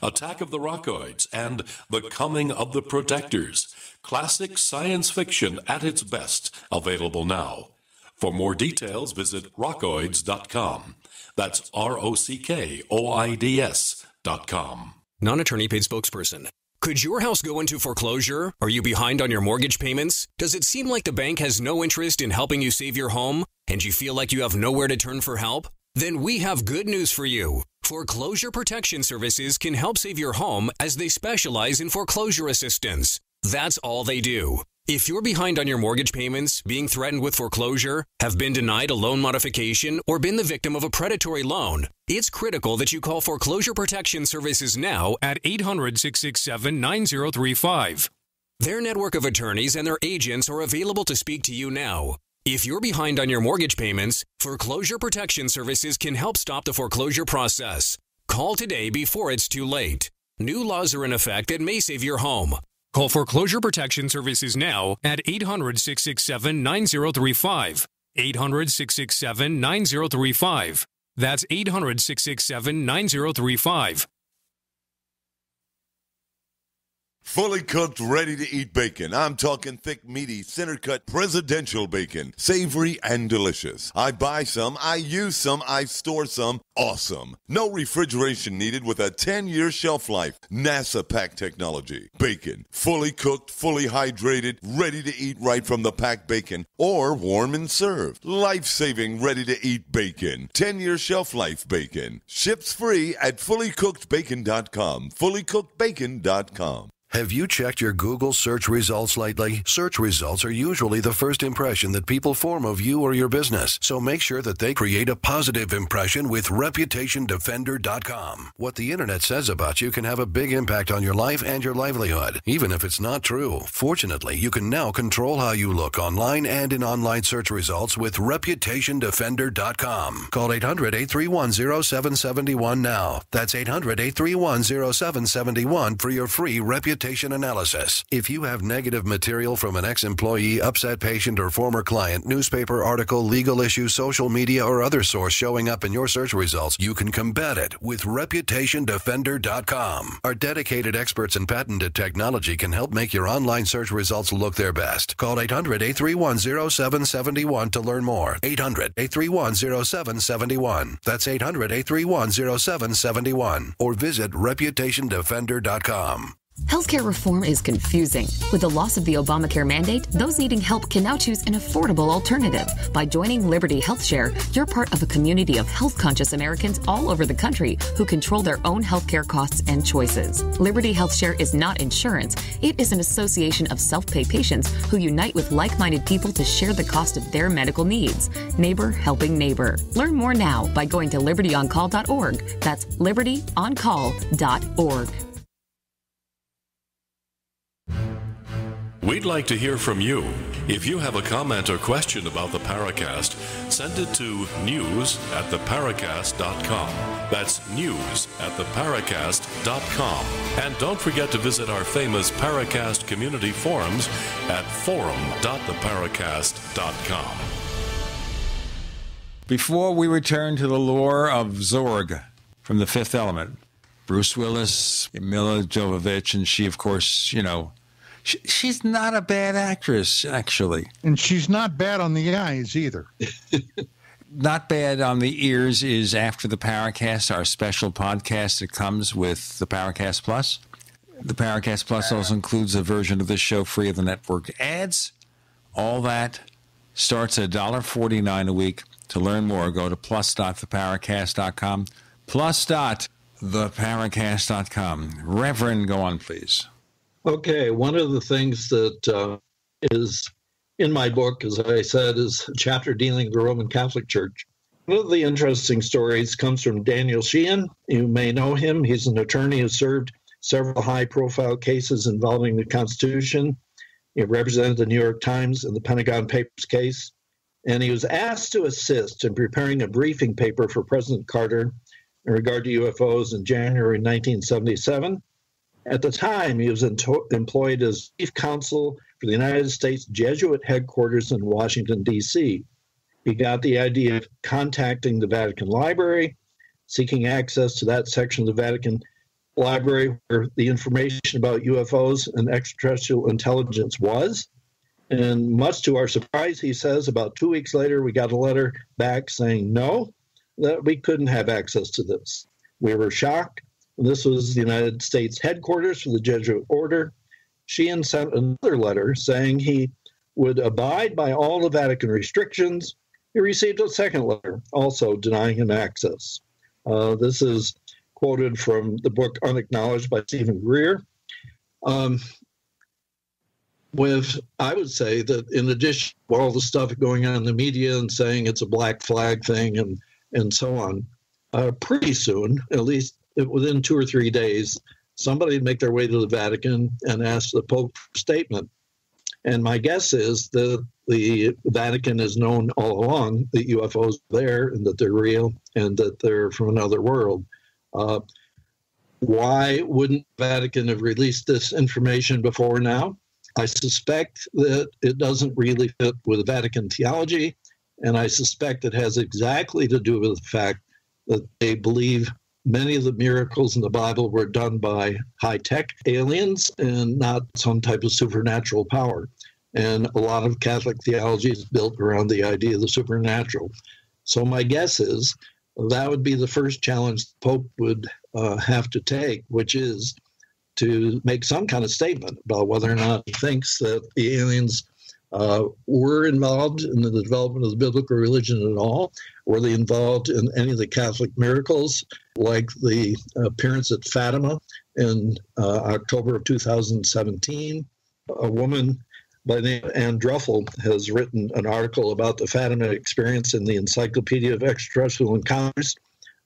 Attack of the Rockoids and The Coming of the Protectors, classic science fiction at its best, available now. For more details, visit rockoids.com. That's ROCKOIDS.com. Non-attorney paid spokesperson. Could your house go into foreclosure? Are you behind on your mortgage payments? Does it seem like the bank has no interest in helping you save your home? And you feel like you have nowhere to turn for help? Then we have good news for you. Foreclosure Protection Services can help save your home as they specialize in foreclosure assistance. That's all they do. If you're behind on your mortgage payments, being threatened with foreclosure, have been denied a loan modification, or been the victim of a predatory loan, it's critical that you call Foreclosure Protection Services now at 800-667-9035. Their network of attorneys and their agents are available to speak to you now. If you're behind on your mortgage payments, Foreclosure Protection Services can help stop the foreclosure process. Call today before it's too late. New laws are in effect that may save your home. Call Foreclosure Protection Services now at 800-667-9035. 800-667-9035. That's 800-667-9035. Fully cooked, ready to eat bacon. I'm talking thick, meaty, center-cut presidential bacon. Savory and delicious. I buy some, I use some, I store some. Awesome. No refrigeration needed with a 10-year shelf life. NASA-packed technology. Bacon. Fully cooked, fully hydrated, ready to eat right from the packed bacon. Or warm and served. Life-saving, ready to eat bacon. 10-year shelf life bacon. Ships free at fullycookedbacon.com. Fullycookedbacon.com. Have you checked your Google search results lately? Search results are usually the first impression that people form of you or your business. So make sure that they create a positive impression with ReputationDefender.com. What the internet says about you can have a big impact on your life and your livelihood, even if it's not true. Fortunately, you can now control how you look online and in online search results with ReputationDefender.com. Call 800-831-0771 now. That's 800-831-0771 for your free reputation analysis. If you have negative material from an ex-employee, upset patient, or former client, newspaper article, legal issue, social media, or other source showing up in your search results, you can combat it with ReputationDefender.com. Our dedicated experts in patented technology can help make your online search results look their best. Call 800-831-0771 to learn more. 800-831-0771. That's 800-831-0771. Or visit ReputationDefender.com. Healthcare reform is confusing. With the loss of the Obamacare mandate, those needing help can now choose an affordable alternative. By joining Liberty HealthShare, you're part of a community of health-conscious Americans all over the country who control their own healthcare costs and choices. Liberty HealthShare is not insurance. It is an association of self-pay patients who unite with like-minded people to share the cost of their medical needs. Neighbor helping neighbor. Learn more now by going to libertyoncall.org. That's libertyoncall.org. We'd like to hear from you. If you have a comment or question about the Paracast, send it to news@theparacast.com. That's news@theparacast.com. And don't forget to visit our famous Paracast community forums at forum.theparacast.com. Before we return to the lore of Zorg from The Fifth Element, Bruce Willis, Mila Jovovich, and she, of course, she's not a bad actress, actually. And she's not bad on the eyes either. Not bad on the ears is After the Paracast, our special podcast that comes with the Paracast Plus. The Paracast Plus also includes a version of this show free of the network ads. All that starts at $1.49 a week. To learn more, go to plus.theparacast.com, plus.theparacast.com. Reverend, go on, please. Okay, one of the things that is in my book, as I said, is a chapter dealing with the Roman Catholic Church. One of the interesting stories comes from Daniel Sheehan. You may know him. He's an attorney who served several high-profile cases involving the Constitution. He represented the New York Times in the Pentagon Papers case, and he was asked to assist in preparing a briefing paper for President Carter in regard to UFOs in January 1977. At the time, he was employed as chief counsel for the United States Jesuit headquarters in Washington, D.C. He got the idea of contacting the Vatican Library, seeking access to that section of the Vatican Library where the information about UFOs and extraterrestrial intelligence was. And much to our surprise, he says, about 2 weeks later, we got a letter back saying no, that we couldn't have access to this. We were shocked. This was the United States headquarters for the Jesuit order. Sheehan sent another letter saying he would abide by all the Vatican restrictions. He received a second letter also denying him access. This is quoted from the book Unacknowledged by Stephen Greer. I would say that in addition to all the stuff going on in the media and saying it's a black flag thing and so on, pretty soon, at least within 2 or 3 days, somebody would make their way to the Vatican and ask the Pope for a statement. And my guess is that the Vatican has known all along that UFOs are there and that they're real and that they're from another world. Why wouldn't the Vatican have released this information before now? I suspect that it doesn't really fit with Vatican theology, and I suspect it has exactly to do with the fact that they believe many of the miracles in the Bible were done by high-tech aliens and not some type of supernatural power. And a lot of Catholic theology is built around the idea of the supernatural. So my guess is that would be the first challenge the Pope would have to take, which is to make some kind of statement about whether or not he thinks that the aliens were involved in the development of the biblical religion at all. Were they involved in any of the Catholic miracles, like the appearance at Fatima in October of 2017? A woman by the name of Anne Druffel has written an article about the Fatima experience in the Encyclopedia of Extraterrestrial Encounters,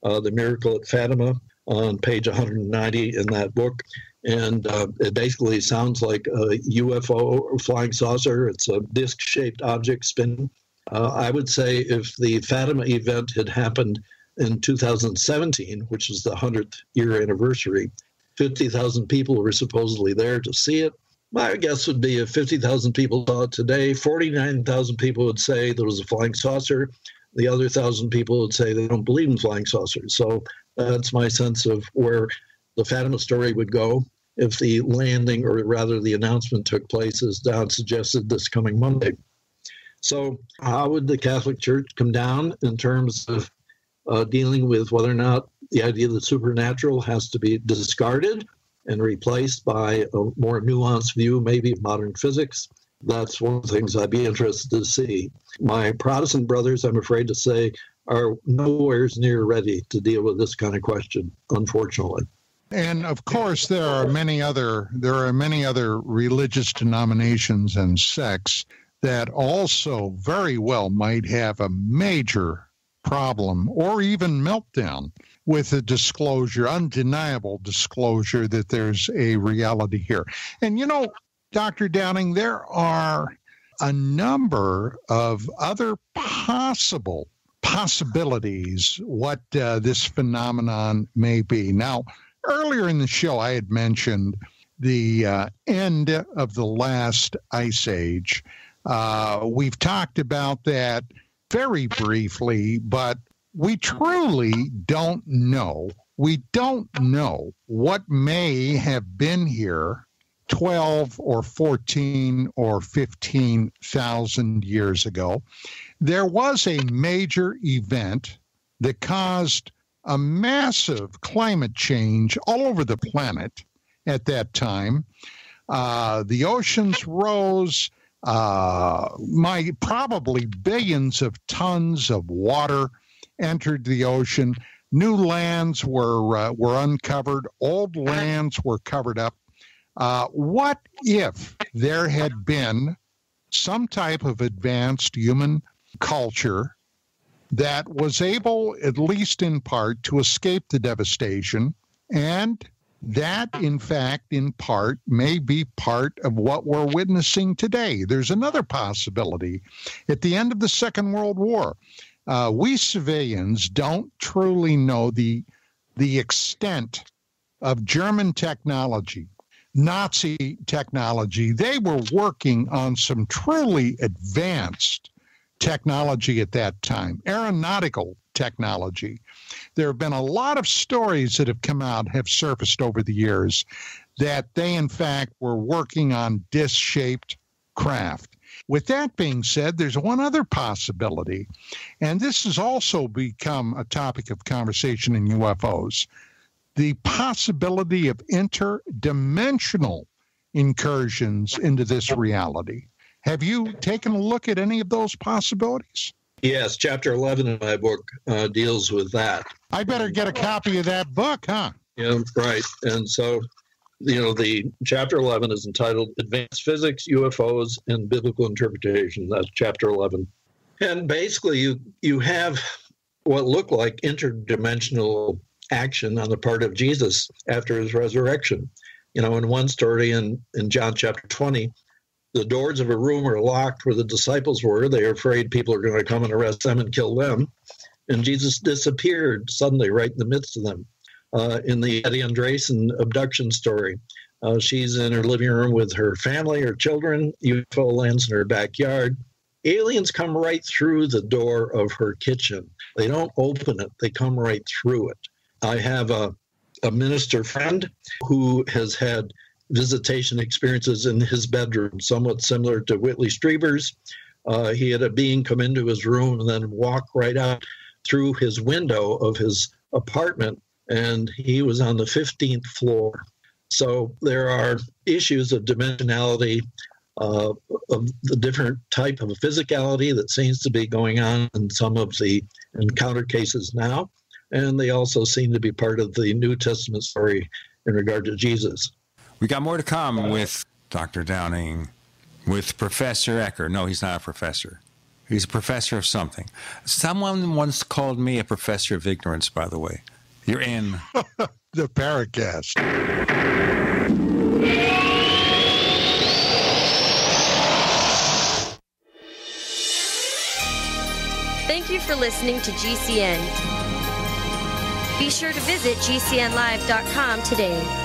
The Miracle at Fatima, on page 190 in that book. And it basically sounds like a UFO or flying saucer. It's a disc-shaped object spinning. I would say if the Fatima event had happened in 2017, which is the 100th year anniversary, 50,000 people were supposedly there to see it. My guess would be if 50,000 people saw it today, 49,000 people would say there was a flying saucer. The other 1,000 people would say they don't believe in flying saucers. So that's my sense of where the Fatima story would go if the landing, or rather the announcement, took place as Don suggested this coming Monday. So how would the Catholic Church come down in terms of dealing with whether or not the idea of the supernatural has to be discarded and replaced by a more nuanced view, maybe of modern physics? That's one of the things I'd be interested to see. My Protestant brothers, I'm afraid to say, are nowhere near ready to deal with this kind of question, unfortunately. And of course, there are many other religious denominations and sects that also very well might have a major problem or even meltdown with a disclosure, undeniable disclosure that there's a reality here. And you know, Dr. Downing, there are a number of other possibilities what this phenomenon may be. Now, earlier in the show, I had mentioned the end of the last ice age. We've talked about that very briefly, but we truly don't know. We don't know what may have been here 12 or 14 or 15,000 years ago. There was a major event that caused a massive climate change all over the planet at that time. The oceans rose, probably billions of tons of water entered the ocean. New lands were uncovered. Old lands were covered up. What if there had been some type of advanced human culture that was able, at least in part, to escape the devastation, and that, in fact, in part, may be part of what we're witnessing today? There's another possibility. At the end of the Second World War, we civilians don't truly know the extent of German technology, Nazi technology. They were working on some truly advanced technology at that time, aeronautical technology. There have been a lot of stories that have come out, have surfaced over the years, that they, in fact, were working on disc-shaped craft. With that being said, there's one other possibility, and this has also become a topic of conversation in UFOs, the possibility of interdimensional incursions into this reality. Have you taken a look at any of those possibilities? Yes, Chapter 11 in my book deals with that. I better get a copy of that book, huh? Yeah, right. And so, the Chapter 11 is entitled Advanced Physics, UFOs, and Biblical Interpretation. That's Chapter 11. And basically, you have what look like interdimensional action on the part of Jesus after his resurrection. In one story in John chapter 20, The doors of a room are locked where the disciples were. They are afraid people are going to come and arrest them and kill them. And Jesus disappeared suddenly right in the midst of them. In the Eddie Andresen abduction story, she's in her living room with her family, her children. UFO lands in her backyard. Aliens come right through the door of her kitchen. They don't open it. They come right through it. I have a minister friend who has had visitation experiences in his bedroom, somewhat similar to Whitley Strieber's. He had a being come into his room and then walk right out through his window of his apartment, and he was on the 15th floor. So there are issues of dimensionality, of the different type of physicality that seems to be going on in some of the encounter cases now. And they also seem to be part of the New Testament story in regard to Jesus. We got more to come with Dr. Downing, with Professor Ecker. No, he's not a professor. He's a professor of something. Someone once called me a professor of ignorance, by the way. You're in the Paracast. Thank you for listening to GCN. Be sure to visit GCNlive.com today.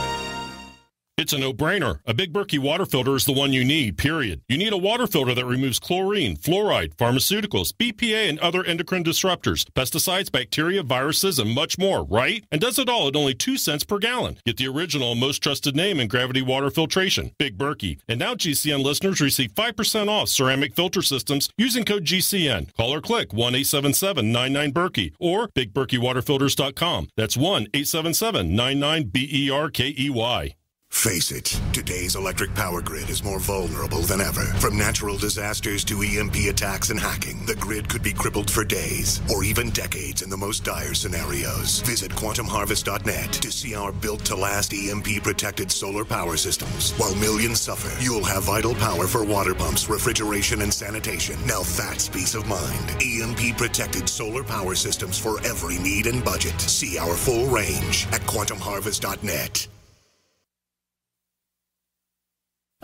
It's a no-brainer. A Big Berkey water filter is the one you need, period. You need a water filter that removes chlorine, fluoride, pharmaceuticals, BPA, and other endocrine disruptors, pesticides, bacteria, viruses, and much more, right? And does it all at only 2 cents per gallon. Get the original, most trusted name in gravity water filtration, Big Berkey. And now GCN listeners receive 5% off ceramic filter systems using code GCN. Call or click 1-877-99-BERKEY or BigBerkeyWaterFilters.com. That's 1-877-99-BERKEY. Face it, today's electric power grid is more vulnerable than ever. From natural disasters to EMP attacks and hacking, the grid could be crippled for days or even decades in the most dire scenarios. Visit quantumharvest.net to see our built-to-last EMP-protected solar power systems. While millions suffer, you'll have vital power for water pumps, refrigeration, and sanitation. Now that's peace of mind. EMP-protected solar power systems for every need and budget. See our full range at quantumharvest.net.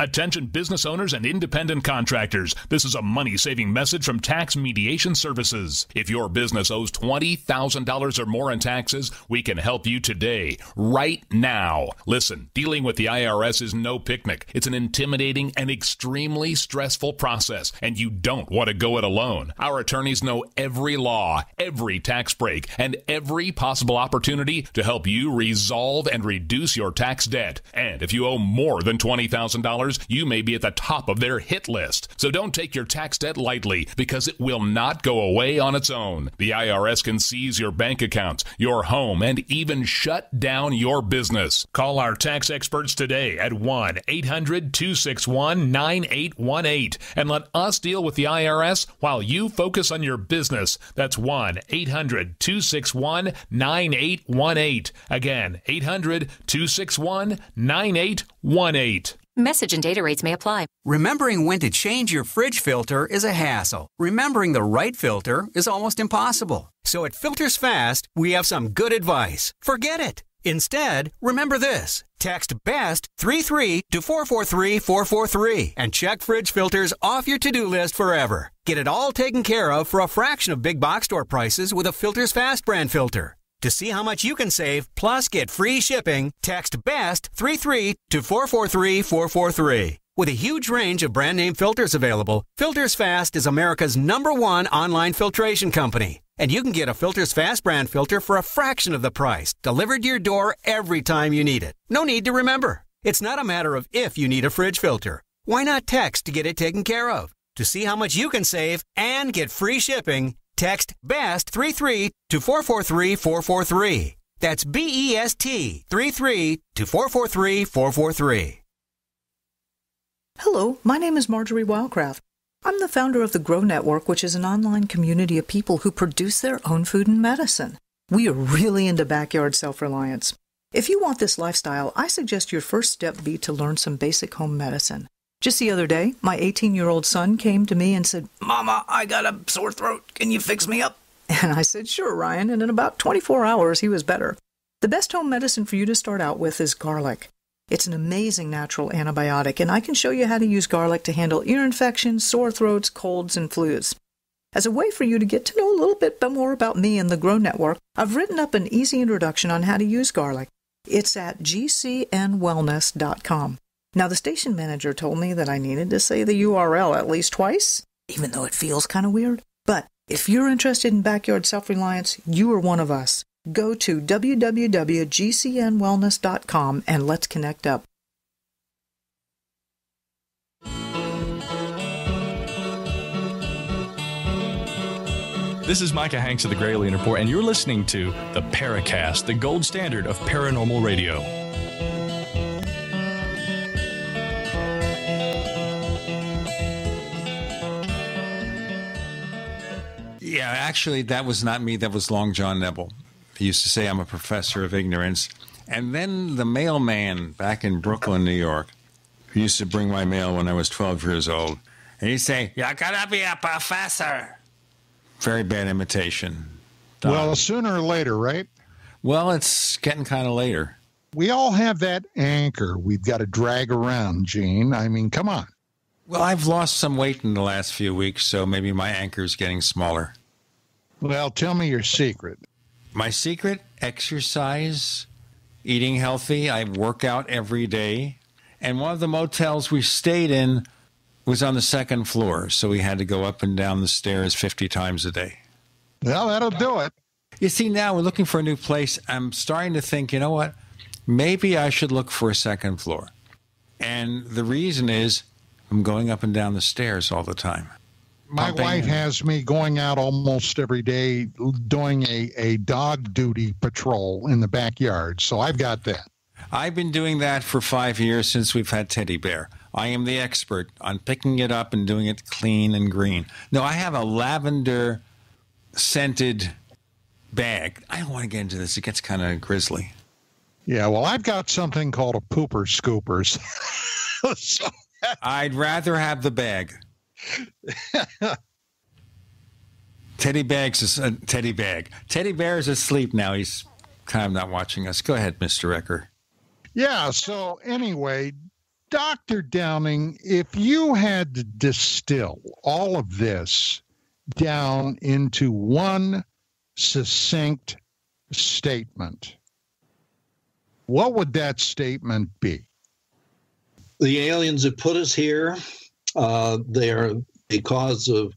Attention business owners and independent contractors. This is a money-saving message from Tax Mediation Services. If your business owes $20,000 or more in taxes, we can help you today, right now. Listen, dealing with the IRS is no picnic. It's an intimidating and extremely stressful process, and you don't want to go it alone. Our attorneys know every law, every tax break, and every possible opportunity to help you resolve and reduce your tax debt. And if you owe more than $20,000, you may be at the top of their hit list. So don't take your tax debt lightly, because it will not go away on its own. The IRS can seize your bank accounts, your home, and even shut down your business. Call our tax experts today at 1-800-261-9818 and let us deal with the IRS while you focus on your business. That's 1-800-261-9818. Again, 800-261-9818. Message and data rates may apply. Remembering when to change your fridge filter is a hassle. Remembering the right filter is almost impossible. So at Filters Fast, we have some good advice. Forget it. Instead, remember this. Text BEST 33 to 443-443 and check fridge filters off your to-do list forever. Get it all taken care of for a fraction of big box store prices with a Filters Fast brand filter. To see how much you can save, plus get free shipping, text BEST 33 to 443-443. With a huge range of brand name filters available, Filters Fast is America's #1 online filtration company. And you can get a Filters Fast brand filter for a fraction of the price, delivered to your door every time you need it. No need to remember. It's not a matter of if you need a fridge filter. Why not text to get it taken care of? To see how much you can save and get free shipping, text BEST 33 to 443-443. That's BEST 33 to 443-443. Hello, my name is Marjorie Wildcraft. I'm the founder of the Grow Network, which is an online community of people who produce their own food and medicine. We are really into backyard self-reliance. If you want this lifestyle, I suggest your first step be to learn some basic home medicine. Just the other day, my 18-year-old son came to me and said, "Mama, I got a sore throat. Can you fix me up?" And I said, "Sure, Ryan," and in about 24 hours, he was better. The best home medicine for you to start out with is garlic. It's an amazing natural antibiotic, and I can show you how to use garlic to handle ear infections, sore throats, colds, and flus. As a way for you to get to know a little bit more about me and the Grow Network, I've written up an easy introduction on how to use garlic. It's at gcnwellness.com. Now, the station manager told me that I needed to say the URL at least twice, even though it feels kind of weird. But if you're interested in backyard self-reliance, you are one of us. Go to www.gcnwellness.com and let's connect up. This is Micah Hanks of the Gray Alien Report, and you're listening to the Paracast, the gold standard of paranormal radio. Yeah, actually, that was not me. That was Long John Nebel. He used to say I'm a professor of ignorance. And then the mailman back in Brooklyn, New York, who used to bring my mail when I was 12 years old, and he'd say, "You're gonna be a professor." Very bad imitation. Well, sooner or later, right? Well, it's getting kind of later. We all have that anchor we've got to drag around, Gene. I mean, come on. Well, I've lost some weight in the last few weeks, so maybe my anchor's getting smaller. Well, tell me your secret. My secret? Exercise, eating healthy. I work out every day. And one of the motels we stayed in was on the second floor, so we had to go up and down the stairs 50 times a day. Well, that'll do it. You see, now we're looking for a new place. I'm starting to think, you know what? Maybe I should look for a second floor. And the reason is I'm going up and down the stairs all the time. My wife has me going out almost every day doing a dog duty patrol in the backyard, so I've got that. I've been doing that for 5 years since we've had Teddy Bear. I am the expert on picking it up and doing it clean and green. No, I have a lavender-scented bag. I don't want to get into this. It gets kind of grisly. Yeah, well, I've got something called a pooper scoopers. So I'd rather have the bag. Teddy Bear is asleep now. He's kind of not watching us. Go ahead, Mr. Ecker. Yeah, so anyway, Dr. Downing, if you had to distill all of this down into one succinct statement, what would that statement be? The aliens have put us here. They are a cause of,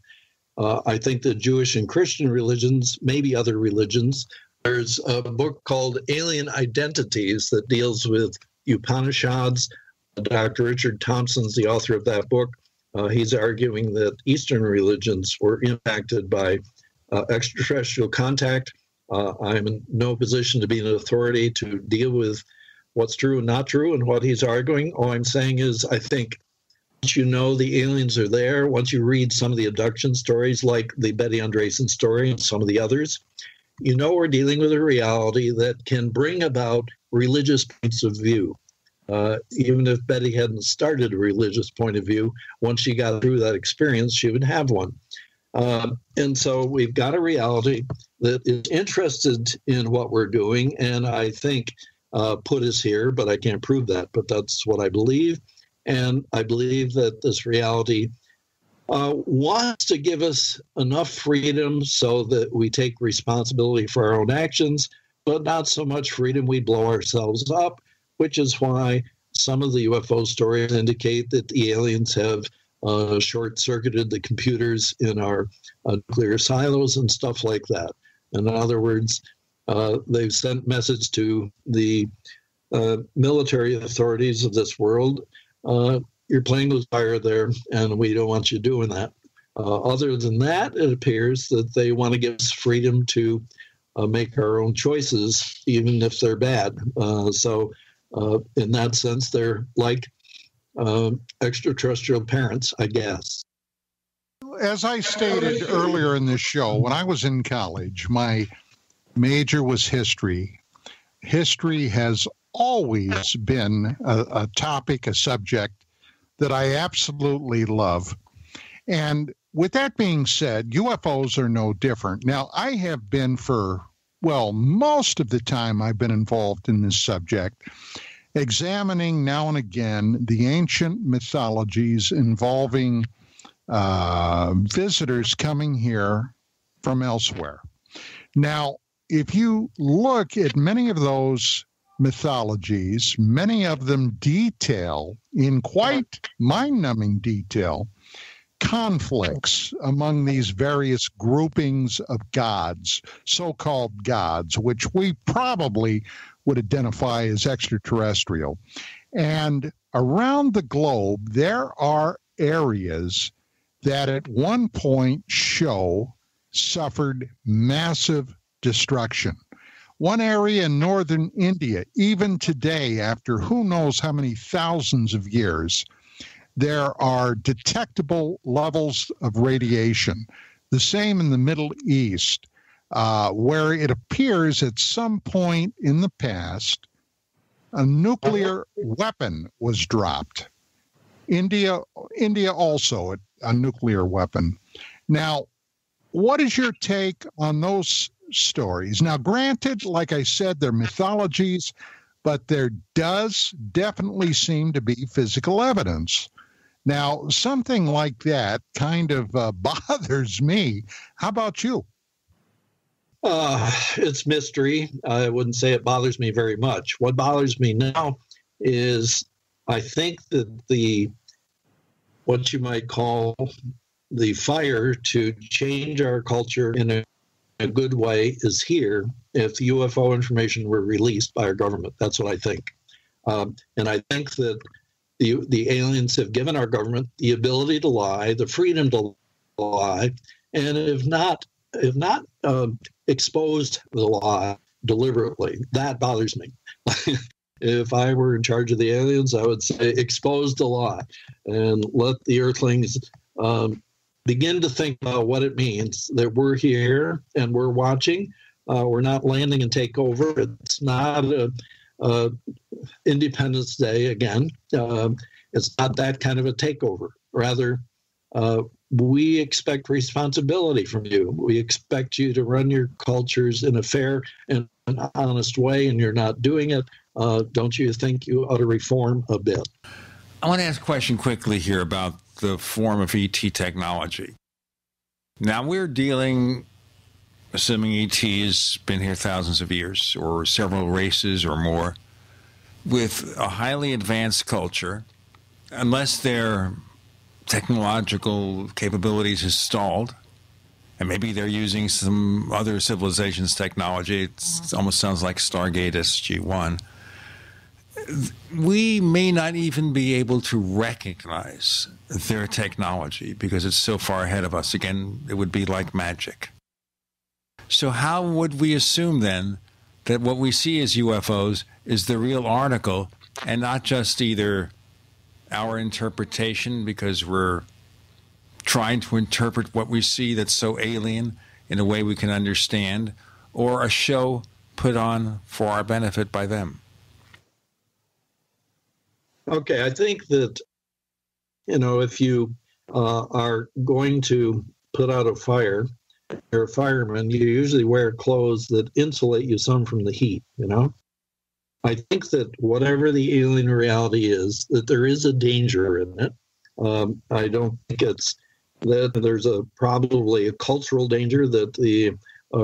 I think, the Jewish and Christian religions, maybe other religions. There's a book called Alien Identities that deals with Upanishads. Dr. Richard Thompson's the author of that book. He's arguing that Eastern religions were impacted by extraterrestrial contact. I'm in no position to be an authority to deal with what's true and not true and what he's arguing. All I'm saying is I think once you know the aliens are there, once you read some of the abduction stories like the Betty Andreessen story and some of the others, you know we're dealing with a reality that can bring about religious points of view. Even if Betty hadn't started a religious point of view, once she got through that experience, she would have one. And so we've got a reality that is interested in what we're doing, and I think put us here, but I can't prove that, but that's what I believe. And I believe that this reality wants to give us enough freedom so that we take responsibility for our own actions, but not so much freedom we blow ourselves up, which is why some of the UFO stories indicate that the aliens have short-circuited the computers in our nuclear silos and stuff like that. In other words, they've sent message to the military authorities of this world, you're playing with fire there, and we don't want you doing that. Other than that, it appears that they want to give us freedom to make our own choices, even if they're bad. So in that sense, they're like extraterrestrial parents, I guess. As I stated earlier in this show, when I was in college, my major was history. History has always been a topic, a subject that I absolutely love. And with that being said, UFOs are no different. Now, I have been for, well, most of the time I've been involved in this subject, examining now and again the ancient mythologies involving visitors coming here from elsewhere. Now, if you look at many of those mythologies, many of them detail in quite mind-numbing detail conflicts among these various groupings of gods, so-called gods, which we probably would identify as extraterrestrial. And around the globe, there are areas that at one point suffered massive destruction. One area in northern India, even today, after who knows how many thousands of years, there are detectable levels of radiation. The same in the Middle East, where it appears at some point in the past, a nuclear weapon was dropped. India also a nuclear weapon. Now, what is your take on those stories? Now, granted, like I said, they're mythologies, but there does definitely seem to be physical evidence. Now, something like that kind of bothers me. How about you? It's mystery. I wouldn't say it bothers me very much. What bothers me now is I think that what you might call the fire to change our culture in a good way is here if the UFO information were released by our government. That's what I think. And I think that the aliens have given our government the ability to lie, the freedom to lie, and have not exposed the lie deliberately. That bothers me. If I were in charge of the aliens, I would say expose the lie and let the earthlings begin to think about what it means that we're here and we're watching. We're not landing and take over. It's not Independence Day again. It's not that kind of a takeover. Rather, we expect responsibility from you. We expect you to run your cultures in a fair and an honest way, and you're not doing it. Don't you think you ought to reform a bit? I want to ask a question quickly here about the form of ET technology. Now, we're dealing, assuming ET has been here thousands of years or several races or more, with a highly advanced culture, unless their technological capabilities is stalled, and maybe they're using some other civilization's technology. It almost sounds like Stargate SG-1. We may not even be able to recognize their technology because it's so far ahead of us. Again, it would be like magic. So how would we assume then that what we see as UFOs is the real article and not just either our interpretation because we're trying to interpret what we see that's so alien in a way we can understand, or a show put on for our benefit by them? Okay, I think that, if you are going to put out a fire, you're a fireman, you usually wear clothes that insulate you some from the heat, I think that whatever the alien reality is, that there is a danger in it. I don't think it's that there's probably a cultural danger that the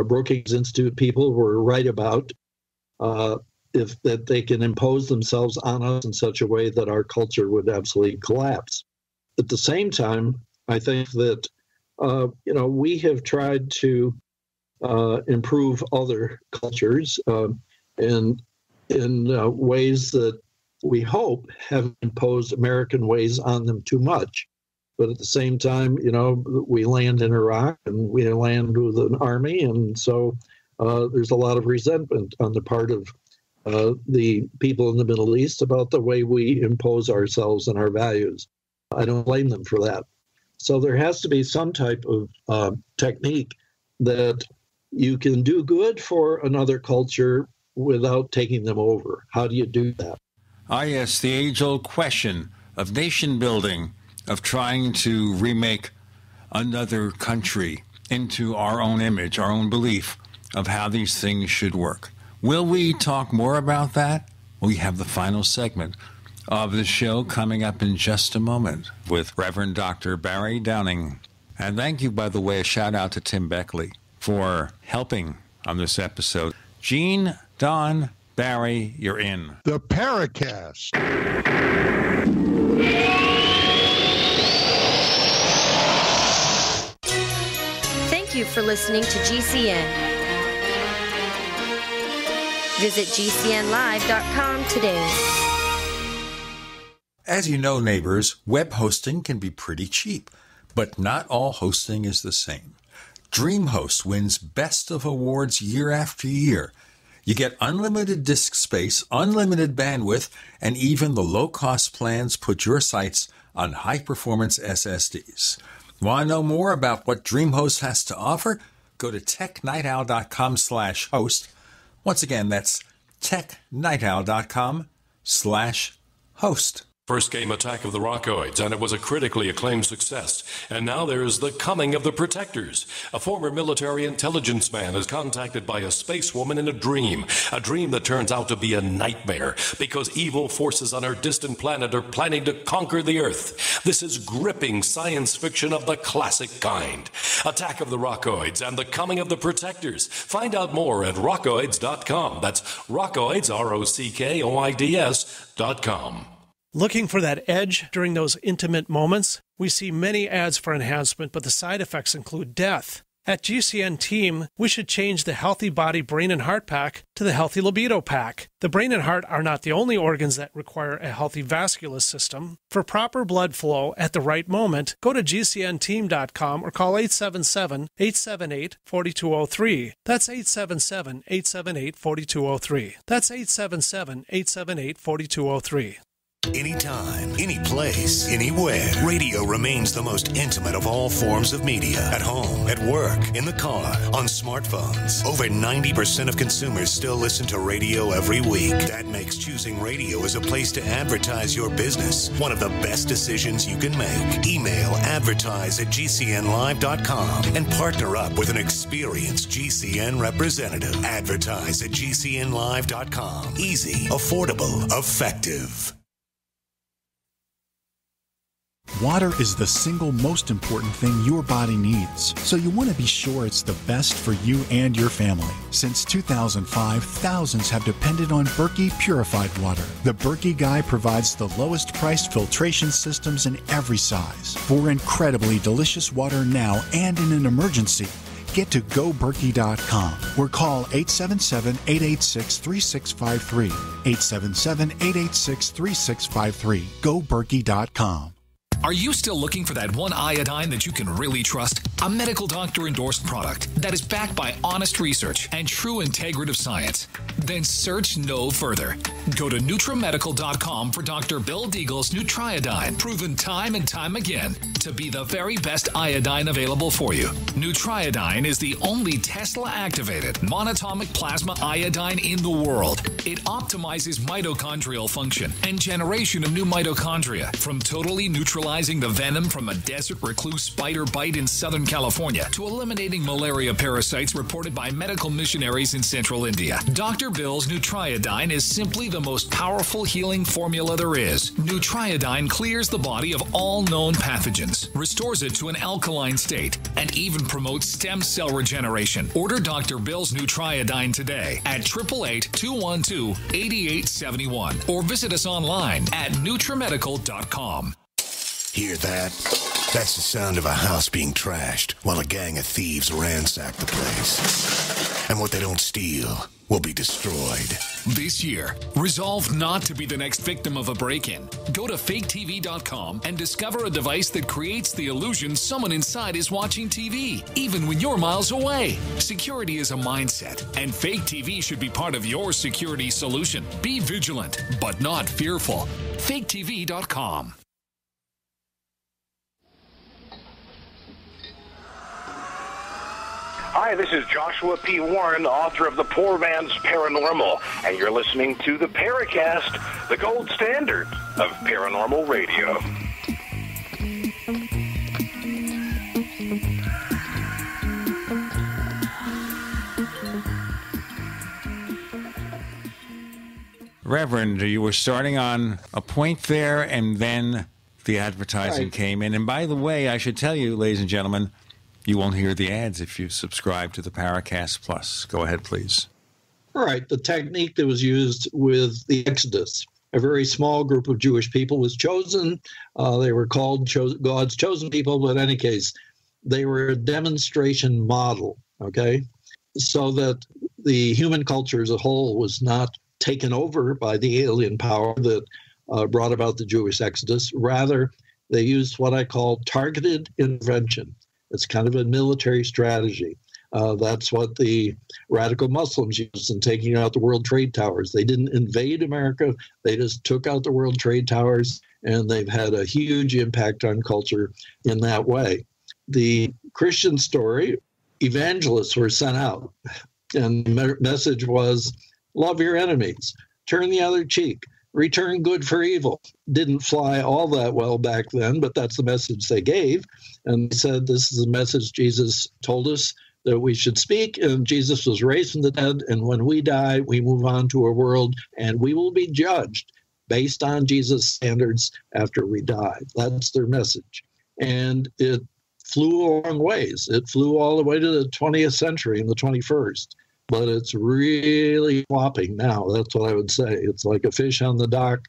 Brookings Institute people were right about, that they can impose themselves on us in such a way that our culture would absolutely collapse. At the same time, I think that, we have tried to improve other cultures in ways that we hope have imposed American ways on them too much. But at the same time, we land in Iraq and we land with an army. And so there's a lot of resentment on the part of the people in the Middle East about the way we impose ourselves and our values. I don't blame them for that. So there has to be some type of technique that you can do good for another culture without taking them over. How do you do that? Yes, the age-old question of nation building, of trying to remake another country into our own image, our own belief of how these things should work. Will we talk more about that We have the final segment of the show coming up in just a moment with Reverend Dr. Barry Downing. And thank you, by the way, a shout out to Tim Beckley for helping on this episode. Gene, Don, Barry, you're in. The Paracast. Thank you for listening to GCN. Visit GCNlive.com today. As you know, neighbors, web hosting can be pretty cheap, but not all hosting is the same. DreamHost wins Best of Awards year after year. You get unlimited disk space, unlimited bandwidth, and even the low-cost plans put your sites on high-performance SSDs. Want to know more about what DreamHost has to offer? Go to technightowl.com/host. Once again, that's technightowl.com/host. First came Attack of the Rockoids, and it was a critically acclaimed success. And now there's The Coming of the Protectors. A former military intelligence man is contacted by a space woman in a dream that turns out to be a nightmare because evil forces on her distant planet are planning to conquer the Earth. This is gripping science fiction of the classic kind. Attack of the Rockoids and The Coming of the Protectors. Find out more at rockoids.com. That's Rockoids, ROCKOIDS.com. Looking for that edge during those intimate moments? We see many ads for enhancement, but the side effects include death. At GCN Team, we should change the Healthy Body, Brain, and Heart Pack to the Healthy Libido Pack. The brain and heart are not the only organs that require a healthy vascular system. For proper blood flow at the right moment, go to GCNteam.com or call 877-878-4203. That's 877-878-4203. That's 877-878-4203. Anytime, any place, anywhere. Radio remains the most intimate of all forms of media. At home, at work, in the car, on smartphones. Over 90% of consumers still listen to radio every week. That makes choosing radio as a place to advertise your business one of the best decisions you can make. Email advertise@gcnlive.com and partner up with an experienced GCN representative. Advertise@gcnlive.com. Easy, affordable, effective. Water is the single most important thing your body needs, so you want to be sure it's the best for you and your family. Since 2005, thousands have depended on Berkey purified water. The Berkey Guy provides the lowest priced filtration systems in every size. For incredibly delicious water now and in an emergency, get to goberkey.com or call 877-886-3653. 877-886-3653. goberkey.com. Are you still looking for that one iodine that you can really trust? A medical doctor endorsed product that is backed by honest research and true integrative science? Then search no further. Go to NutriMedical.com for Dr. Bill Deagle's Nutriodine, proven time and time again to be the very best iodine available for you. Nutriodine is the only Tesla-activated monatomic plasma iodine in the world. It optimizes mitochondrial function and generation of new mitochondria from totally neutralizing the venom from a desert recluse spider bite in Southern California to eliminating malaria parasites reported by medical missionaries in central India. Dr. Bill's Nutriodine is simply the most powerful healing formula there is. Nutriodine clears the body of all known pathogens, restores it to an alkaline state, and even promotes stem cell regeneration. Order Dr. Bill's Nutriodine today at 888-212-8871 or visit us online at NutriMedical.com. Hear that? That's the sound of a house being trashed while a gang of thieves ransack the place. And what they don't steal will be destroyed. This year, resolve not to be the next victim of a break-in. Go to faketv.com and discover a device that creates the illusion someone inside is watching TV, even when you're miles away. Security is a mindset, and Fake TV should be part of your security solution. Be vigilant, but not fearful. faketv.com. Hi, this is Joshua P. Warren, author of The Poor Man's Paranormal, and you're listening to the Paracast, the gold standard of paranormal radio. Reverend, you were starting on a point there, and then the advertising came in. And by the way, I should tell you, ladies and gentlemen, you won't hear the ads if you subscribe to the Paracast Plus. Go ahead, please. All right. The technique that was used with the Exodus, a very small group of Jewish people was chosen. They were called God's chosen people, but in any case, they were a demonstration model, okay? So that the human culture as a whole was not taken over by the alien power that brought about the Jewish Exodus. Rather, they used what I call targeted intervention. It's kind of a military strategy. That's what the radical Muslims used in taking out the World Trade Towers. They didn't invade America. They just took out the World Trade Towers, and they've had a huge impact on culture in that way. The Christian story, evangelists were sent out, and the message was, love your enemies, turn the other cheek, return good for evil. Didn't fly all that well back then, but that's the message they gave. And they said, this is the message Jesus told us that we should speak. And Jesus was raised from the dead. And when we die, we move on to a world and we will be judged based on Jesus' standards after we die. That's their message. And it flew a long ways. It flew all the way to the 20th century and the 21st. But it's really flopping now. That's what I would say. It's like a fish on the dock,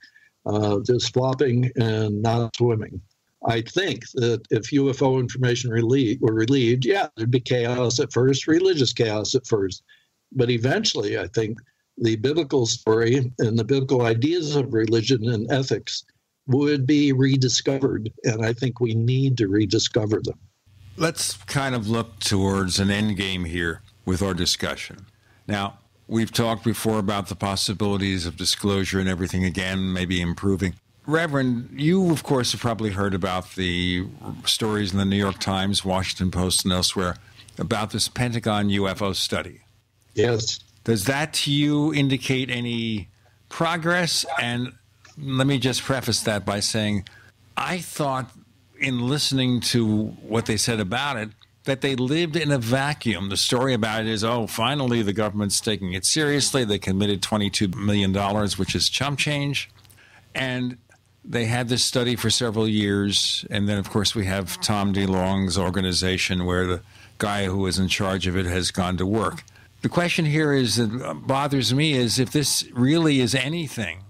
just flopping and not swimming. I think that if UFO information were relieved, there'd be chaos at first, religious chaos at first. But eventually, I think the biblical story and the biblical ideas of religion and ethics would be rediscovered. And I think we need to rediscover them. Let's kind of look towards an end game here with our discussion. Now, we've talked before about the possibilities of disclosure and everything again, maybe improving. Reverend, you, of course, have probably heard about the stories in the New York Times, Washington Post, and elsewhere about this Pentagon UFO study. Yes. Does that to you indicate any progress? And let me just preface that by saying I thought in listening to what they said about it, that they lived in a vacuum. The story about it is, finally the government's taking it seriously. They committed $22 million, which is chump change. And they had this study for several years. And then, of course, we have Tom DeLonge's organization where the guy who was in charge of it has gone to work. The question here is that bothers me is if this really is anything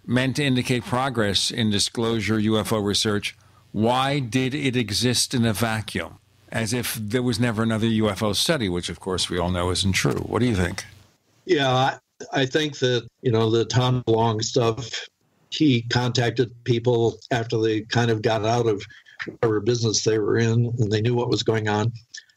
meant to indicate progress in disclosure UFO research, why did it exist in a vacuum? As if there was never another UFO study, which, of course, we all know isn't true. What do you think? Yeah, I think that, the Tom DeLonge stuff, he contacted people after they kind of got out of whatever business they were in and they knew what was going on.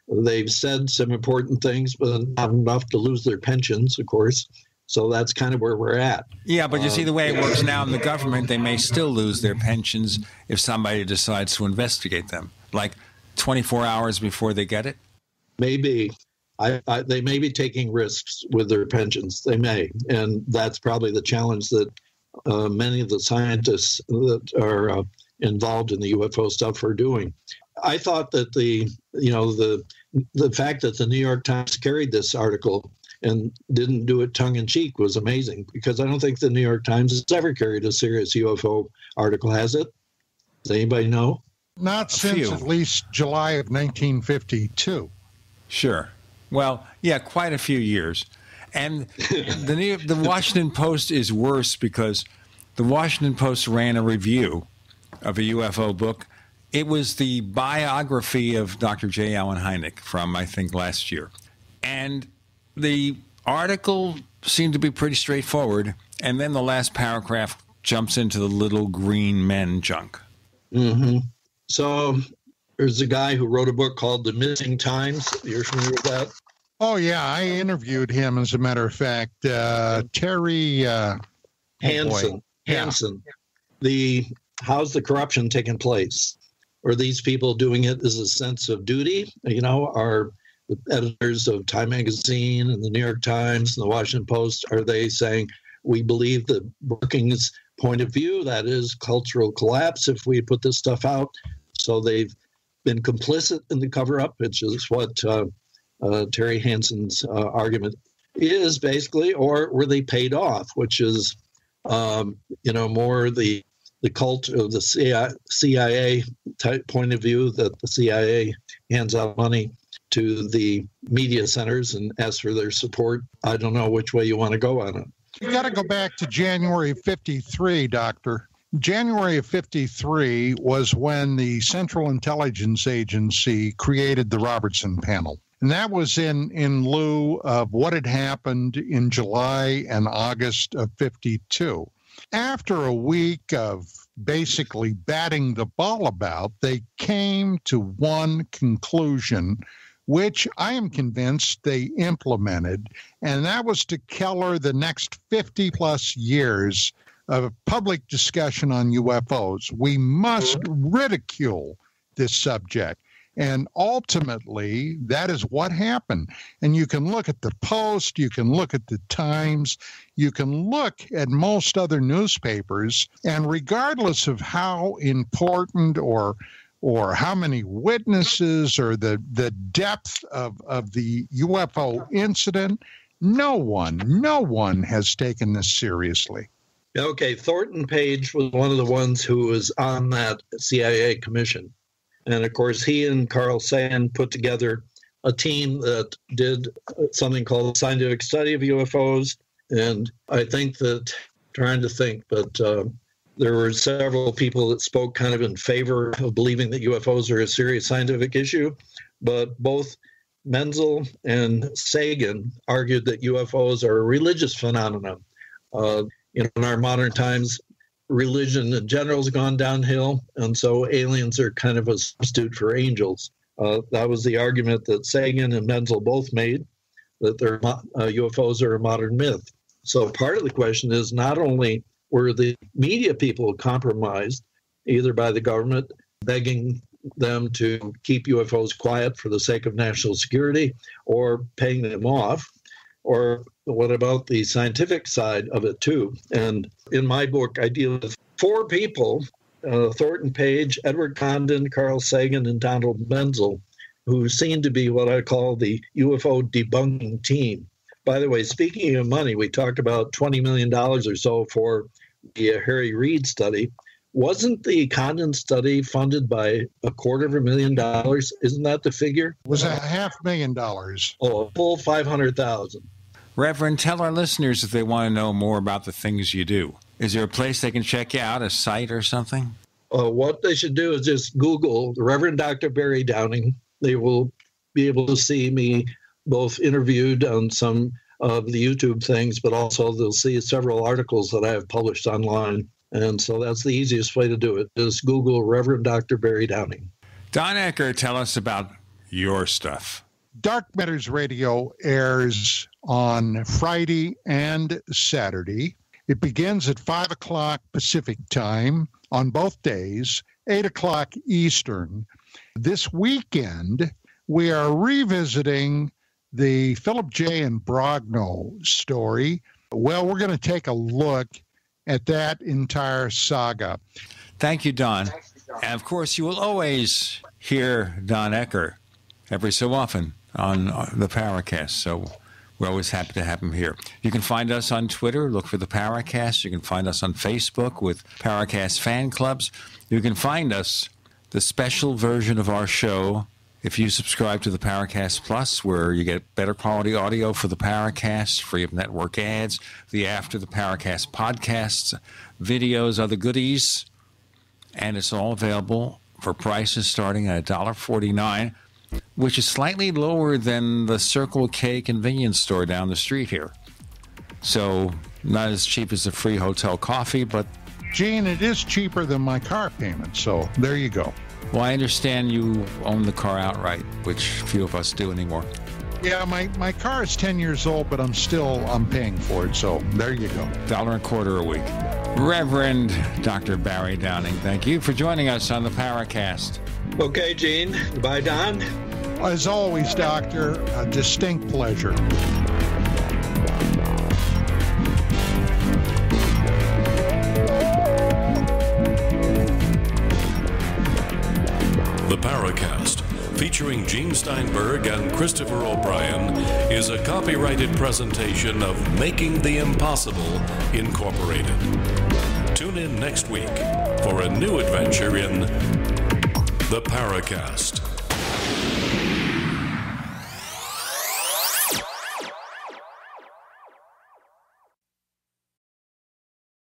They've said some important things, but not enough to lose their pensions, of course. So that's kind of where we're at. Yeah, but you see the way it works now in the government, they may still lose their pensions if somebody decides to investigate them. Like 24 hours before they get it? Maybe. They may be taking risks with their pensions. They may. And that's probably the challenge that many of the scientists that are involved in the UFO stuff are doing. I thought that the fact that the New York Times carried this article and didn't do it tongue-in-cheek was amazing, because I don't think the New York Times has ever carried a serious UFO article, has it? Does anybody know? Not since at least July of 1952. Sure. Well, yeah, quite a few years. And the Washington Post is worse because the Washington Post ran a review of a UFO book. It was the biography of Dr. J. Allen Hynek from, I think, last year. And the article seemed to be pretty straightforward. And then the last paragraph jumps into the little green men junk. Mm-hmm. So there's a guy who wrote a book called The Missing Times. You're familiar with that? Oh, yeah. I interviewed him, as a matter of fact. Terry Hansen. How's the corruption taking place? Are these people doing it as a sense of duty? Are the editors of Time Magazine and the New York Times and the Washington Post, are they saying, we believe the Brookings point of view, that is cultural collapse if we put this stuff out? So they've been complicit in the cover-up, which is what Terry Hansen's argument is, basically, or were they paid off, which is more the cult of the CIA type point of view, that the CIA hands out money to the media centers and asks for their support. I don't know which way you want to go on it. You got to go back to January of 53, Doctor. January of 53 was when the Central Intelligence Agency created the Robertson Panel. And that was in lieu of what had happened in July and August of 52. After a week of basically batting the ball about, they came to one conclusion, which I am convinced they implemented, and that was to color the next 50-plus years of public discussion on UFOs. We must ridicule this subject. And ultimately, that is what happened. And you can look at the Post, you can look at the Times, you can look at most other newspapers, and regardless of how important or how many witnesses or the depth of the UFO incident, no one has taken this seriously. Okay, Thornton Page was one of the ones who was on that CIA commission. And of course, he and Carl Sagan put together a team that did something called scientific study of UFOs. And I think that, there were several people that spoke kind of in favor of believing that UFOs are a serious scientific issue. But both Menzel and Sagan argued that UFOs are a religious phenomenon. In our modern times, religion in general has gone downhill, and so aliens are kind of a substitute for angels. That was the argument that Sagan and Menzel both made, that UFOs are a modern myth. So part of the question is not only were the media people compromised, either by the government begging them to keep UFOs quiet for the sake of national security or paying them off, or what about the scientific side of it too? And in my book, I deal with four people, Thornton Page, Edward Condon, Carl Sagan, and Donald Menzel, who seem to be what I call the UFO debunking team. By the way, speaking of money, we talked about $20 million or so for the Harry Reid study. Wasn't the Condon study funded by $250,000? Isn't that the figure? It was $500,000. Oh, a full $500,000. Reverend, tell our listeners if they want to know more about the things you do. Is there a place they can check you out, a site or something? What they should do is just Google the Reverend Dr. Barry Downing. They will be able to see me both interviewed on some of the YouTube things, but also they'll see several articles that I have published online. And so that's the easiest way to do it. Just Google Reverend Dr. Barry Downing. Don Ecker, tell us about your stuff. Dark Matters Radio airs on Friday and Saturday. It begins at 5 o'clock Pacific time on both days, 8 o'clock Eastern. This weekend, we are revisiting the Philip J. Imbrogno story. Well, we're going to take a look at that entire saga. Thank you, Don. And of course, you will always hear Don Ecker every so often on the Paracast. So we're always happy to have him here. You can find us on Twitter. Look for the Paracast. You can find us on Facebook with Paracast fan clubs. You can find us, the special version of our show, if you subscribe to the Paracast Plus, where you get better quality audio for the Paracast, free of network ads, the After the Paracast podcasts, videos, other goodies, and it's all available for prices starting at $1.49, which is slightly lower than the Circle K convenience store down the street here. So not as cheap as the free hotel coffee, but... Gene, it is cheaper than my car payment, so there you go. Well, I understand you own the car outright, which few of us do anymore. Yeah, my car is 10 years old, but I'm paying for it, so there you go. $1.25 a week. Reverend Dr. Barry Downing, thank you for joining us on the Paracast. Okay, Gene. Bye, Don. As always, Doctor, a distinct pleasure. The Paracast, featuring Gene Steinberg and Christopher O'Brien, is a copyrighted presentation of Making the Impossible Incorporated. Tune in next week for a new adventure in the Paracast.